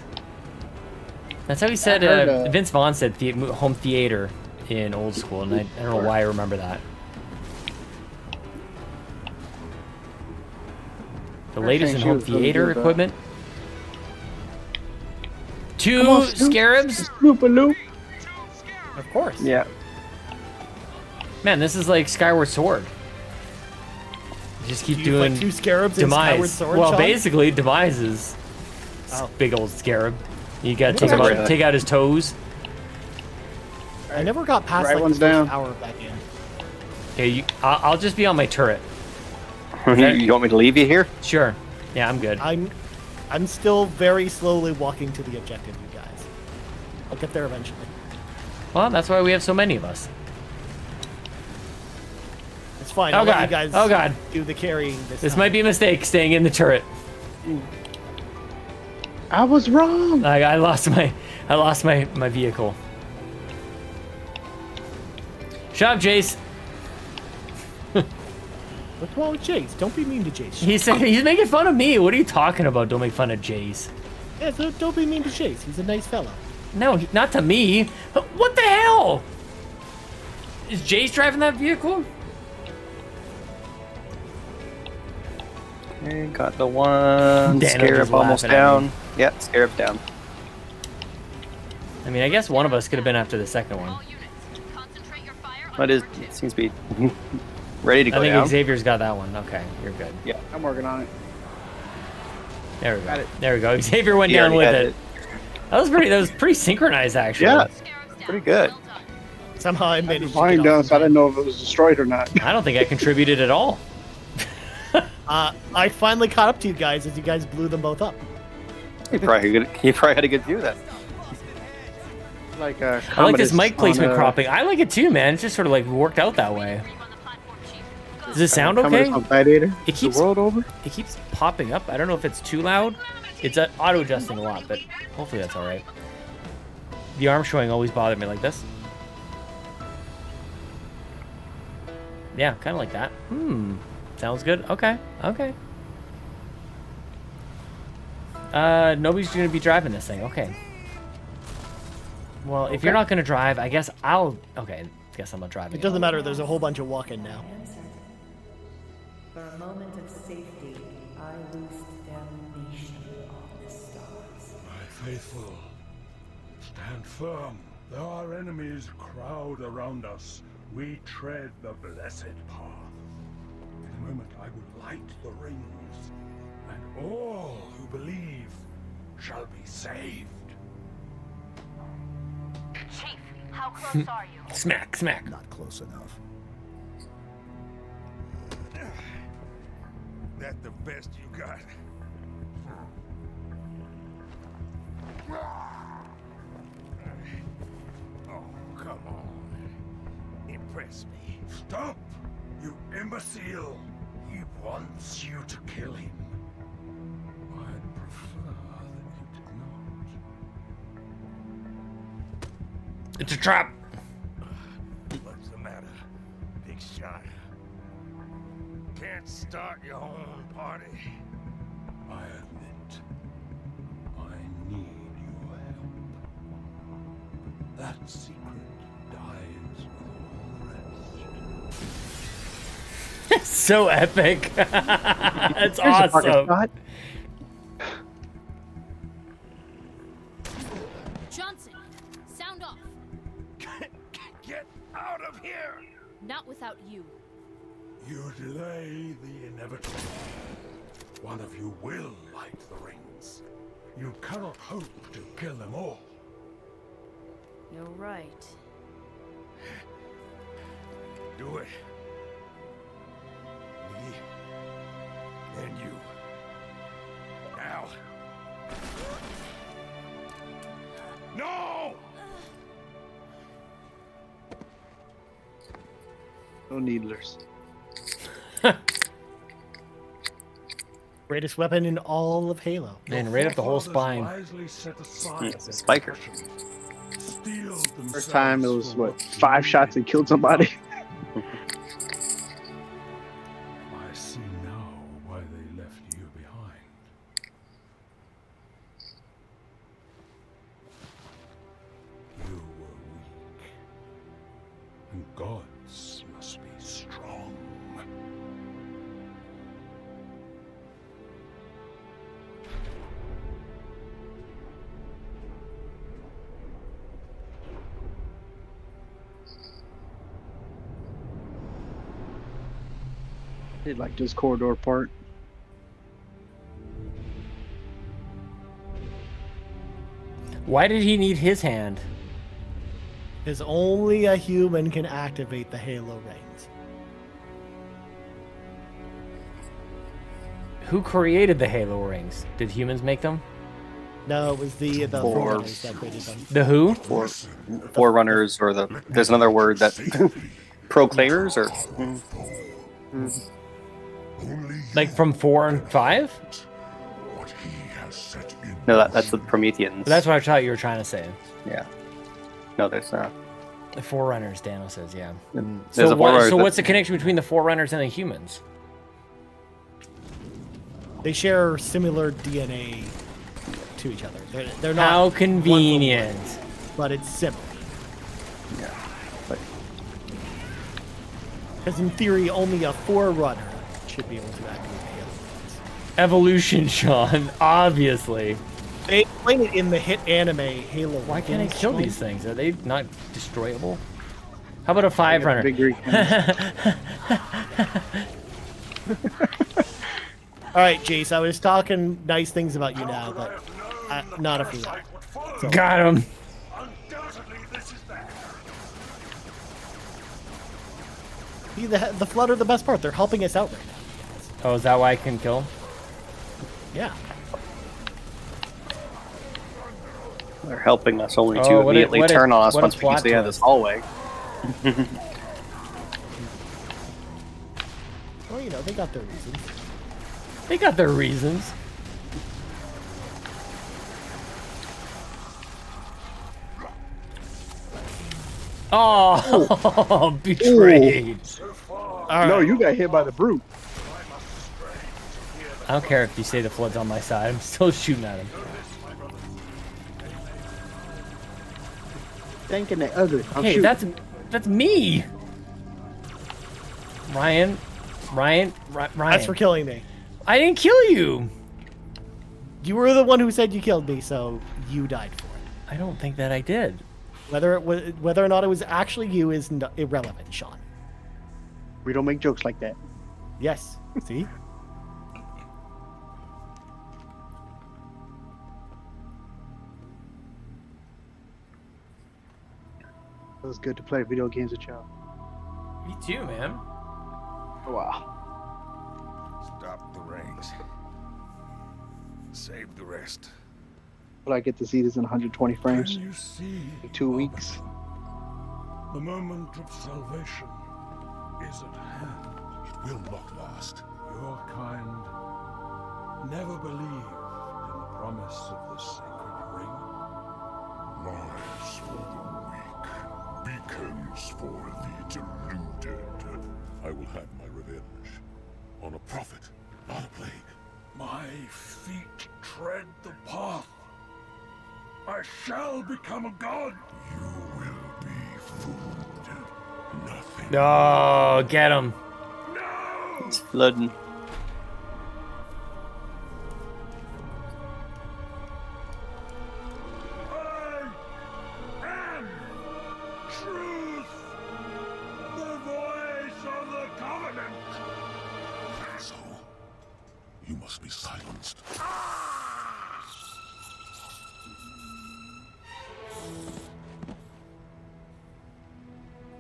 A: That's how he said,
C: I heard,
A: Vince Vaughn said home theater in old school, and I don't know why I remember that. The latest in
C: Shang-Chi
A: home
C: was really
A: theater
C: good, though.
A: equipment? 2 scarabs?
C: Loop-a-loop.
K: Of course.
B: Yeah.
A: Man, this is like Skyward Sword. You just keep
K: Do you
A: doing
K: fight 2 scarabs in
A: Demise.
K: Skyward Sword,
A: Well,
K: Sean?
A: basically, Demise is big old scarab. You gotta take out his toes.
K: I never got past
C: Right
K: like
C: one's
K: the first
C: down.
K: hour of that game.
A: Okay, I'll just be on my turret.
B: You want me to leave you here?
A: Sure. Yeah, I'm good.
K: I'm still very slowly walking to the objective, you guys. I'll get there eventually.
A: Well, that's why we have so many of us.
K: It's fine.
A: Oh,
K: I'll let
A: God.
K: you guys
A: Oh, God.
K: do the carrying
A: This
K: time.
A: might be a mistake, staying in the turret.
C: I was wrong.
A: I lost my vehicle. Shut up, Jace.
K: What's wrong with Jace? Don't be mean to Jace.
A: He's making fun of me. What are you talking about? Don't make fun of Jace.
K: Yeah, so don't be mean to Jace. He's a nice fellow.
A: No, not to me. What the hell? Is Jace driving that vehicle?
B: Okay, got the one.
A: Daniel
B: Scarab
A: just
B: almost
A: laughing at me.
B: down. Yeah, Scarab down.
A: I mean, I guess one of us could have been after the second one.
B: But it seems to be ready to go
A: I think
B: down.
A: Xavier's got that one. Okay, you're good.
B: Yeah.
C: I'm working on it.
A: There we go.
C: Got it.
A: There we go. Xavier went
B: He
A: down
B: already
A: with
B: had
A: it. That was pretty synchronized, actually.
B: Yeah, pretty good.
K: Somehow I managed to
C: Mine
K: get
C: down,
K: off.
C: so I didn't know if it was destroyed or not.
A: I don't think I contributed at all.
K: I finally caught up to you guys as you guys blew them both up.
B: You probably had a good view then.
C: Like
A: I like this
C: Commodus
A: mic placement
C: on,
A: cropping. I like it too, man. It's just sort of like worked out that way. Does it sound
C: Commodus
A: okay?
C: on Gladiator.
A: It keeps
C: the world over.
A: It keeps popping up. I don't know if it's too loud. It's auto adjusting a lot, but hopefully that's all right. The arm showing always bothered me like this. Yeah, kind of like that. Sounds good. Okay. Okay. Nobody's gonna be driving this thing. Okay. Well, if you're not gonna drive, I guess I'll. Okay. I guess I'm not driving.
K: It doesn't matter. There's a whole bunch of walking now.
D: For a moment of safety, I loosed damnation on the stars.
F: My faithful, stand firm. There are enemies crowd around us. We tread the blessed path. In a moment I will light the rings, and all who believe shall be saved.
J: Chief, how close are you?
A: Smack, smack.
H: Not close enough.
F: That the best you got? Oh, come on. Impress me. Stop! You imbecile! He wants you to kill him. I'd prefer that you did not.
A: It's a trap.
F: What's the matter, big shot? Can't start your own party? I admit, I need your help. That secret dies with all the rest.
A: So epic. That's
C: Here's a fucking
A: awesome.
C: shot.
J: Johnson, sound off.
F: Get out of here!
J: Not without you.
F: You delay the inevitable. One of you will light the rings. You cannot hope to kill them all.
J: You're right.
F: Do it. Me. Then you. Now. No!
C: No needlers.
K: Greatest weapon in all of Halo.
A: Man, right up the whole spine.
F: Wisely set aside
B: It's a
F: their
B: spiker.
F: passions. Steeled
C: First time it was
F: themselves
C: what,
F: for
C: 5 shots and killed somebody.
F: I see now why they left you behind. You were weak. And gods must be strong.
C: They like this corridor part.
A: Why did he need his hand?
K: Because only a human can activate the Halo rings.
A: Who created the Halo rings? Did humans make them?
K: No, it was the Forerunners that created them.
A: The who?
B: Forerunners, or there's another word that proclaimers, or
A: Like from 4 and 5?
B: no, that's the Prometheans.
A: That's what I thought you were trying to say.
B: Yeah. No, there's not.
A: The Forerunners, Dano says, yeah.
B: There's
A: So,
B: a Forerunners that-
A: what's the connection between the Forerunners and the humans?
K: They share similar DNA to each other. They're not
A: How
K: one for one,
A: convenient.
K: but it's similar.
B: Yeah. But
K: Because in theory, only a Forerunner should be able to activate the Halo rings.
A: Evolution, Sean. Obviously.
K: They explain it in the hit anime Halo.
A: Why can't I
K: Wings,
A: kill
K: Sean.
A: these things? Are they not destroyable? How about a 5-runner?
C: Big Greek.
K: All right, Jace, I was talking nice things about you now, but not a fool. So,
A: Got him.
K: see, the Flood are the best part. They're helping us out right now.
A: Oh, is that why I can kill him?
K: Yeah.
B: they're helping us only
A: Oh,
B: to
A: what a-
B: immediately
A: what a-
B: turn on us
A: what a
B: once we can
A: plot
B: stay out of this
A: twist.
B: hallway.
K: Well, you know, they got their reasons.
A: They got their reasons. Oh, betrayed.
K: All right.
C: No, you got hit by the brute.
A: I don't care if you say the Flood's on my side. I'm still shooting at him.
C: Thinking they ugly. I'm
A: Hey,
C: shooting.
A: that's me. Ryan.
K: That's for killing me.
A: I didn't kill you.
K: You were the one who said you killed me, so you died for it.
A: I don't think that I did.
K: Whether or not it was actually you is irrelevant, Sean.
C: We don't make jokes like that.
K: Yes. See?
C: It was good to play video games with y'all.
A: Me too, man.
C: Wow.
H: Stop the rings. Save the rest.
C: Will I get to see this in 120 frames?
F: Can you see
C: In 2 weeks.
F: the moment of salvation is at hand?
H: It will not last.
F: Your kind never believed in the promise of the sacred ring.
H: Lies for the weak. Beacons for the deluded. I will have my revenge. On a prophet, not a plague.
F: My feet tread the path. I shall become a god.
H: You will be food. Nothing.
A: Oh, get him.
B: It's flooding.
F: I am truth, the voice of the covenant.
H: So, you must be silenced.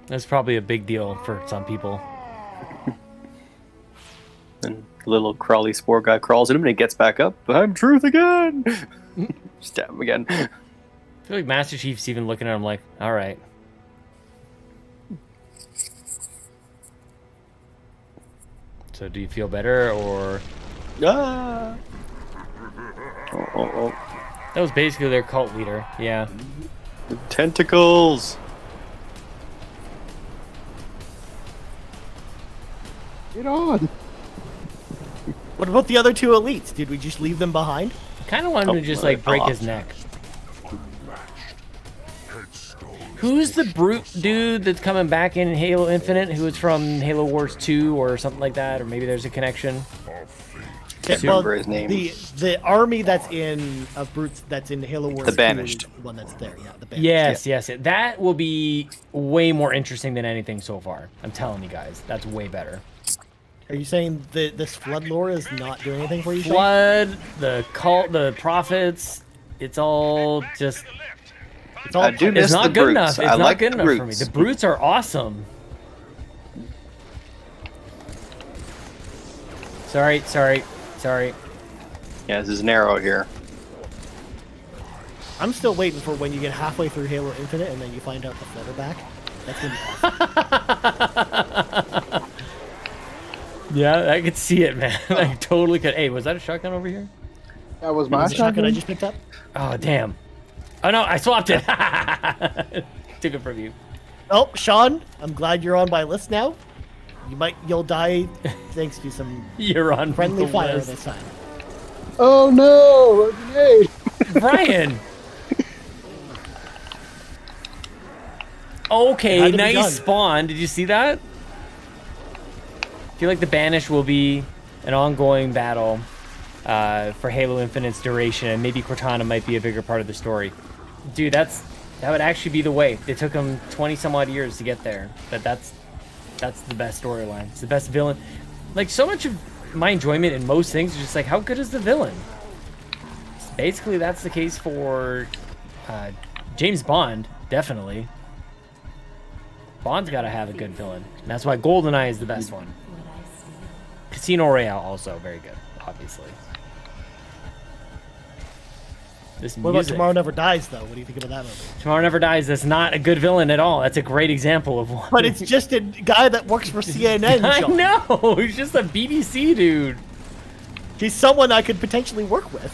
A: That's probably a big deal for some people.
B: And the little crawly spore guy crawls in him and he gets back up. I'm truth again. Stab him again.
A: I feel like Master Chief's even looking at him like, all right. So do you feel better, or...
B: Ah. Oh.
A: That was basically their cult leader, yeah.
B: The tentacles.
C: Get on.
K: What about the other two elites? Did we just leave them behind?
A: Kind of wanted him to just like break his neck. Who's the brute dude that's coming back in Halo Infinite? Who is from Halo Wars 2 or something like that? Or maybe there's a connection.
B: Can't remember his name.
K: The army that's in of brutes that's in Halo Wars.
B: The
K: 2
B: Banished.
K: is the one that's there. Yeah, the Banished.
A: Yes. That will be way more interesting than anything so far. I'm telling you guys, that's way better.
K: Are you saying that this flood lore is not doing anything for you? Shane?
A: Flood, the cult, the prophets. It's all just.
K: It's all.
B: I do miss
A: It's not
B: the
A: good
B: brutes.
A: enough. It's
B: I
A: not
B: like
A: good
B: the
A: enough for me.
B: brutes.
A: The brutes are awesome. Sorry.
B: Yeah, this is narrow here.
K: I'm still waiting for when you get halfway through Halo Infinite and then you find out the flood are back. That's gonna be awesome.
A: Yeah, I could see it, man. I totally could. Hey, was that a shotgun over here?
C: That was my
K: Was the shotgun I
C: shotgun.
K: just picked up?
A: Oh, damn. Oh, no, I swapped it. Took it from you.
K: Oh, Sean, I'm glad you're on my list now. You'll die thanks to some
A: You're on
K: friendly
A: the
K: fire
A: list.
K: this time.
C: Oh no, a grenade!
A: Brian!
K: It
A: Okay,
K: had to be
A: nice
K: done.
A: spawn. Did you see that? I feel like the Banish will be an ongoing battle for Halo Infinite's duration, and maybe Cortana might be a bigger part of the story. Dude, that would actually be the way. It took them 20 some odd years to get there, but that's the best storyline. It's the best villain. Like, so much of my enjoyment in most things is just like, how good is the villain? Basically, that's the case for James Bond, definitely. Bond's got to have a good villain. And that's why GoldenEye is the best one. Casino Royale also very good, obviously. This
K: What about
A: music.
K: Tomorrow Never Dies, though? What do you think about that movie?
A: Tomorrow Never Dies. That's not a good villain at all. That's a great example of one.
K: But it's just a guy that works for CNN.
A: I
K: Sean.
A: know. He's just a BBC dude.
K: He's someone I could potentially work with.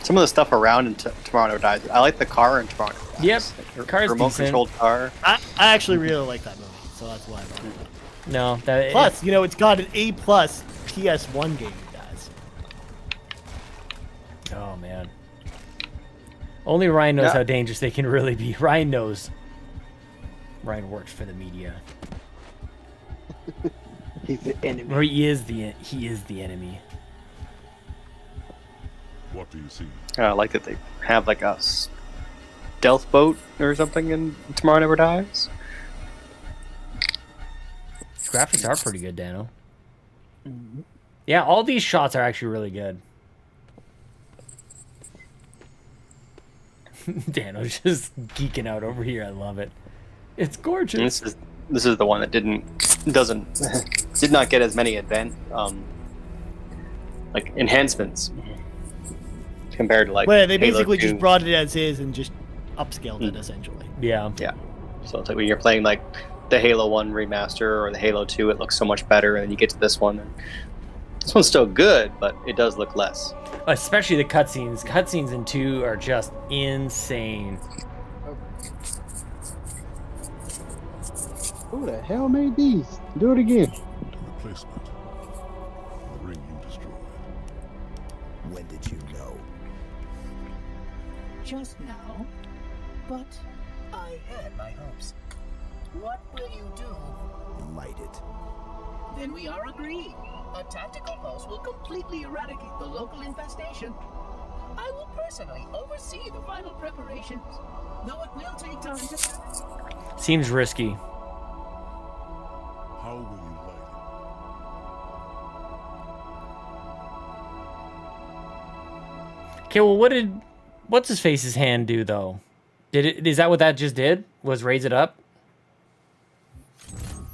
B: Some of the stuff around in Tomorrow Never Dies. I like the car in Tomorrow Never Dies.
A: Yep,
B: Like,
A: car's
B: remote
A: decent.
B: controlled car.
K: I actually really like that movie, so that's why I brought it up.
A: No, that
K: Plus, you know, it's got an A+ PS1 game, guys.
A: Oh man. Only Ryan knows
B: Yeah.
A: how dangerous they can really be. Ryan knows. Ryan works for the media.
C: He's the enemy.
A: Or he is the enemy.
H: What do you see?
B: I like that they have like a stealth boat or something in Tomorrow Never Dies.
A: Graphics are pretty good, Dano. Yeah, all these shots are actually really good. Dano's just geeking out over here. I love it. It's gorgeous.
B: And this is the one that did not get as many like enhancements compared to like.
K: Well, they
B: Halo
K: basically
B: 2.
K: just brought it as is and just upscaled it, essentially.
A: Yeah.
B: Yeah. So it's like when you're playing like the Halo 1 remaster or the Halo 2, it looks so much better, and then you get to this one, and this one's still good, but it does look less.
A: Especially the cutscenes. Cutscenes in 2 are just insane.
C: Who the hell made these? Do it again.
H: Replacement. The ring you destroyed.
G: When did you know? Just now. But I had my hopes. What will you do? Light it. Then we are agreed. A tactical post will completely eradicate the local infestation. I will personally oversee the final preparations, though it will take time to...
A: Seems risky.
H: How will you light
A: Okay, well, what's his face's hand do though? Is that what that just did? Was raise it up?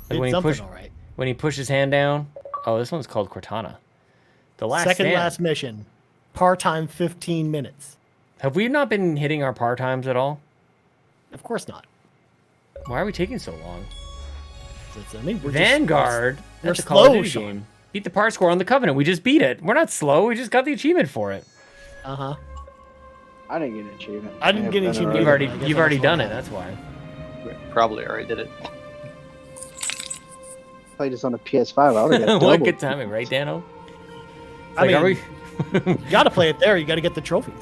A: Like
K: Did something all right.
A: when he pushed his hand down. Oh, this one's called Cortana. The last
K: Second
A: stand.
K: last mission. Par time 15 minutes.
A: Have we not been hitting our par times at all?
K: Of course not.
A: Why are we taking so long?
K: I mean, we're just-
A: Vanguard.
K: We're
A: That's a Call of
K: slow,
A: Duty
K: Sean.
A: game. Beat the par score on the Covenant. We just beat it. We're not slow. We just got the achievement for it.
K: Uh-huh.
C: I didn't get an achievement.
K: I didn't get an achievement
A: You've
K: either.
A: already
K: I guess
A: you've
K: I
A: already
K: was
A: done
K: wrong.
A: it. That's why.
B: Probably already did it.
C: Played this on a PS5. I would have got
A: What
C: double.
A: good timing, right, Dano? It's
K: I
A: like, are
K: mean,
A: we?
K: You gotta play it there. You gotta get the trophies.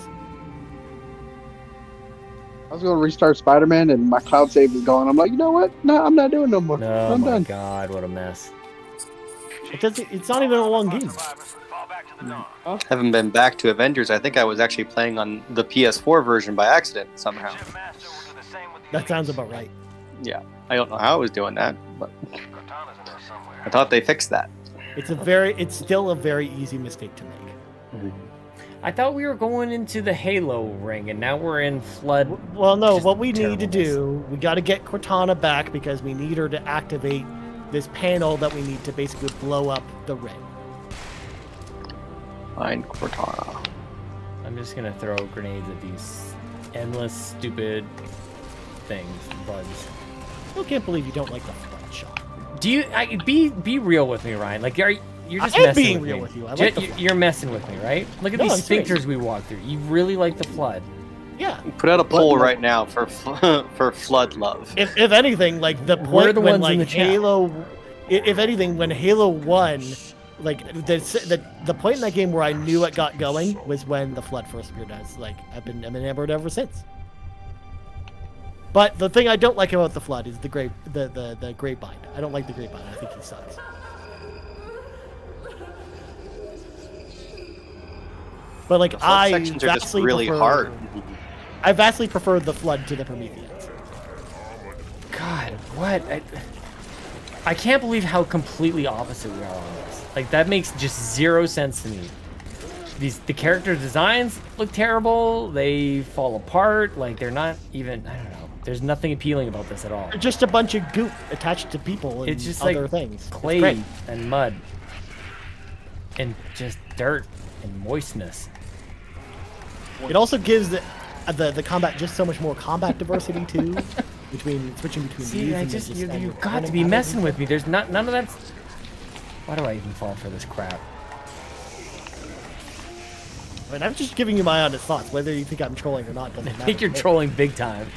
C: I was going to restart Spider-Man, and my cloud save was gone. I'm like, you know what? No, I'm not doing no more.
A: Oh
C: I'm
A: my
C: done.
A: god, what a mess.
K: It's not even a long game.
B: Haven't been back to Avengers. I think I was actually playing on the PS4 version by accident somehow.
K: That sounds about right.
B: Yeah, I don't know how I was doing that, but I thought they fixed that.
K: It's still a very easy mistake to make.
A: I thought we were going into the Halo ring, and now we're in Flood.
K: Well, no,
A: Just
K: what we need to
A: terribleness.
K: do, we got to get Cortana back because we need her to activate this panel that we need to basically blow up the ring.
B: Find Cortana.
A: I'm just gonna throw grenades at these endless, stupid things, bugs.
K: I can't believe you don't like the Flood shot.
A: Do you? Be real with me, Ryan. Like, you're just
K: I am
A: messing
K: being
A: with
K: real
A: me.
K: with you. I like the Flood.
A: You're messing with me, right? Look at
K: No,
A: these
K: I'm serious.
A: sphincters we walk through. You really like the Flood.
K: Yeah.
B: Put out a poll right now for for Flood love.
K: If anything, like the
A: We're
K: point
A: the
K: when
A: ones in
K: like
A: the chat.
K: Halo, if anything, when Halo 1, like the point in that game where I knew it got going was when the Flood first appeared. I was like, I've been enamored ever since. But the thing I don't like about the Flood is the Grapebind. I don't like the Grapebind. I think he sucks. But like
B: Flood sections are just
K: vastly
B: really
K: prefer-
B: hard.
K: I vastly prefer the Flood to the Prometheans.
A: God, what? I can't believe how completely opposite we are on this. Like, that makes just zero sense to me. The character designs look terrible. They fall apart. Like, they're not even. I don't know. There's nothing appealing about this at all.
K: They're just a bunch of goop attached to people and
A: It's just
K: other
A: like
K: things. It's
A: clay
K: great.
A: and mud and just dirt and moistness.
K: It also gives the combat just so much more combat diversity too, between switching between
A: See,
K: these
A: I
K: and
A: just
K: then
A: you've
K: standard
A: got to
K: running
A: be
K: patterns.
A: messing with me. There's none of that's. Why do I even fall for this crap?
K: I mean, I'm just giving you my honest thoughts. Whether you think I'm trolling or not doesn't
A: I
K: matter.
A: think you're
K: to me.
A: trolling big time.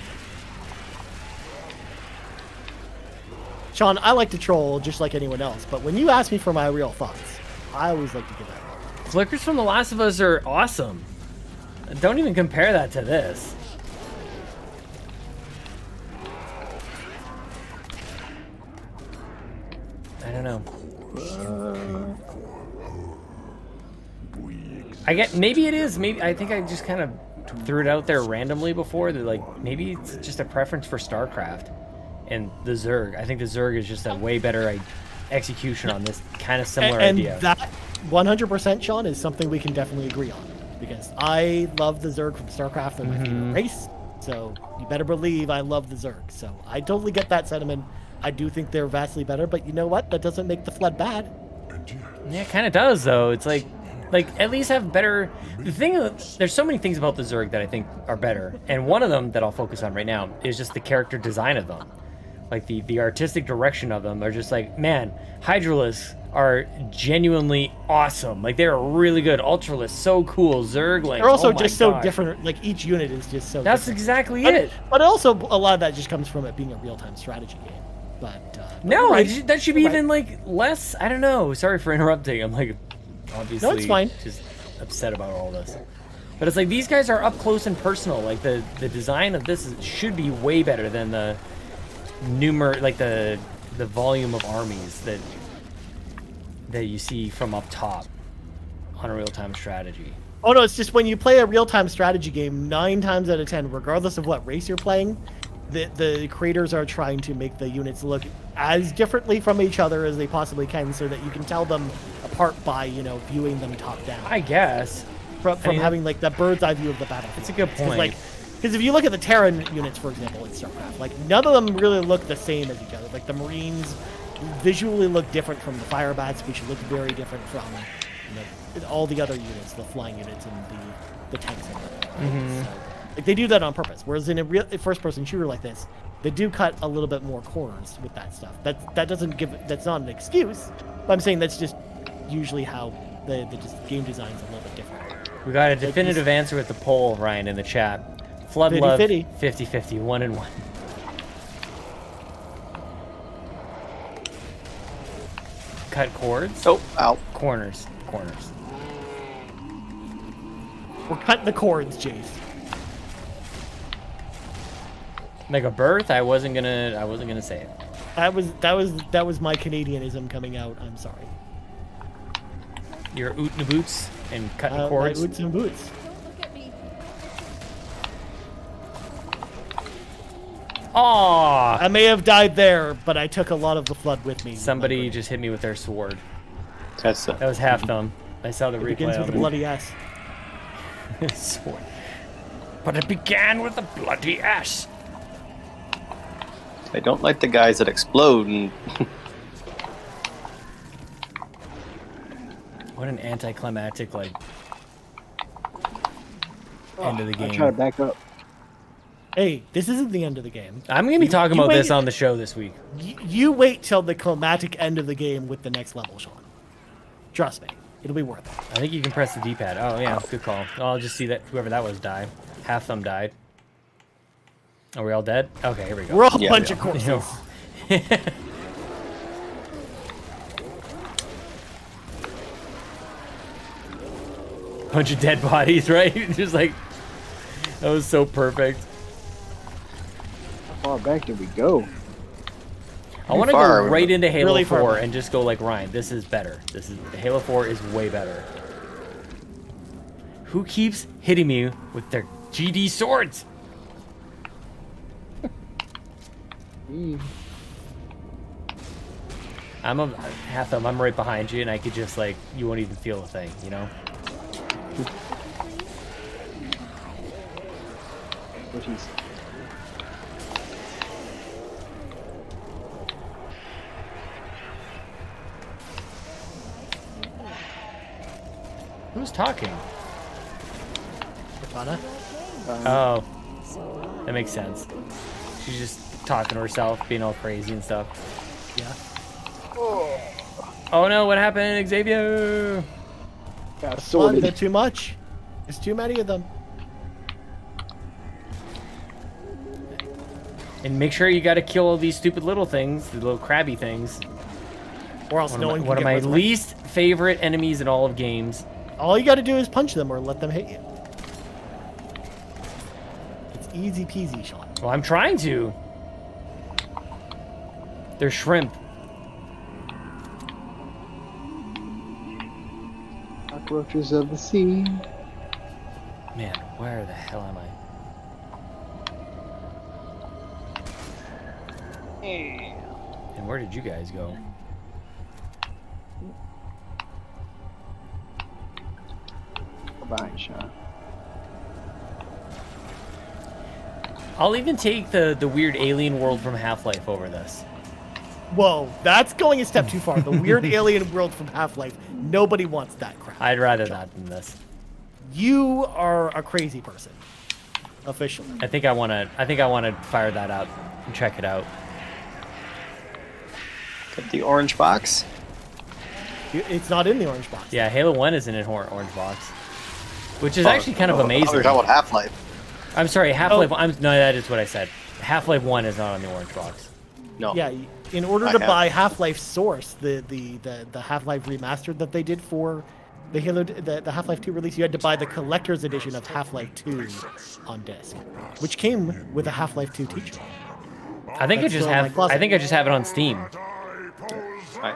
K: Sean, I like to troll just like anyone else, but when you ask me for my real thoughts, I always like to give that.
A: Flickers from The Last of Us are awesome. Don't even compare that to this. I don't know. I get maybe it is. Maybe I think I just kind of threw it out there randomly before that like maybe it's just a preference for StarCraft and the Zerg. I think the Zerg is just a way better execution on this kind of similar
K: and
A: idea.
K: that 100%, Sean, is something we can definitely agree on. Because I love the Zerg from StarCraft and my favorite race, so you better believe I love the Zerg. So I totally get that sentiment. I do think they're vastly better, but you know what? That doesn't make the Flood bad.
A: Yeah, it kind of does though. It's like at least have better. The thing, there's so many things about the Zerg that I think are better, and one of them that I'll focus on right now is just the character design of them. Like the artistic direction of them are just like, man, Hydralisks are genuinely awesome. Like they're really good. Ultralisks, so cool. Zerglings,
K: They're also
A: oh my
K: just so
A: gosh.
K: different. Like each unit is just so.
A: That's
K: different.
A: exactly
K: But-
A: it.
K: But also a lot of that just comes from it being a real-time strategy game. But
A: No,
K: right.
A: that should be
K: You're
A: even like less. I don't know. Sorry for interrupting. I'm like, obviously,
K: No, it's fine.
A: just upset about all this. But it's like these guys are up close and personal. Like the design of this should be way better than the the volume of armies that you see from up top on a real-time strategy.
K: Oh no, it's just when you play a real-time strategy game, 9 times out of 10, regardless of what race you're playing, the creators are trying to make the units look as differently from each other as they possibly can, so that you can tell them apart by viewing them top down.
A: I guess
K: From
A: I mean,
K: having like that bird's eye view of the battlefield.
A: It's a good point.
K: Because if you look at the Terran units, for example, in StarCraft, like none of them really look the same as each other. Like the Marines visually look different from the Firebats, which look very different from all the other units, the flying units and the tanks. And so, like they do that on purpose. Whereas in a first-person shooter like this, they do cut a little bit more corners with that stuff. That doesn't give. That's not an excuse. But I'm saying that's just usually how the game design is a little bit different.
A: We got a definitive answer with the poll, Ryan, in the chat. Flood love
K: 50-50.
A: 50-50, 1-1. Cut cords.
B: Oh, ow.
A: Corners.
K: We're cutting the cords, Jace.
A: Like a birth, I wasn't gonna say it.
K: That was my Canadianism coming out. I'm sorry.
A: Your oot in the boots and cutting
K: My
A: cords.
K: boots and boots.
A: Aw!
K: I may have died there, but I took a lot of the Flood with me.
A: Somebody just hit me with their sword.
B: That's
A: That was Half Thumb. I saw the
K: It
A: replay
K: begins with
A: of
K: a
A: it.
K: bloody S.
A: But it began with a bloody ass.
B: I don't like the guys that explode and
A: What an anticlimactic like end of the
C: I
A: game.
C: try to back up.
K: Hey, this isn't the end of the game.
A: I'm gonna be talking
K: you
A: about this
K: wait-
A: on the show this week.
K: You wait till the climatic end of the game with the next level, Sean. Trust me, it'll be worth it.
A: I think you can press the D-pad. Oh yeah, good call. I'll just see that whoever that was die. Half Thumb died. Are we all dead? Okay, here we go.
K: We're all a
B: Yeah,
K: bunch
B: we
K: of
B: are.
K: corpses.
A: Bunch of dead bodies, right? Just like that was so perfect.
C: How far back did we go?
A: I want to
B: far
A: go
B: are we?
A: right into Halo
K: Really far
A: 4
K: back.
A: and just go like Ryan. This is better. This is Halo 4 is way better. Who keeps hitting me with their GD swords? I'm a Half Thumb. I'm right behind you, and I could just like you won't even feel a thing, you know.
C: What he's
A: Who's talking?
K: Katana?
A: Oh, that makes sense. She's just talking to herself, being all crazy and stuff.
K: Yeah.
A: Oh no, what happened, Xavier?
C: got
K: Fun,
C: sorted.
K: they're too much. There's too many of them.
A: And make sure you gotta kill all these stupid little things, the little crabby things.
K: Or else no one can
A: One of
K: get
A: my
K: resurrected.
A: least favorite enemies in all of games.
K: All you gotta do is punch them or let them hit you. It's easy peasy, Sean.
A: Well, I'm trying to. They're shrimp.
C: Cockroaches of the sea.
A: Man, where the hell am I? And where did you guys go?
C: Behind Sean.
A: I'll even take the weird alien world from Half-Life over this.
K: Whoa, that's going a step too far. The weird alien world from Half-Life. Nobody wants that crap.
A: I'd rather that than this.
K: You are a crazy person. Officially.
A: I think I wanna fire that up and check it out.
B: Got the orange box.
K: It's not in the orange box.
A: Yeah, Halo 1 isn't in orange box. Which is actually kind of amazing.
B: We're talking about Half-Life.
A: I'm sorry, Half-Life.
K: Oh.
A: No, that is what I said. Half-Life 1 is not on the orange box.
B: No.
K: Yeah, in order
B: I
K: to
B: have.
K: buy Half-Life Source, the Half-Life remastered that they did for the the Half-Life 2 release, you had to buy the collector's edition of Half-Life 2 on disc, which came with a Half-Life 2 teacher.
A: I think
K: That's
A: I just
K: still in my
A: have.
K: closet.
A: I think I just have it on Steam.
B: Right.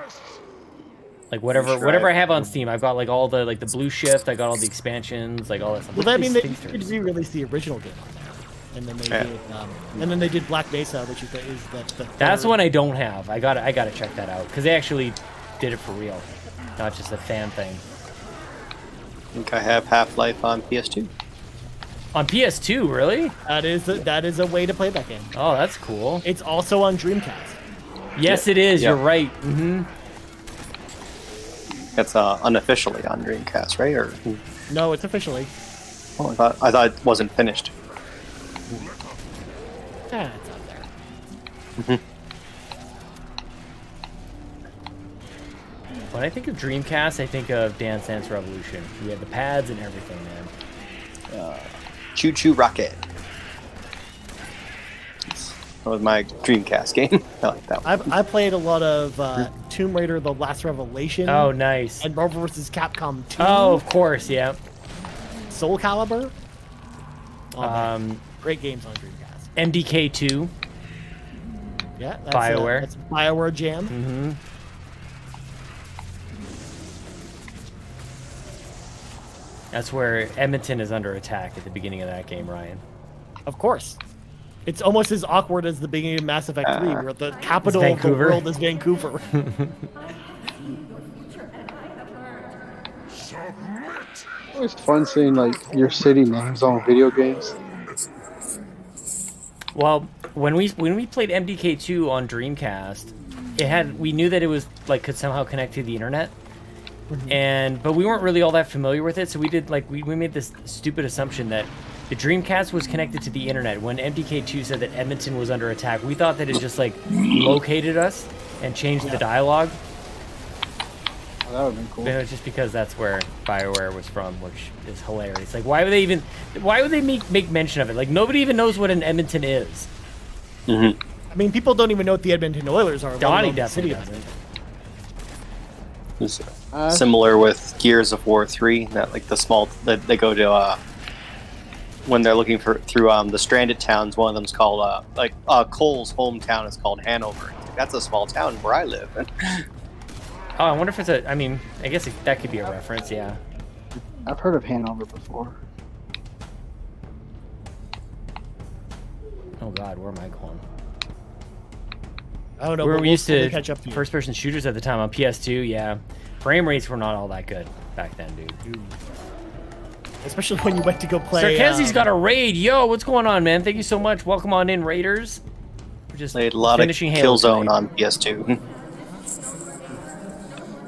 A: Like whatever,
B: Sure.
A: whatever I have on Steam, I've got like all the like the Blue Shift. I got all the expansions, like all that stuff.
K: Well,
A: Look
K: I
A: at
K: mean,
A: these
K: they
A: things.
K: did re-release the original game on there, and then they
B: Yeah.
K: did, Black Mesa, which is the
A: That's
K: third-
A: one I don't have. I gotta check that out because they actually did it for real, not just a fan thing.
B: I think I have Half-Life on PS2.
A: On PS2, really?
K: That is a way to play that game.
A: Oh, that's cool.
K: It's also on Dreamcast.
A: Yes, it is.
B: Yeah.
A: You're right. Mm-hmm.
B: It's unofficially on Dreamcast, right? Or
K: No, it's officially.
B: oh, I thought it wasn't finished.
K: Yeah, it's out there.
A: When I think of Dreamcast, I think of Dance Dance Revolution. You had the pads and everything, man.
B: Choo Choo Rocket. That was my Dreamcast game. I like that one.
K: I played a lot of Tomb Raider: The Last Revelation.
A: Oh, nice.
K: And Marvel vs. Capcom 2.
A: Oh, of course, yeah.
K: Soul Calibur. Oh, man. Great games on Dreamcast.
A: MDK2.
K: Yeah, that's
A: BioWare.
K: That's BioWare Jam.
A: Mm-hmm. That's where Edmonton is under attack at the beginning of that game, Ryan.
K: Of course. It's almost as awkward as the beginning of Mass Effect 3, where the capital of the
A: Vancouver.
K: world is Vancouver.
C: It's fun seeing like your city names on video games.
A: Well, when we played MDK2 on Dreamcast, we knew that it was like could somehow connect to the internet, but we weren't really all that familiar with it. So we did we made this stupid assumption that the Dreamcast was connected to the internet. When MDK2 said that Edmonton was under attack, we thought that it just located us and changed the dialogue.
C: Oh, that would have been cool.
A: But it was just because that's where BioWare was from, which is hilarious. Like, why would they make mention of it? Like, nobody even knows what an Edmonton is.
K: I mean, people don't even know what the Edmonton Oilers are.
A: Donnie definitely doesn't.
B: It's similar with Gears of War 3, that that they go to when they're looking through the stranded towns. One of them's called Cole's hometown is called Hanover. That's a small town where I live.
A: Oh, I wonder if it's I guess that could be a reference, yeah.
C: I've heard of Hanover before.
A: Oh God, where am I going?
K: I don't know.
A: We used to
K: catch up to you.
A: first-person shooters at the time on PS2, yeah. Frame rates were not all that good back then, dude.
K: Especially when you went to go play.
A: Sarkezi's got a raid. Yo, what's going on, man? Thank you so much. Welcome on in, Raiders. We're just
B: played a lot of Killzone on PS2.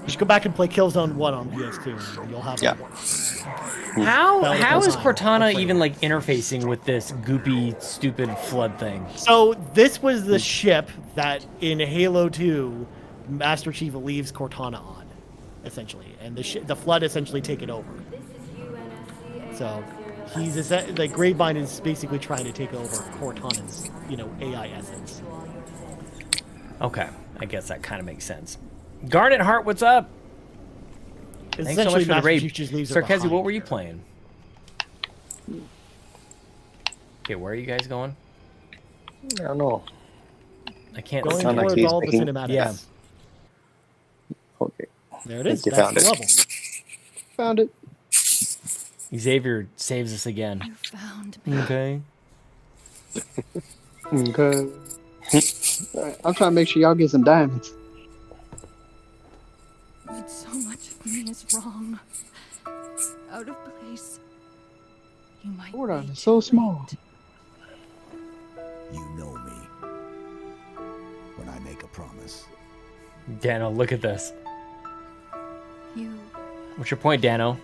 K: You should go back and play Killzone 1 on PS2. And you'll have
A: How is Cortana even interfacing with this goopy, stupid flood thing?
K: So this was the ship that in Halo 2, Master Chief leaves Cortana on, essentially, and the flood essentially take it over. So he's Gravemind is basically trying to take over Cortana's AI essence.
A: Okay, I guess that kind of makes sense. Garnet Heart, what's up? Thanks so much for the raid. Sarkezi, what were you playing? Okay, where are you guys going?
B: I don't know.
A: I can't.
K: Going towards all the cinematics.
A: Yeah.
B: Okay.
K: There it is.
B: You
K: That's
B: found
K: the
B: it.
K: level.
C: Found it.
A: Xavier saves us again.
E: You found me.
A: Okay.
C: Okay. Alright, I'm trying to make sure y'all get some diamonds.
E: But so much of me is wrong. Out of place. You might
C: Hold it's so small.
M: You know me. When I make a promise.
A: Dano, look at this.
E: You.
A: What's your point, Dano?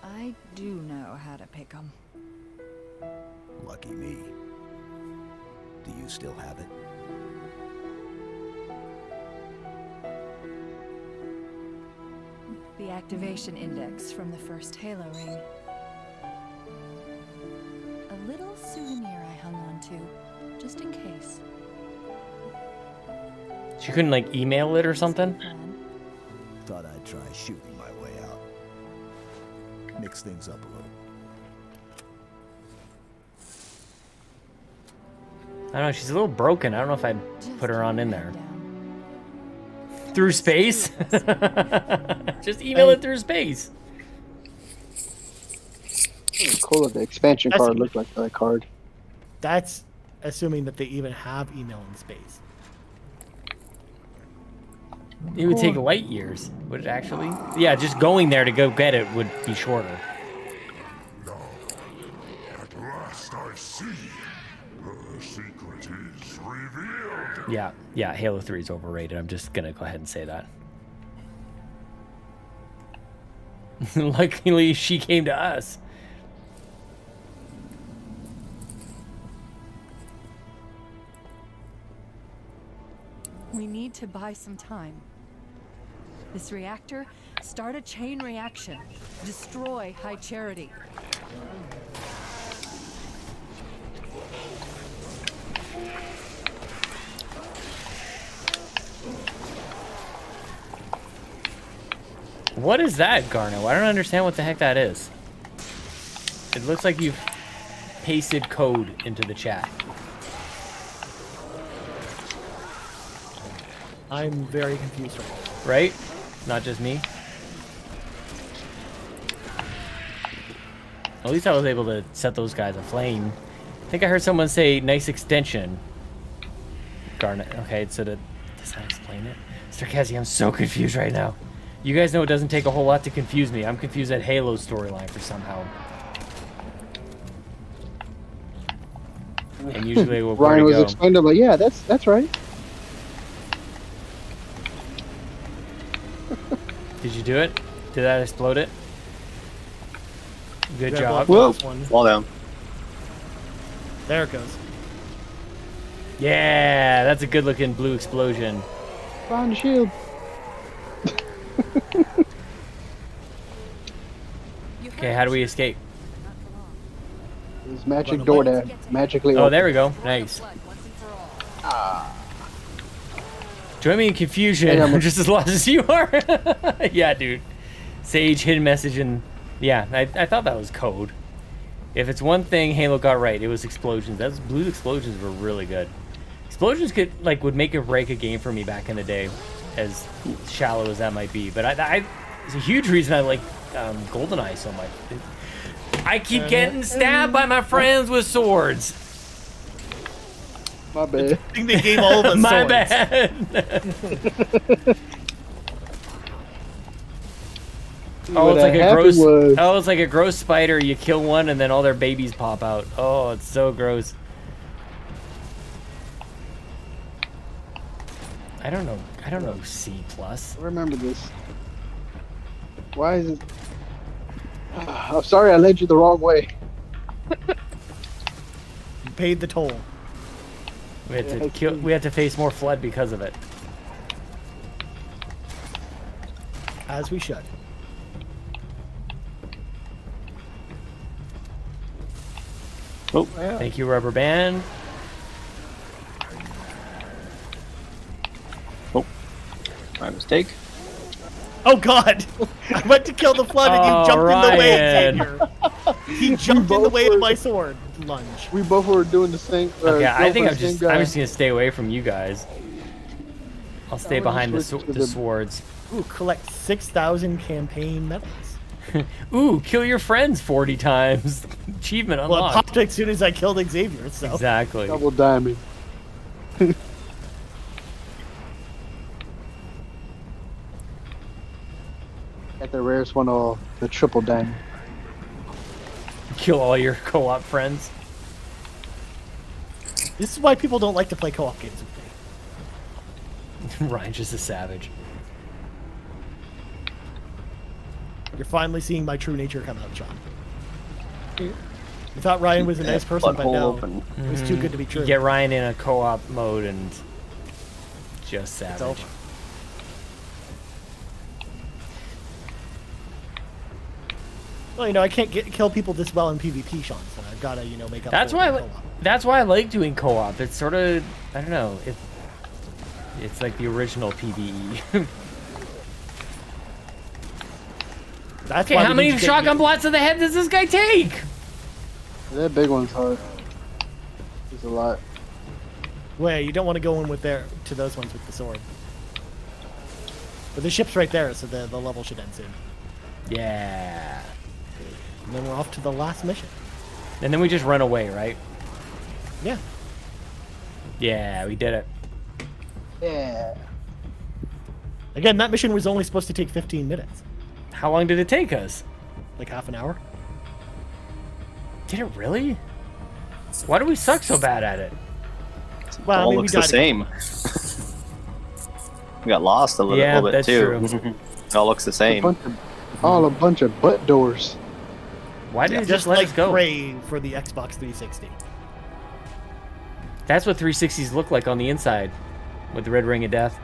E: I do know how to pick 'em.
M: Lucky me. Do you still have it?
E: The activation index from the first Halo ring. A little souvenir I hung on to, just in case.
A: She couldn't email it or something?
M: Thought I'd try shooting my way out. Mix things up a little.
A: I don't know, she's a little broken. I don't know if I'd put her on in there. Through space? Just email it through space.
C: Cool if the expansion card looked like that card.
K: That's assuming that they even have email in space.
A: It would take light years. Would it actually? Yeah, just going there to go get it would be shorter.
H: At last I see. Her secret is revealed.
A: Yeah, Halo 3 is overrated. I'm just gonna go ahead and say that. Luckily, she came to us.
E: We need to buy some time. This reactor, start a chain reaction. Destroy High Charity.
A: What is that, Garno? I don't understand what the heck that is. It looks like you've pasted code into the chat.
K: I'm very confused right now.
A: Right? Not just me. At least I was able to set those guys aflame. I think I heard someone say nice extension. Garnet. Okay, so does that explain it? Sarkazi, I'm so confused right now. You guys know it doesn't take a whole lot to confuse me. I'm confused at Halo's storyline for somehow. And usually we'll
C: Ryan was
A: go.
C: explaining, I'm like, yeah, that's right.
A: Did you do it? Did that explode it? Good
K: Yeah,
A: job.
K: well, last one.
B: Well down.
K: There it goes.
A: Yeah, that's a good looking blue explosion.
C: Find the shield.
A: Okay, how do we escape?
C: This magic door there magically
A: Oh,
C: opened.
A: there we go. Nice. Join me in confusion.
C: Hey,
A: I'm just as lost as you are. Yeah, dude. Sage hidden message and yeah, I thought that was code. If it's one thing Halo got right, it was explosions. Those blue explosions were really good. Explosions would make or break a game for me back in the day, as shallow as that might be. But it's a huge reason I like GoldenEye so much. I keep getting stabbed by my friends with swords.
C: My bad.
K: I think they gave all of us
A: My
K: swords.
A: bad. Oh, it's like a gross. Oh, it's like a gross spider. You kill one, and then all their babies pop out. Oh, it's so gross. I don't know. C+.
C: I remember this. Why is it? I'm sorry I led you the wrong way.
K: You paid the toll.
A: We had to kill. We had to face more flood because of it.
K: As we should.
B: Oh,
A: Thank you, Rubber Band.
B: Oh, my mistake.
K: Oh God! I went to kill the flood and
A: Oh,
K: you jumped in the way,
A: Ryan.
K: Xavier. He jumped in the way of my sword lunge.
C: We both were doing the same.
A: Okay, I
C: going
A: think
C: for
A: I'm
C: the same
A: just
C: guy.
A: gonna stay away from you guys. I'll stay
C: would
A: behind the,
C: switch to
A: the
C: the-
A: swords.
K: Ooh, collect 6,000 campaign medals.
A: Ooh, kill your friends 40 times. Achievement
K: Well, it
A: unlocked.
K: popped as soon as I killed Xavier, so.
A: Exactly.
C: Double diamond. Got the rarest one, the triple diamond.
A: Kill all your co-op friends.
K: This is why people don't like to play co-op games with me.
A: Ryan's just a savage.
K: You're finally seeing my true nature come out, John. You thought Ryan was a nice person, but
B: Butthole
K: no.
B: open.
K: It was too good to be true.
A: Get Ryan in a co-op mode and just savage.
K: It's over. Well, I can't kill people this well in PvP, Sean, so I've got to, make up
A: That's
K: for
A: why
K: it
A: I
K: in
A: like.
K: co-op.
A: That's why I like doing co-op. It's sort of, I don't know. It's like the original PvE.
K: That's
A: Okay,
K: why
A: how
K: we
A: many
K: need to get
A: shotgun blasts to the head does this guy take?
C: That big one's hard. There's a lot.
K: Wait, you don't want to go in to those ones with the sword. But the ship's right there, so the level should end soon.
A: Yeah.
K: And then we're off to the last mission.
A: And then we just run away, right?
K: Yeah.
A: Yeah, we did it.
C: Yeah.
K: Again, that mission was only supposed to take 15 minutes.
A: How long did it take us?
K: Like half an hour.
A: Did it really? Why do we suck so bad at it?
K: Well,
B: all
K: we
B: looks the
K: died
B: same. We got lost a little bit
A: that's
B: too.
A: true.
B: It all looks the same.
C: A bunch of butt doors.
A: Why did it
K: Just
A: just let
K: like
A: us go?
K: Prey for the Xbox 360.
A: That's what 360s look like on the inside, with the red ring of death.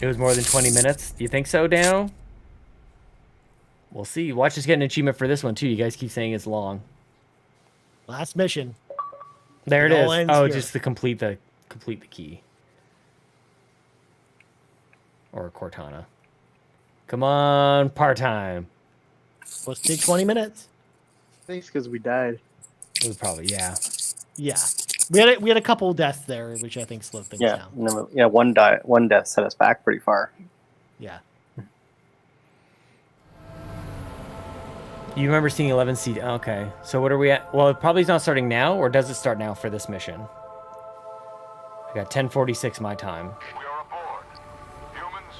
A: It was more than 20 minutes. Do you think so, Dano? We'll see. Watch us get an achievement for this one too. You guys keep saying it's long.
K: Last mission.
A: There it
K: all
A: is.
K: ends
A: Oh,
K: here.
A: just to complete the key. Or Cortana. Come on, part-time.
K: Supposed to take 20 minutes.
C: I think it's because we died.
A: It was probably, yeah.
K: Yeah. We had a couple deaths there, which I think slowed things
B: Yeah,
K: down.
B: no, yeah. One death set us back pretty far.
K: Yeah.
A: You remember seeing 11C? Okay. So what are we at? Well, it probably is not starting now, or does it start now for this mission? I got 10:46 my time.
F: We are aboard. Humans,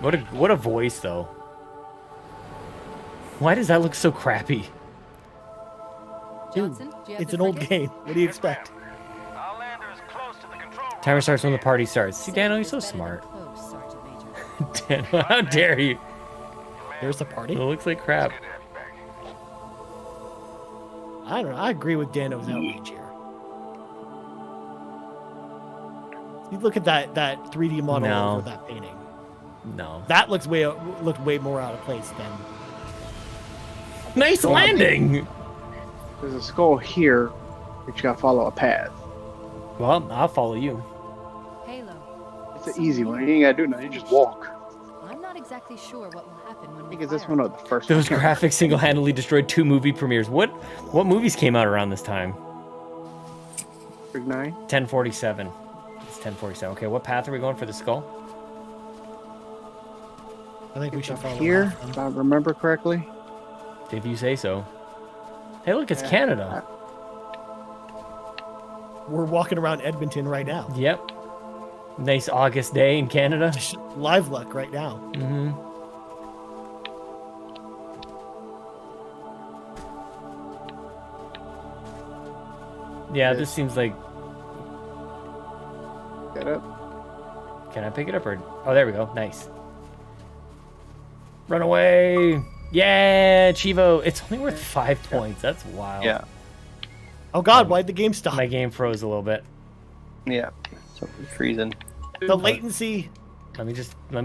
A: What a voice though. Why does that look so crappy?
K: Dude, it's an old game. What do you expect?
A: Timer starts when the party starts. See, Dano, you're so smart. Dano, how dare you?
K: There's the party.
A: It looks like crap.
K: I don't know. I agree with Dano's outreach here. You look at that 3D model
A: No.
K: of that painting.
A: No.
K: That looked way more out of place than.
A: Nice landing.
C: There's a skull here, but you gotta follow a path.
A: Well, I'll follow you.
D: Halo.
C: It's an easy one. You ain't gotta do nothing. You just walk.
D: I'm not exactly sure what will happen when
C: I
D: we
C: think it's this
D: fire.
C: one or the first
A: Those
C: one.
A: graphics single-handedly destroyed 2 movie premieres. What movies came out around this time?
C: Big 9.
A: 1047. It's 1047. Okay, what path are we going for the skull?
K: I think we should follow
C: Here,
K: that.
C: if I remember correctly.
A: If you say so. Hey, look, it's
C: Yeah.
A: Canada.
K: We're walking around Edmonton right now.
A: Yep. Nice August day in Canada.
K: Live luck right now.
A: Mm-hmm. Yeah, this seems like...
C: Get up.
A: Can I pick it up or... Oh, there we go. Nice. Run away! Yeah, Chivo. It's only worth 5 points. That's wild.
B: Yeah.
K: Oh God, why'd the game stop?
A: My game froze a little bit.
B: Yeah. So freezing.
K: The latency.
A: Let me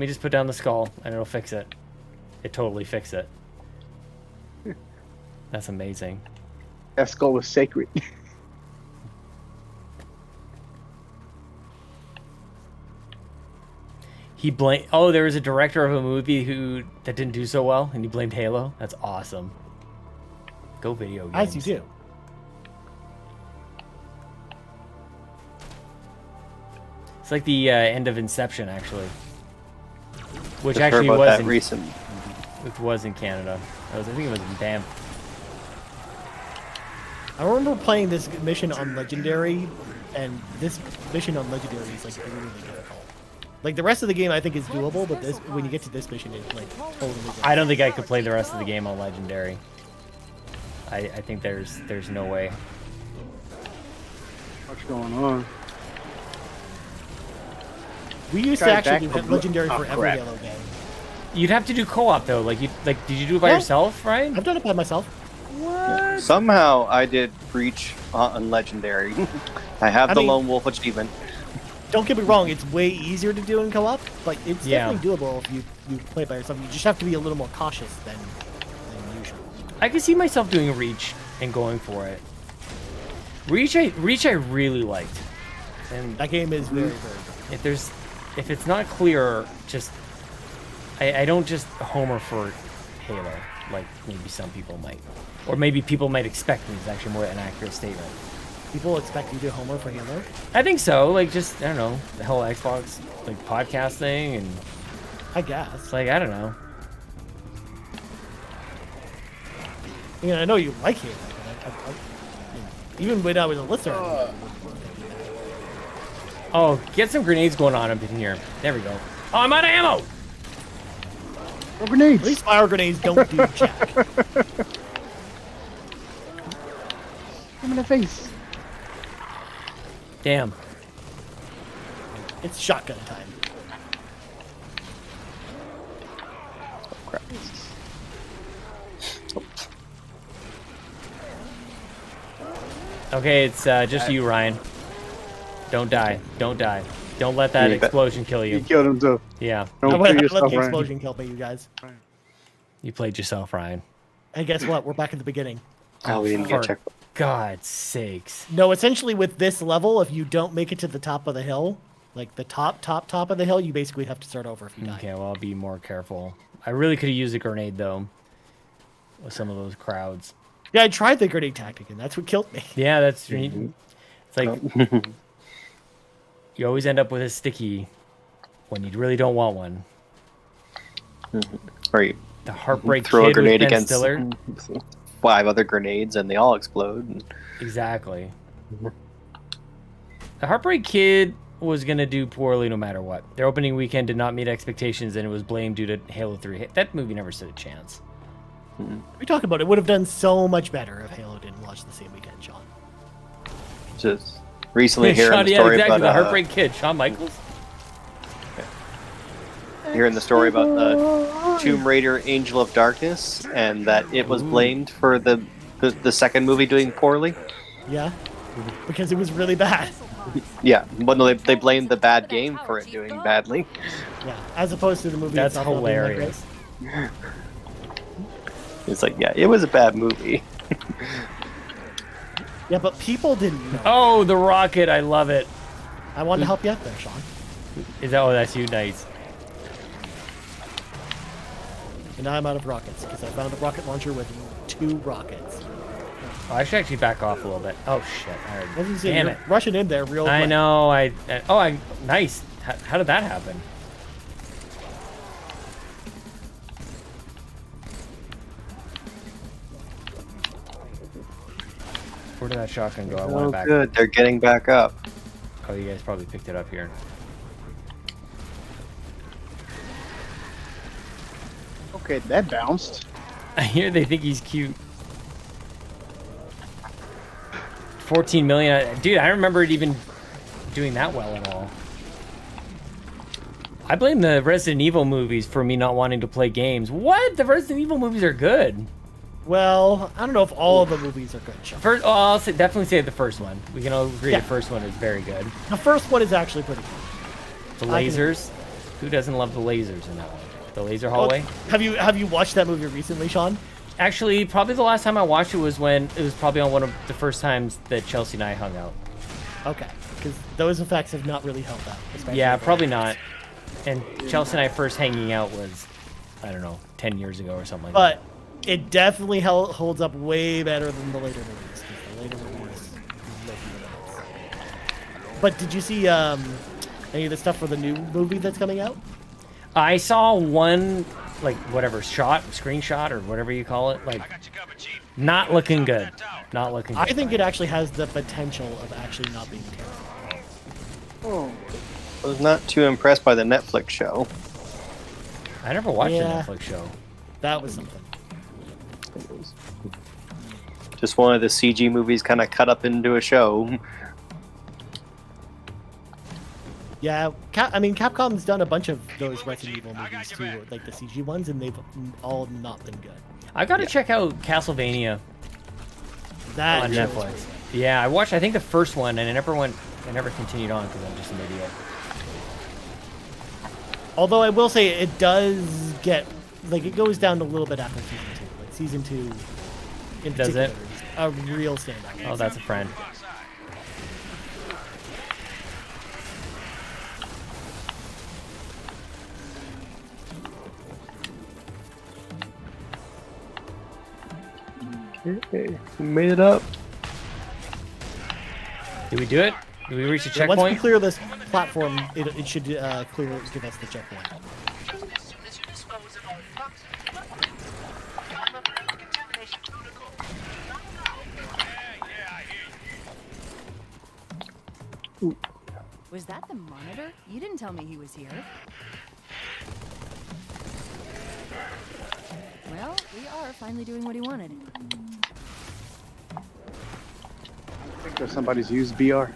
A: just put down the skull and it'll fix it. It totally fixed it. That's amazing.
C: That skull was sacred.
A: He blamed. Oh, there was a director of a movie that didn't do so well, and he blamed Halo. That's awesome. Go video games.
K: As you do.
A: It's like the end of Inception, actually, which
B: Just heard
A: actually
B: about
A: was
B: that
A: in,
B: recent.
A: Which was in Canada. I think it was in Banff.
K: I remember playing this mission on Legendary, and this mission on Legendary is like really difficult. Like the rest of the game, I think is doable, but this when you get to this mission, it's like totally different.
A: I don't think I could play the rest of the game on Legendary. I think there's no way.
C: What's going on?
K: We used to
C: Guys,
K: actually
C: back
K: do
C: to-
K: Legendary
C: oh,
K: for every
C: crap.
K: Halo game.
A: You'd have to do co-op though. Did you do it by
K: Yeah.
A: yourself, Ryan?
K: I've done it by myself.
A: What?
B: Somehow I did Breach on Legendary. I have
K: I
B: the
K: mean-
B: Lone Wolf achievement.
K: Don't get me wrong, it's way easier to do in co-op, but it's
A: Yeah.
K: definitely doable if you play it by yourself. You just have to be a little more cautious than usual.
A: I can see myself doing a Reach and going for it. Reach I really liked. And
K: That game is very, very good.
A: if it's not clear, just I don't just homer for Halo like maybe some people might, or maybe people might expect me. It's actually more an accurate statement.
K: People expect you to homer for Halo.
A: I think so. Like just I don't know the whole Xbox like podcast thing, and
K: I guess.
A: it's like I don't know.
K: I mean, I know you like Halo, but even when I was a listener.
A: Oh, get some grenades going on up in here. There we go. Oh, I'm out of ammo.
C: Oh, grenades.
K: At least fire grenades don't do jack.
C: Come in the face.
A: Damn.
K: It's shotgun time.
B: Crap.
A: Okay, it's just you, Ryan. Don't die. Don't die. Don't let that
B: Yeah, but-
A: explosion kill
C: You
A: you.
C: killed him too.
A: Yeah.
C: Don't
K: I
C: kill
K: let the
C: yourself, Ryan.
K: explosion kill me, you guys.
A: You played yourself, Ryan.
K: And guess what? We're back at the beginning.
B: Oh, we didn't
A: For
B: get checked.
A: God's sakes.
K: No, essentially with this level, if you don't make it to the top of the hill, like the top of the hill, you basically have to start over if you die.
A: Okay, well, I'll be more careful. I really could have used a grenade, though, with some of those crowds.
K: Yeah, I tried the grenade tactic, and that's what killed me.
A: Yeah, that's... It's like... You always end up with a sticky when you really don't want one.
B: Or you
A: The Heartbreak
B: throw
A: Kid
B: a grenade
A: with Ben
B: against
A: Stiller.
B: 5 other grenades and they all explode.
A: Exactly. The Heartbreak Kid was gonna do poorly no matter what. Their opening weekend did not meet expectations, and it was blamed due to Halo 3. That movie never stood a chance.
K: We talked about it. Would have done so much better if Halo didn't launch the same weekend, Sean.
B: Just recently hearing
A: Sean,
B: the
A: yeah,
B: story
A: exactly.
B: about
A: The Heartbreak Kid, Shawn Michaels.
B: hearing the story about the Tomb Raider Angel of Darkness, and that it was blamed for the second movie doing poorly.
K: Yeah, because it was really bad.
B: Yeah, well, no, they blamed the bad game for it doing badly.
K: Yeah, as opposed to the movie.
A: That's
K: itself not being that great.
A: hilarious.
B: It's like, yeah, it was a bad movie.
K: Yeah, but people didn't know.
A: Oh, the rocket! I love it.
K: I wanted to help you out there, Sean.
A: Is that? Oh, that's you. Nice.
K: And now I'm out of rockets because I found a rocket launcher with 2 rockets.
A: Oh, I should actually back off a little bit. Oh shit!
K: I was gonna say,
A: Damn
K: you're
A: it!
K: rushing in there real quick.
A: I know. Nice. How did that happen? Where did that shotgun go? I want
B: Oh,
A: it back.
B: good. They're getting back up.
A: Oh, you guys probably picked it up here.
C: Okay, that bounced.
A: I hear they think he's cute. 14 million. Dude, I remember it even doing that well at all. I blame the Resident Evil movies for me not wanting to play games. What? The Resident Evil movies are good.
K: Well, I don't know if all of the movies are good, Sean.
A: First, I'll definitely say the first one. We can all agree
K: Yeah.
A: the first one is very good.
K: The first one is actually pretty good.
A: The
K: I can-
A: lasers. Who doesn't love the lasers in that one? The laser hallway.
K: Have you watched that movie recently, Sean?
A: Actually, probably the last time I watched it was when it was probably on one of the first times that Chelsea and I hung out.
K: Okay, because those effects have not really held up. especially
A: Yeah,
K: for-
A: probably not. And Chelsea and I first hanging out was, I don't know, 10 years ago or something like that.
K: But it definitely holds up way better than the later movies. 'Cause the later movies. But did you see any of the stuff for the new movie that's coming out?
A: I saw one, like, whatever, screenshot, or whatever you call it. Like, not looking good. Not looking good.
K: I think it actually has the potential of actually not being terrible.
B: I was not too impressed by the Netflix show.
A: I never watched
K: Yeah.
A: a Netflix show.
K: That was something.
B: It was just one of the CG movies kind of cut up into a show.
K: Yeah, Capcom's done a bunch of those Resident Evil movies too, like the CG ones, and they've all not been good.
A: I gotta check out Castlevania
K: That
A: on
K: show was
A: Netflix.
K: pretty good.
A: Yeah, I watched, I think, the first one, and I never continued on because I'm just an idiot.
K: Although I will say it does get, like, it goes down a little bit after season 2. Like season 2, in
A: Does
K: particular,
A: it?
K: is a real standout.
A: Oh, that's a friend.
B: Okay, we made it up.
A: Did we do it? Did we reach the
K: Yeah, once we
A: checkpoint?
K: clear this platform, it should give us the checkpoint.
N: Was that the monitor? You didn't tell me he was here. Well, we are finally doing what he wanted.
C: I think there's somebody's used BR.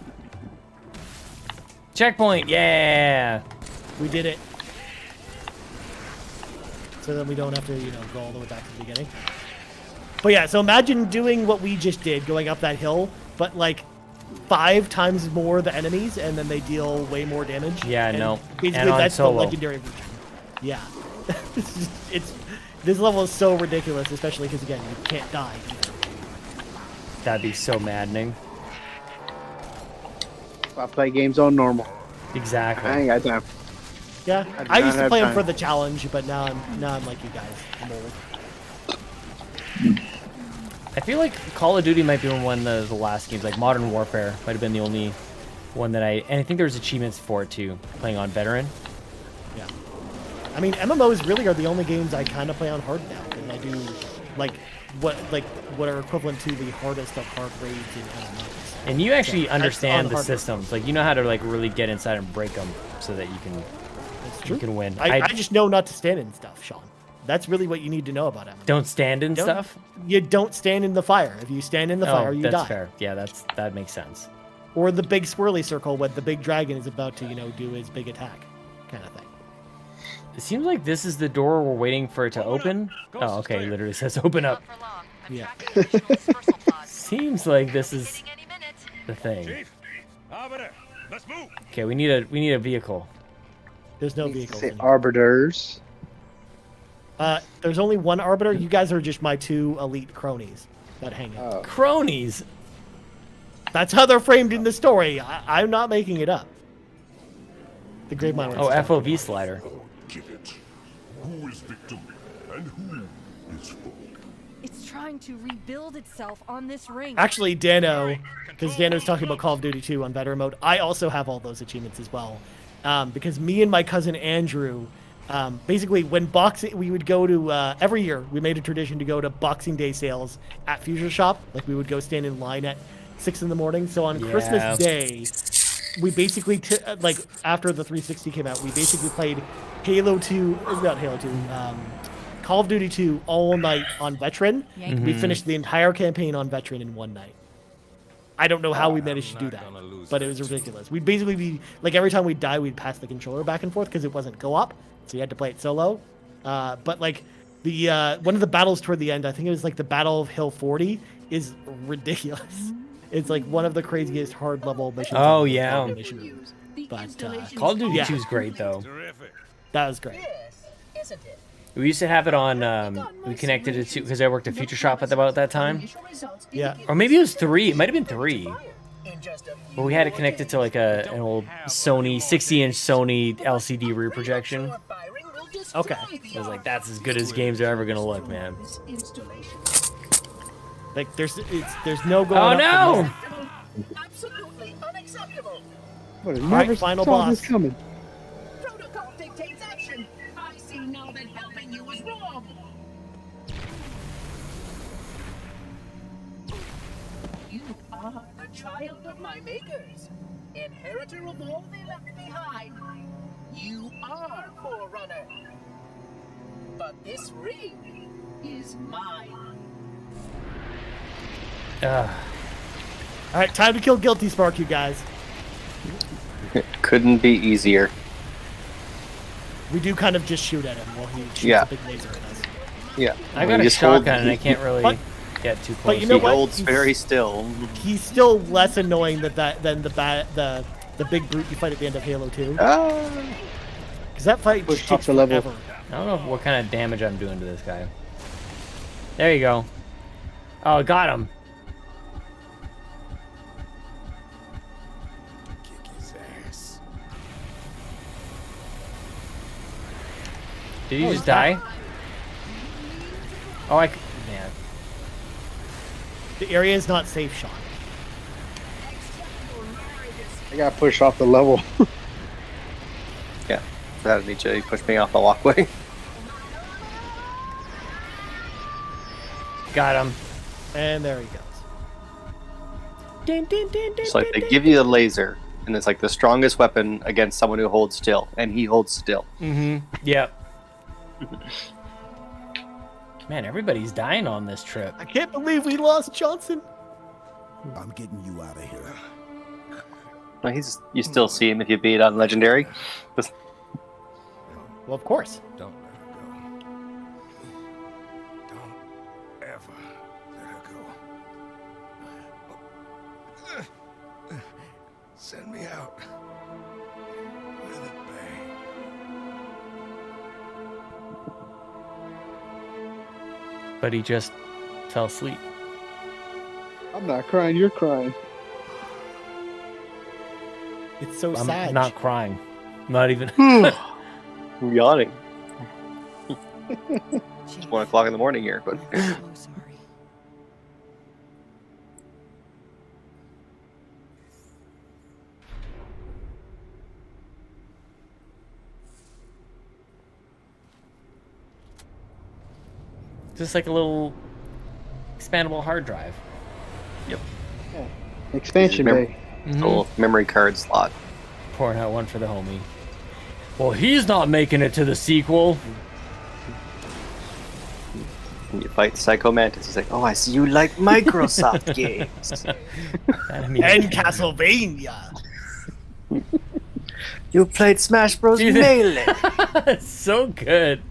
A: Checkpoint, yeah!
K: We did it. So then we don't have to, go all the way back to the beginning. But yeah, so imagine doing what we just did, going up that hill, but like 5 times more the enemies, and then they deal way more damage.
A: Yeah,
K: and
A: no.
K: Basically,
A: And on
K: that's
A: solo.
K: the legendary version. Yeah. This level is so ridiculous, especially because, again, you can't die either.
A: That'd be so maddening.
C: I play games on normal.
A: Exactly.
C: I ain't got time.
K: Yeah,
C: I do
K: I
C: not
K: used to
C: have
K: play them
C: time.
K: for the challenge, but now I'm like you guys. I'm old.
A: I feel like Call of Duty might be one of the last games, like Modern Warfare might have been the only one that and I think there's achievements for it too, playing on Veteran.
K: Yeah. I mean, MMOs really are the only games I kind of play on hard now, and I do like what are equivalent to the hardest of hard raids in MMOs.
A: And you actually
K: So,
A: understand
K: on
A: the
K: hard mode.
A: systems. Like, you know how to like really get inside and break them so that you can
K: True.
A: you can win.
K: I just know not to stand in stuff, Sean. That's really what you need to know about MMOs.
A: don't stand in stuff.
K: You don't stand in the fire. If you stand in the fire, you
A: that's
K: die.
A: fair. Yeah, that makes sense.
K: Or the big swirly circle when the big dragon is about to, do his big attack, kind of thing.
A: It seems like this is the door we're waiting for it to open. Oh, okay. It literally says open up.
K: Yeah.
A: Seems like this is the thing.
F: Chief, Arbiter, let's move.
A: Okay, we need a vehicle.
K: There's no vehicles.
C: Say
K: in
C: arbiters.
K: There's only one arbiter. You guys are just my two elite cronies that hang out.
A: Cronies.
K: That's how they're framed in the story. I'm not making it up. The Grave Miner.
A: Oh, FOV slider.
H: Give it. Who is victim and who is foe?
N: It's trying to rebuild itself on this ring.
K: Actually, Dano, because Dano's talking about Call of Duty 2 on veteran mode, I also have all those achievements as well. Because me and my cousin Andrew, basically when we would go to, every year, we made a tradition to go to Boxing Day sales at Future Shop. Like, we would go stand in line at 6 in the morning. So on Christmas Day, we basically, like, after the 360 came out, we basically played Call of Duty 2 all night on Veteran. We finished the entire campaign on Veteran in one night. I don't know how we managed to do that, but it was ridiculous. We'd basically be, like, every time we'd die, we'd pass the controller back and forth because it wasn't co-op, so you had to play it solo. But, like, the one of the battles toward the end, I think it was, like, the Battle of Hill 40, is ridiculous. It's, like, one of the craziest hard-level missions.
A: Oh, yeah.
K: But,
A: Call of Duty
K: yeah.
A: 2 is great, though.
K: That was great.
A: We used to have it on, we connected it to, because I worked at Future Shop at about that time.
K: Yeah.
A: Or maybe it was 3. It might have been 3. But we had it connected to, like, an old Sony, 60-inch Sony LCD rear projection.
K: Okay.
A: I was like, that's as good as games are ever going to look, man.
K: Like, there's no going
A: Oh,
K: up
A: no!
K: from there.
G: Absolutely unacceptable.
C: What, I
K: All right,
C: never
K: final
C: saw
K: boss.
C: this coming.
G: Protocol dictates action. I see now that helping you was wrong. You are a child of my makers, inheritor of all they left behind. You are Forerunner. But this ring is mine.
K: All right, time to kill Guilty Spark, you guys.
B: Couldn't be easier.
K: We do kind of just shoot at him while he shoots
B: Yeah.
K: a big laser at us.
B: Yeah.
A: I got a
B: just hold-
A: shotgun and I can't really get too close.
K: But you know
B: he
K: what?
B: holds very still.
K: He's still less annoying than the big brute you fight at the end of Halo 2. Because that fight
C: Push
K: takes
C: up the level.
K: forever.
A: I don't know what kind of damage I'm doing to this guy. There you go. Oh, got him. Did he
K: Oh,
A: just
K: he's
A: die?
K: back.
A: Oh, man.
K: The area is not safe, Sean.
C: I got pushed off the level.
B: Yeah. That he pushed me off the walkway.
A: Got him.
K: And there he goes.
B: It's like they give you a laser, and it's like the strongest weapon against someone who holds still, and he holds still.
A: Mm-hmm. Yep. Man, everybody's dying on this trip.
K: I can't believe we lost Johnson.
M: I'm getting you out of here.
B: No, you still see him if you beat on Legendary.
K: Well, of course.
H: Don't let her go. Don't ever let her go. Send me out with a bang.
A: But he just fell asleep.
C: I'm not crying, you're crying.
K: It's so
A: I'm
K: sad.
A: not crying. Not even.
B: I'm yawning. It's 1 o'clock in the morning here, but
N: I'm so sorry.
A: Just like a little expandable hard drive.
B: Yep.
C: Expansion bay.
B: Little memory card slot.
A: Pouring out one for the homie. Well, he's not making it to the sequel.
B: And you fight Psycho Mantis. He's like, oh, I see you like Microsoft games.
K: And Castlevania.
B: You played Smash Bros.
A: Dude,
B: Melee.
A: It's so good.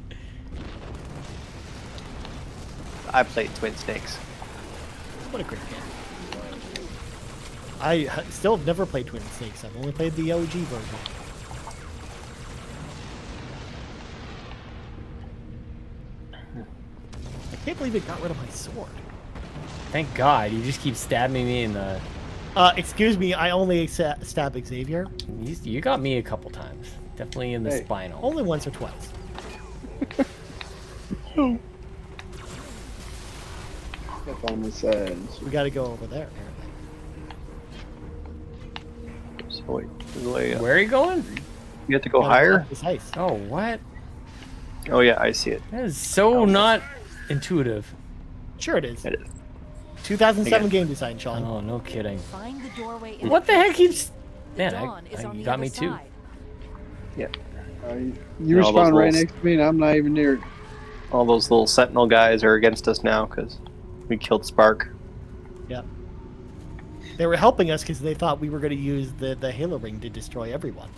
B: I played Twin Snakes.
K: What a great game. I still have never played Twin Snakes. I've only played the OG version. I can't believe it got rid of my sword.
A: Thank God. You just keep stabbing me in the...
K: Excuse me, I only stab Xavier.
A: You got me a couple times. Definitely in the
C: Hey.
A: spinal.
K: Only once or twice.
C: Step on the sides.
K: We gotta go over there, apparently.
B: So wait, way up.
A: Where are you going?
B: You have to go
K: Gotta
B: higher?
K: climb this ice.
A: Oh, what?
B: Oh yeah, I see it.
A: That is so not intuitive.
K: Sure it is.
B: It is.
K: 2007
B: Again.
K: game design, Sean.
A: Oh, no kidding.
N: Find the doorway in
A: What the heck keeps...
N: The
A: Man,
N: dawn is on
A: you
N: the
A: got
N: other
A: me too.
N: side.
B: Yeah.
C: You
B: all those
C: respawn right
B: little-
C: next to me, and I'm not even near it.
B: All those little Sentinel guys are against us now because we killed Spark.
K: Yep. They were helping us because they thought we were going to use the Halo ring to destroy everyone.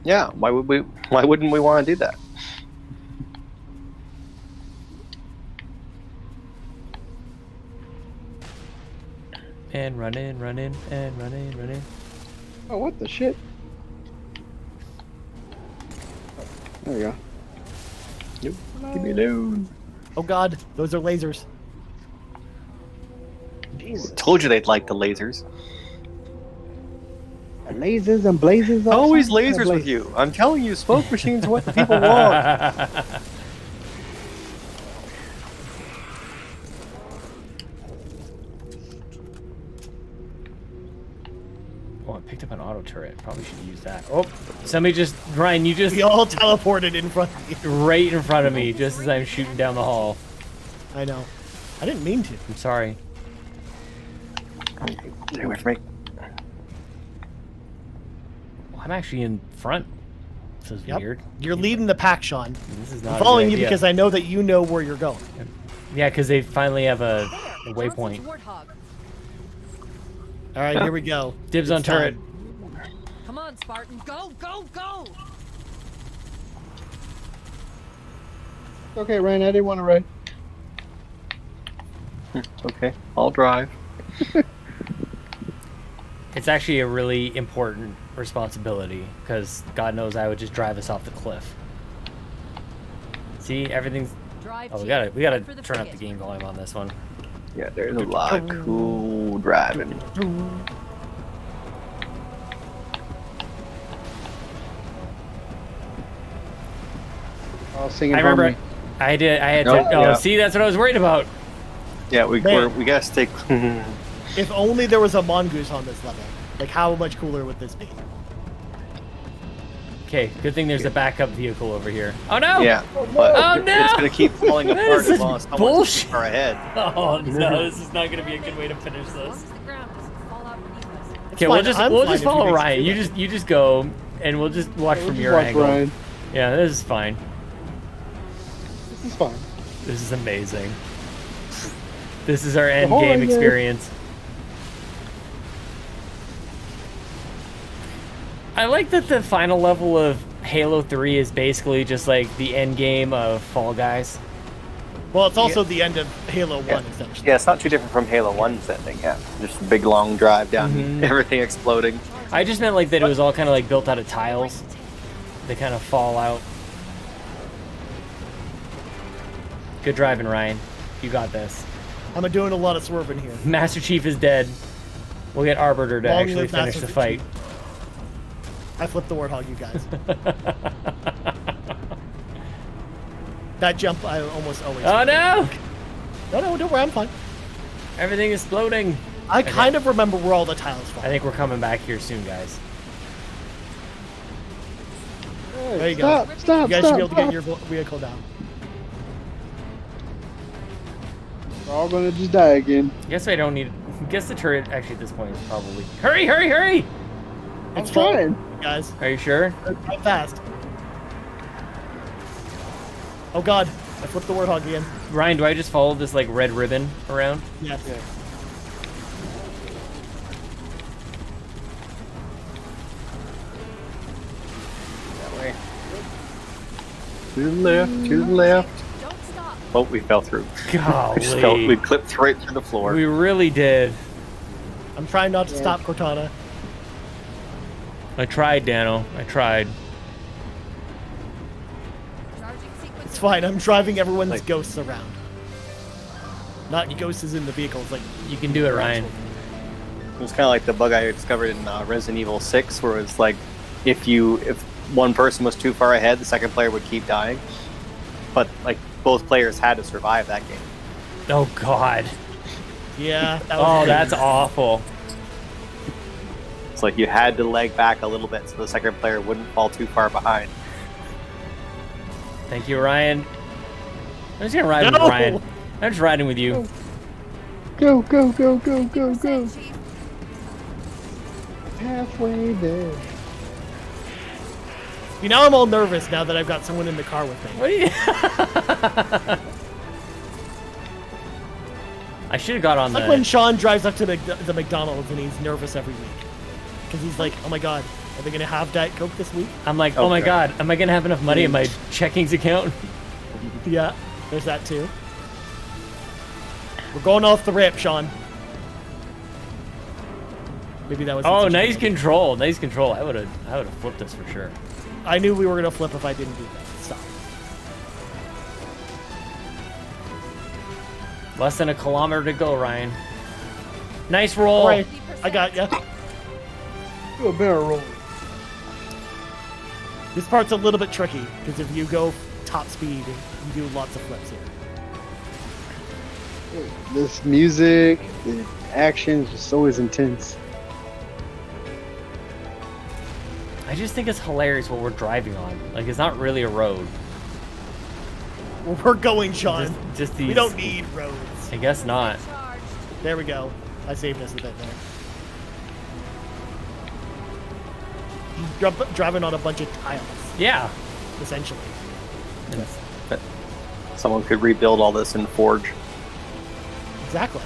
B: Yeah. Why wouldn't we want to do that?
A: And run in, and run in.
C: Oh, what the shit? There we go.
B: Nope. Give me alone.
K: Oh god, those are lasers.
B: Told you they'd like the lasers.
C: Lasers and blazers.
B: Always lasers with you. I'm telling you, smoke machines are what the people want.
A: Oh, I picked up an auto turret. Probably should use that. Oh, somebody just... Ryan, you just...
K: We all teleported in front of you.
A: Right in front of me, just as I'm shooting down the hall.
K: I know. I didn't mean to.
A: I'm sorry.
B: Stay away from me.
A: Well, I'm actually in front. This is
K: Yep.
A: weird.
K: You're leading the pack, Sean.
A: This is
K: I'm
A: not a
K: following
A: good
K: you
A: idea.
K: because I know that you know where you're going.
A: Yeah, because they finally have a waypoint.
K: All right, here we go.
A: Dibs
K: It's
A: on turret.
K: time.
N: Come on, Spartan, go, go, go!
C: Okay, Ryan, I didn't want to ride.
B: Okay, I'll drive.
A: It's actually a really important responsibility because God knows I would just drive us off the cliff. See, everything's...
N: Drive
A: Oh, we
N: team,
A: gotta
N: for the
A: turn up
N: frigate.
A: the game volume on this one.
B: Yeah, there's a lot of cool driving.
C: I'll sing it
A: I
C: for
A: remember
C: me.
A: I had to...
B: Oh,
A: Oh,
B: yeah.
A: see, that's what I was worried about.
B: Yeah, we gotta stick.
K: If only there was a mongoose on this level. Like, how much cooler would this be?
A: Okay, good thing there's a backup vehicle over here. Oh no!
B: Yeah, but
A: Oh no!
B: it's gonna keep falling apart
A: This
B: as
A: is
B: long as someone's
A: bullshit.
B: too far ahead.
A: Oh no, this is not gonna be a good way to finish
N: As long
A: this.
N: as the ground doesn't fall out beneath us.
A: Okay,
K: fine,
A: we'll
K: I'm
A: just
K: fine if you
A: follow
K: make
A: Ryan.
K: it
A: You just go, and we'll just watch
C: We'll
A: from
C: just
A: your
C: watch
A: angle.
C: Ryan.
A: Yeah, this is fine.
C: This is fine.
A: This is amazing. This is our end
C: whole
A: game
C: idea-
A: experience. I like that the final level of Halo 3 is basically just like the end game of Fall Guys.
K: Well, it's also the end of Halo 1, essentially.
B: Yeah, it's not too different from Halo 1's ending. Yeah, just a big long drive down,
A: Mhm.
B: everything exploding.
A: I just meant like that it was all kind of like built out of tiles. They kind of fall out. Good driving, Ryan. You got this.
K: I'm doing a lot of swerving here.
A: Master Chief is dead. We'll get Arbiter to
K: Long
A: actually
K: live
A: finish
K: Master
A: the fight.
K: I flipped the Warthog, you guys. That jump, I almost always...
A: Oh no!
K: No, don't worry, I'm fine.
A: Everything is exploding.
K: I kind of remember where all the tiles fall.
A: I think we're coming back here soon, guys.
K: There you
C: Stop,
K: go.
C: stop,
K: You guys
C: stop,
K: should be able to get
C: stop.
K: your vehicle down.
C: We're all gonna just die again.
A: Guess I don't need. Guess the turret actually at this point is probably. Hurry! Hurry! Hurry!
K: It's
C: I'm trying.
K: fine, guys.
A: Are you sure?
K: Right fast. Oh god, I flipped the Warthog again.
A: Ryan, do I just follow this like red ribbon around?
K: Yes.
C: Yeah.
B: That way. To the left, to the left.
N: Don't stop.
B: Oh, we fell through.
A: Golly.
B: We just fell, we clipped right through the floor.
A: We really did.
K: I'm trying not to stop Cortana.
A: I tried, Dano. I tried.
N: Charging sequence.
K: It's fine, I'm driving everyone's
B: Like-
K: ghosts around. Not ghosts in the vehicles, like
A: You can do it, Ryan.
B: It was kind of like the bug I discovered in Resident Evil 6, where it's like if one person was too far ahead, the second player would keep dying. But like both players had to survive that game.
A: Oh God.
K: yeah. That
A: Oh,
K: was
A: that's awful.
B: It's like you had to leg back a little bit so the second player wouldn't fall too far behind.
A: Thank you, Ryan. I'm just gonna ride with
K: No!
A: Ryan. I'm just riding with you.
C: Go, go, go, go, go, go.
N: 50%, Chief.
C: Halfway there.
K: You know, I'm all nervous now that I've got someone in the car with me.
A: What are you? I should have got on
K: It's like when
A: the.
K: Sean drives up to the McDonald's and he's nervous every week. Because he's like, oh my god, are they going to have Diet Coke this week?
A: I'm like, oh my God, am I gonna have enough money in my checkings account?
K: Yeah, there's that too. We're going off the rip, Sean. Maybe that was.
A: Oh, nice control, nice control. I would have flipped this for sure.
K: I knew we were gonna flip if I didn't do that. Stop.
A: Less than a kilometer to go, Ryan. Nice roll.
K: All right, I got ya.
C: Do a barrel roll.
K: This part's a little bit tricky because if you go top speed, you do lots of flips here.
C: This music, the action is just always intense.
A: I just think it's hilarious what we're driving on. Like, it's not really a road.
K: Well, we're going, Sean.
A: Just these.
K: We don't need roads.
A: I guess not.
N: Charged.
K: There we go. I saved us a bit there. Driving on a bunch of tiles,
A: Yeah.
K: essentially.
B: But someone could rebuild all this in Forge.
K: Exactly.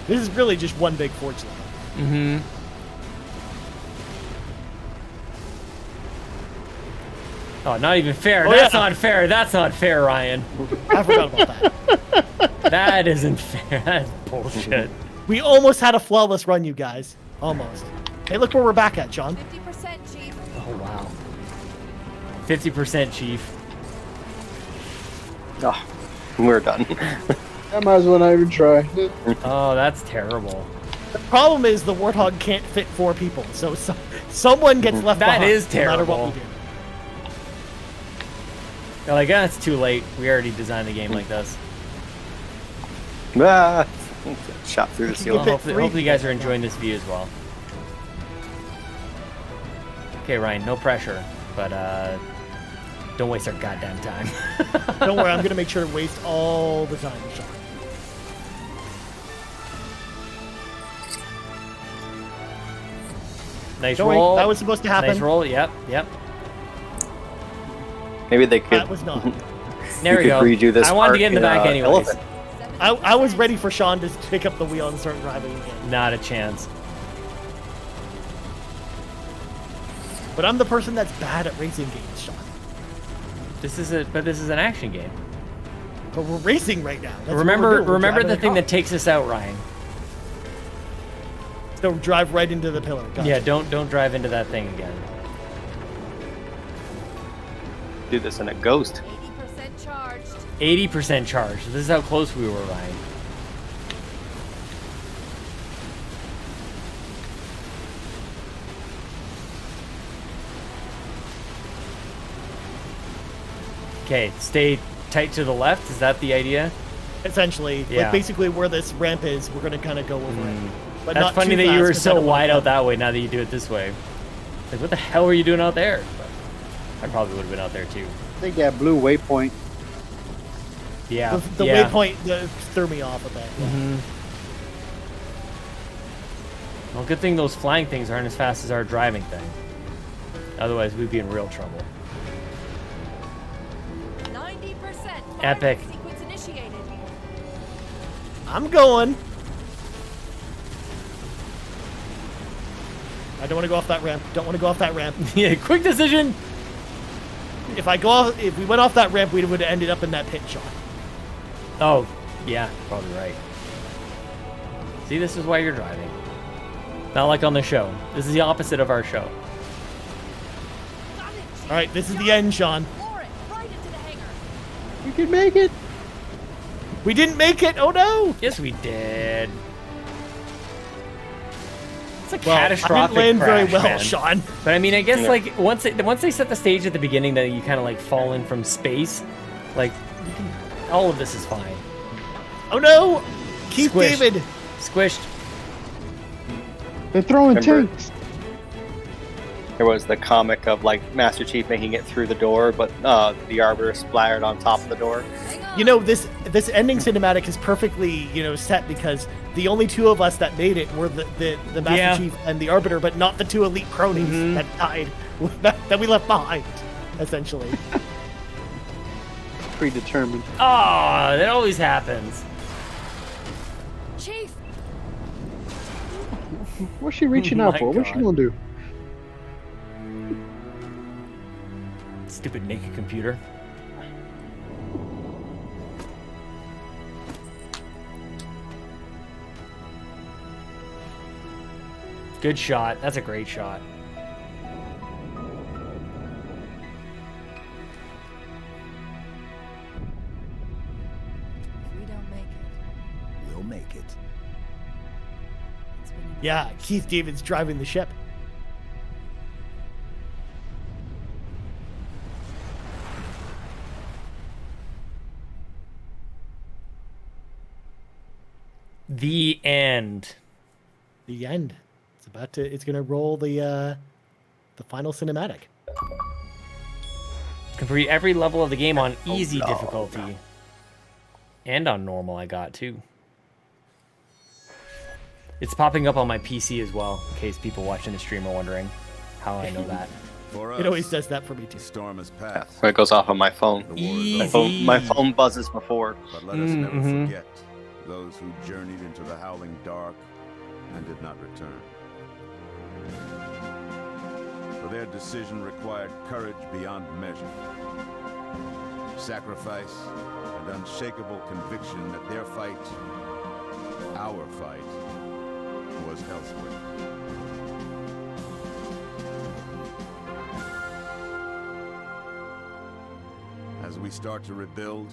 K: This is really just one big forge level.
A: Mm-hmm. Oh, not even fair.
K: Oh,
A: That's
K: yeah.
A: not fair. That's not fair, Ryan.
K: I forgot about that.
A: That isn't fair. That's bullshit.
K: We almost had a flawless run, you guys. Almost. Hey, look where we're back at, John.
N: 50%, Chief.
A: Oh, wow. 50%, Chief.
B: Oh, we're done.
C: I might as well not even try.
A: Oh, that's terrible.
K: The problem is the Warthog can't fit 4 people, so someone gets left
A: That
K: behind.
A: is
K: No matter what
A: terrible.
K: we do.
A: They're like, it's too late. We already designed the game like this.
B: Ah, shot through the
A: Well,
B: ceiling.
A: hopefully you guys are enjoying this view as well. Okay, Ryan, no pressure, but don't waste our goddamn time.
K: Don't worry, I'm gonna make sure to waste all the time, Sean.
A: Nice
K: Don't worry,
A: roll.
K: that was supposed to happen.
A: Nice roll. Yep, yep.
B: Maybe they could.
K: That was not.
A: There we
B: could
A: go.
B: redo this
A: I wanted to
B: part
A: get in the back anyways.
B: Elephant.
K: I was ready for Sean to pick up the wheel and start driving again.
A: Not a chance.
K: But I'm the person that's bad at racing games, Sean.
A: This is an action game.
K: But we're racing right now. That's what
A: remember
K: we're doing. We're
A: remember
K: driving
A: the
K: a
A: thing
K: car.
A: that takes us out, Ryan.
K: So drive right into the pillar. Gotcha.
A: Yeah, don't drive into that thing again.
B: Do this in a Ghost.
N: 80% charged.
A: 80% charge. This is how close we were, Ryan. Okay, stay tight to the left. Is that the idea?
K: Essentially,
A: Yeah.
K: like basically where this ramp is, we're gonna kind of go over it. But
A: That's
K: not
A: funny
K: too
A: that you
K: fast,
A: were
K: 'cause I
A: so
K: don't want
A: wide
K: that.
A: out that way now that you do it this way. Like, what the hell were you doing out there? But I probably would have been out there too.
C: I think that blue waypoint.
A: Yeah.
K: The
A: yeah.
K: waypoint threw me off a bit. Yeah.
A: Mm-hmm. Well, good thing those flying things aren't as fast as our driving thing. Otherwise, we'd be in real trouble.
N: 90%.
A: Epic.
N: Sequence initiated.
K: I'm going. I don't want to go off that ramp. Don't want to go off that ramp.
A: Yeah, quick decision.
K: If we went off that ramp, we would have ended up in that pit shot.
A: Oh, yeah, probably right. See, this is why you're driving. Not like on the show. This is the opposite of our show.
K: All right, this is the end, Sean.
C: We can make it.
K: We didn't make it. Oh no.
A: Yes, we did. It's a
K: Well,
A: catastrophic
K: I didn't land
A: crash,
K: very well,
A: man.
K: Sean.
A: But I mean, I guess like once they set the stage at the beginning that you kind of like fall in from space, like all of this is fine.
K: Oh no, Keith
A: Squished.
K: David.
A: Squished.
C: They're throwing
B: Remember-
C: tanks.
B: There was the comic of like Master Chief making it through the door, but the Arbiter splattered on top of the door.
K: You know, this ending cinematic is perfectly, set because the only two of us that made it were the Master
A: Yeah.
K: Chief and the Arbiter, but not the two elite cronies that died, that we left behind, essentially.
C: Predetermined.
A: Oh, that always happens.
N: Chief.
C: What's she reaching
A: My
C: out for? What's she
A: God.
C: gonna do?
A: Stupid naked computer. Good shot. That's a great shot.
N: If we don't make it,
M: We'll make it.
N: it's been
K: Yeah, Keith David's driving the ship.
A: The end.
K: The end. It's gonna roll the final cinematic.
A: Complete every level of the game on easy difficulty. And on normal, I got too. It's popping up on my PC as well, in case people watching the stream are wondering how I know that.
I: For
K: It always
I: us,
K: does that for me too.
I: the storm has passed.
B: When it goes off on my phone.
I: The war is
B: My
I: over.
B: phone, my phone buzzes before.
I: But let us never
A: Mhm.
I: forget those who journeyed into the howling dark and did not return. For their decision required courage beyond measure, sacrifice, and unshakable conviction that their fight, our fight, was elsewhere. As we start to rebuild,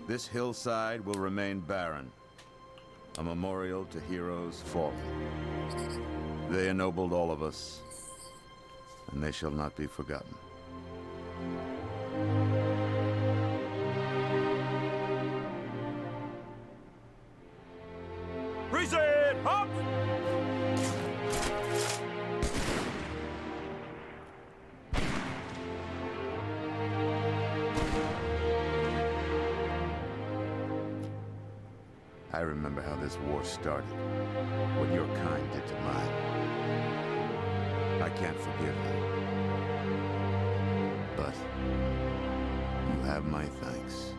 I: this hillside will remain barren, a memorial to heroes fallen. They ennobled all of us, and they shall not be forgotten.
L: Reset! Hop!
I: I remember how this war started, what your kind did to mine. I can't forgive you. But you have my thanks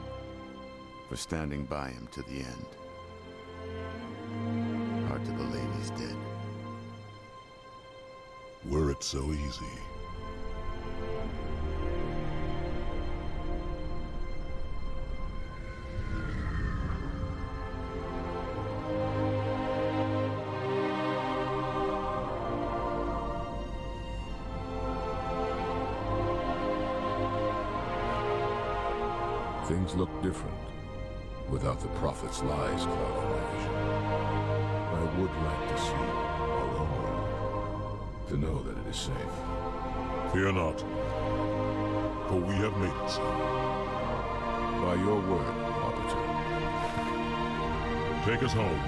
I: for standing by him to the end. Hard to believe he's dead.
H: Were it so easy. Things look different without the Prophet's lies clouding my vision. I would like to see our own world, to know that it is safe. Fear not, for we have made it so. By your word, Arbiter. Take us home.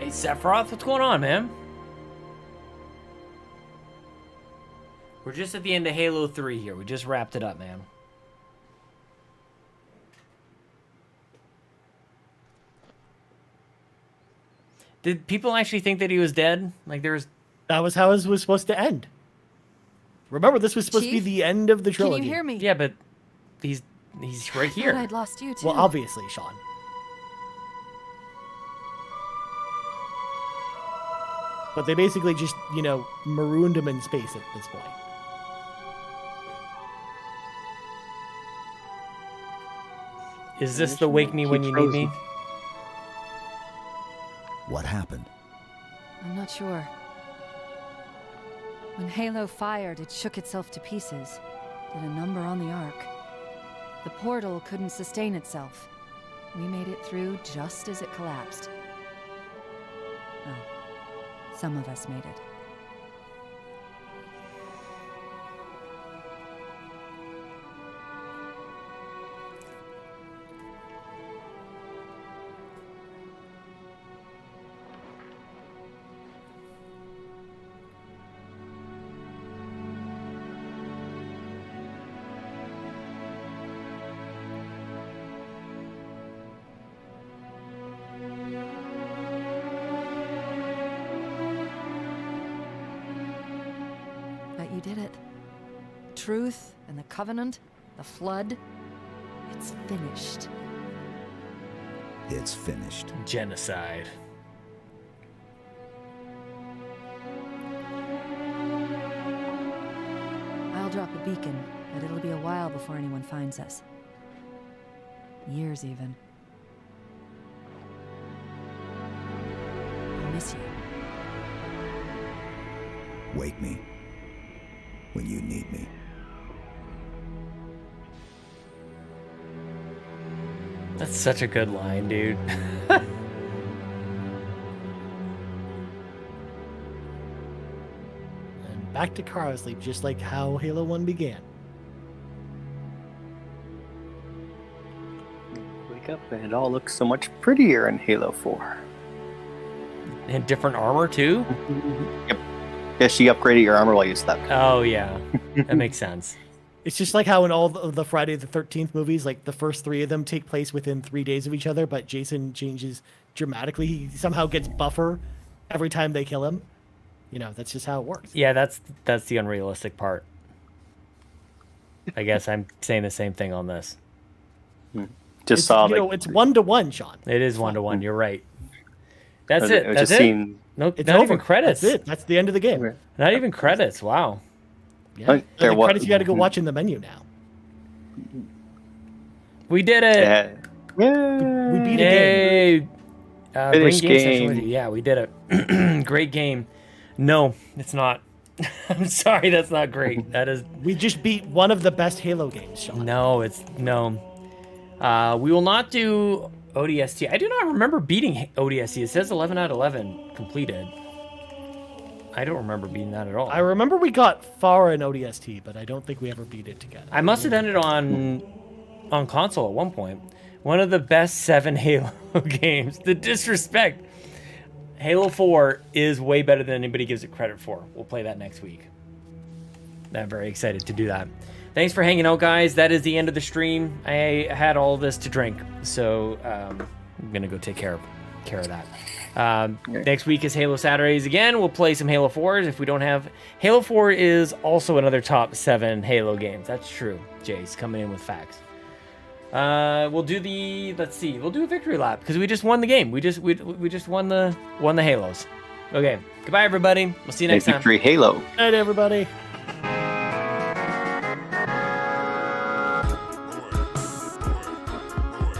A: Hey, Sephiroth, what's going on, man? We're just at the end of Halo 3 here. We just wrapped it up, man. Did people actually think that he was dead? Like there's
K: That was how it was supposed to end. Remember, this was supposed to be
N: Chief?
K: the end of the
N: Can
K: trilogy.
N: you hear me?
A: Yeah, but he's right
N: I
A: here.
N: thought I'd lost you too.
K: Well, obviously, Sean. But they basically just, you know, marooned him in space at this point.
A: Is this the wake me when you need me?
M: What happened?
N: I'm not sure. When Halo fired, it shook itself to pieces. Did a number on the Ark. The portal couldn't sustain itself. We made it through just as it collapsed. Oh, some of us made it. But you did it. Truth and the Covenant, the Flood, it's finished.
M: It's finished.
A: Genocide.
N: I'll drop a beacon, but it'll be a while before anyone finds us. Years, even. I'll miss you.
M: Wake me when you need me.
A: That's such a good line, dude.
K: And back to Kara sleep, just like how Halo 1 began.
B: Wake up and it all looks so much prettier in Halo 4.
A: And different armor too?
B: Yep. Yeah, she upgraded your armor while you slept.
A: Oh yeah. That makes sense.
K: It's just like how in all of the Friday the 13th movies, like the first 3 of them take place within 3 days of each other, but Jason changes dramatically. He somehow gets buffer every time they kill him. You know, that's just how it works.
A: Yeah, that's the unrealistic part. I guess I'm saying the same thing on this.
B: Just
K: It's,
B: saw
K: you know, it's 1-to-1, Sean.
A: It is 1-to-1. You're right. That's
B: I
A: it.
B: was
A: That's
B: just
A: it.
B: seeing-
A: No,
K: It's
A: not
K: over.
A: even credits.
K: That's it. That's the end of the game.
A: Not even credits. Wow.
K: Yeah. And
B: There
K: the
B: wa-
K: credits you got to go watch in the menu now.
A: We did it.
B: Yeah.
K: We beat a game.
A: Yay.
B: Finish
A: Bring game session
B: game.
A: with you. Yeah, we did it. Great game. No, it's not. I'm sorry, that's not great. That is
K: We just beat one of the best Halo games, Sean.
A: no. It's no. We will not do ODST. I do not remember beating ODST. It says 11 out of 11 completed. I don't remember beating that at all.
K: I remember we got far in ODST, but I don't think we ever beat it together.
A: I must have done it on console at one point. One of the best 7 Halo games. The disrespect. Halo 4 is way better than anybody gives it credit for. We'll play that next week. I'm very excited to do that. Thanks for hanging out, guys. That is the end of the stream. I had all this to drink, so I'm gonna go take care of that. Next week is Halo Saturdays again. We'll play some Halo 4s if we don't have. Halo 4 is also another top 7 Halo games. That's true. Jay's coming in with facts. We'll do we'll do a victory lap because we just won the game. We just won the Halos. Okay. Goodbye, everybody. We'll see you next time.
B: Victory Halo.
K: Good night, everybody.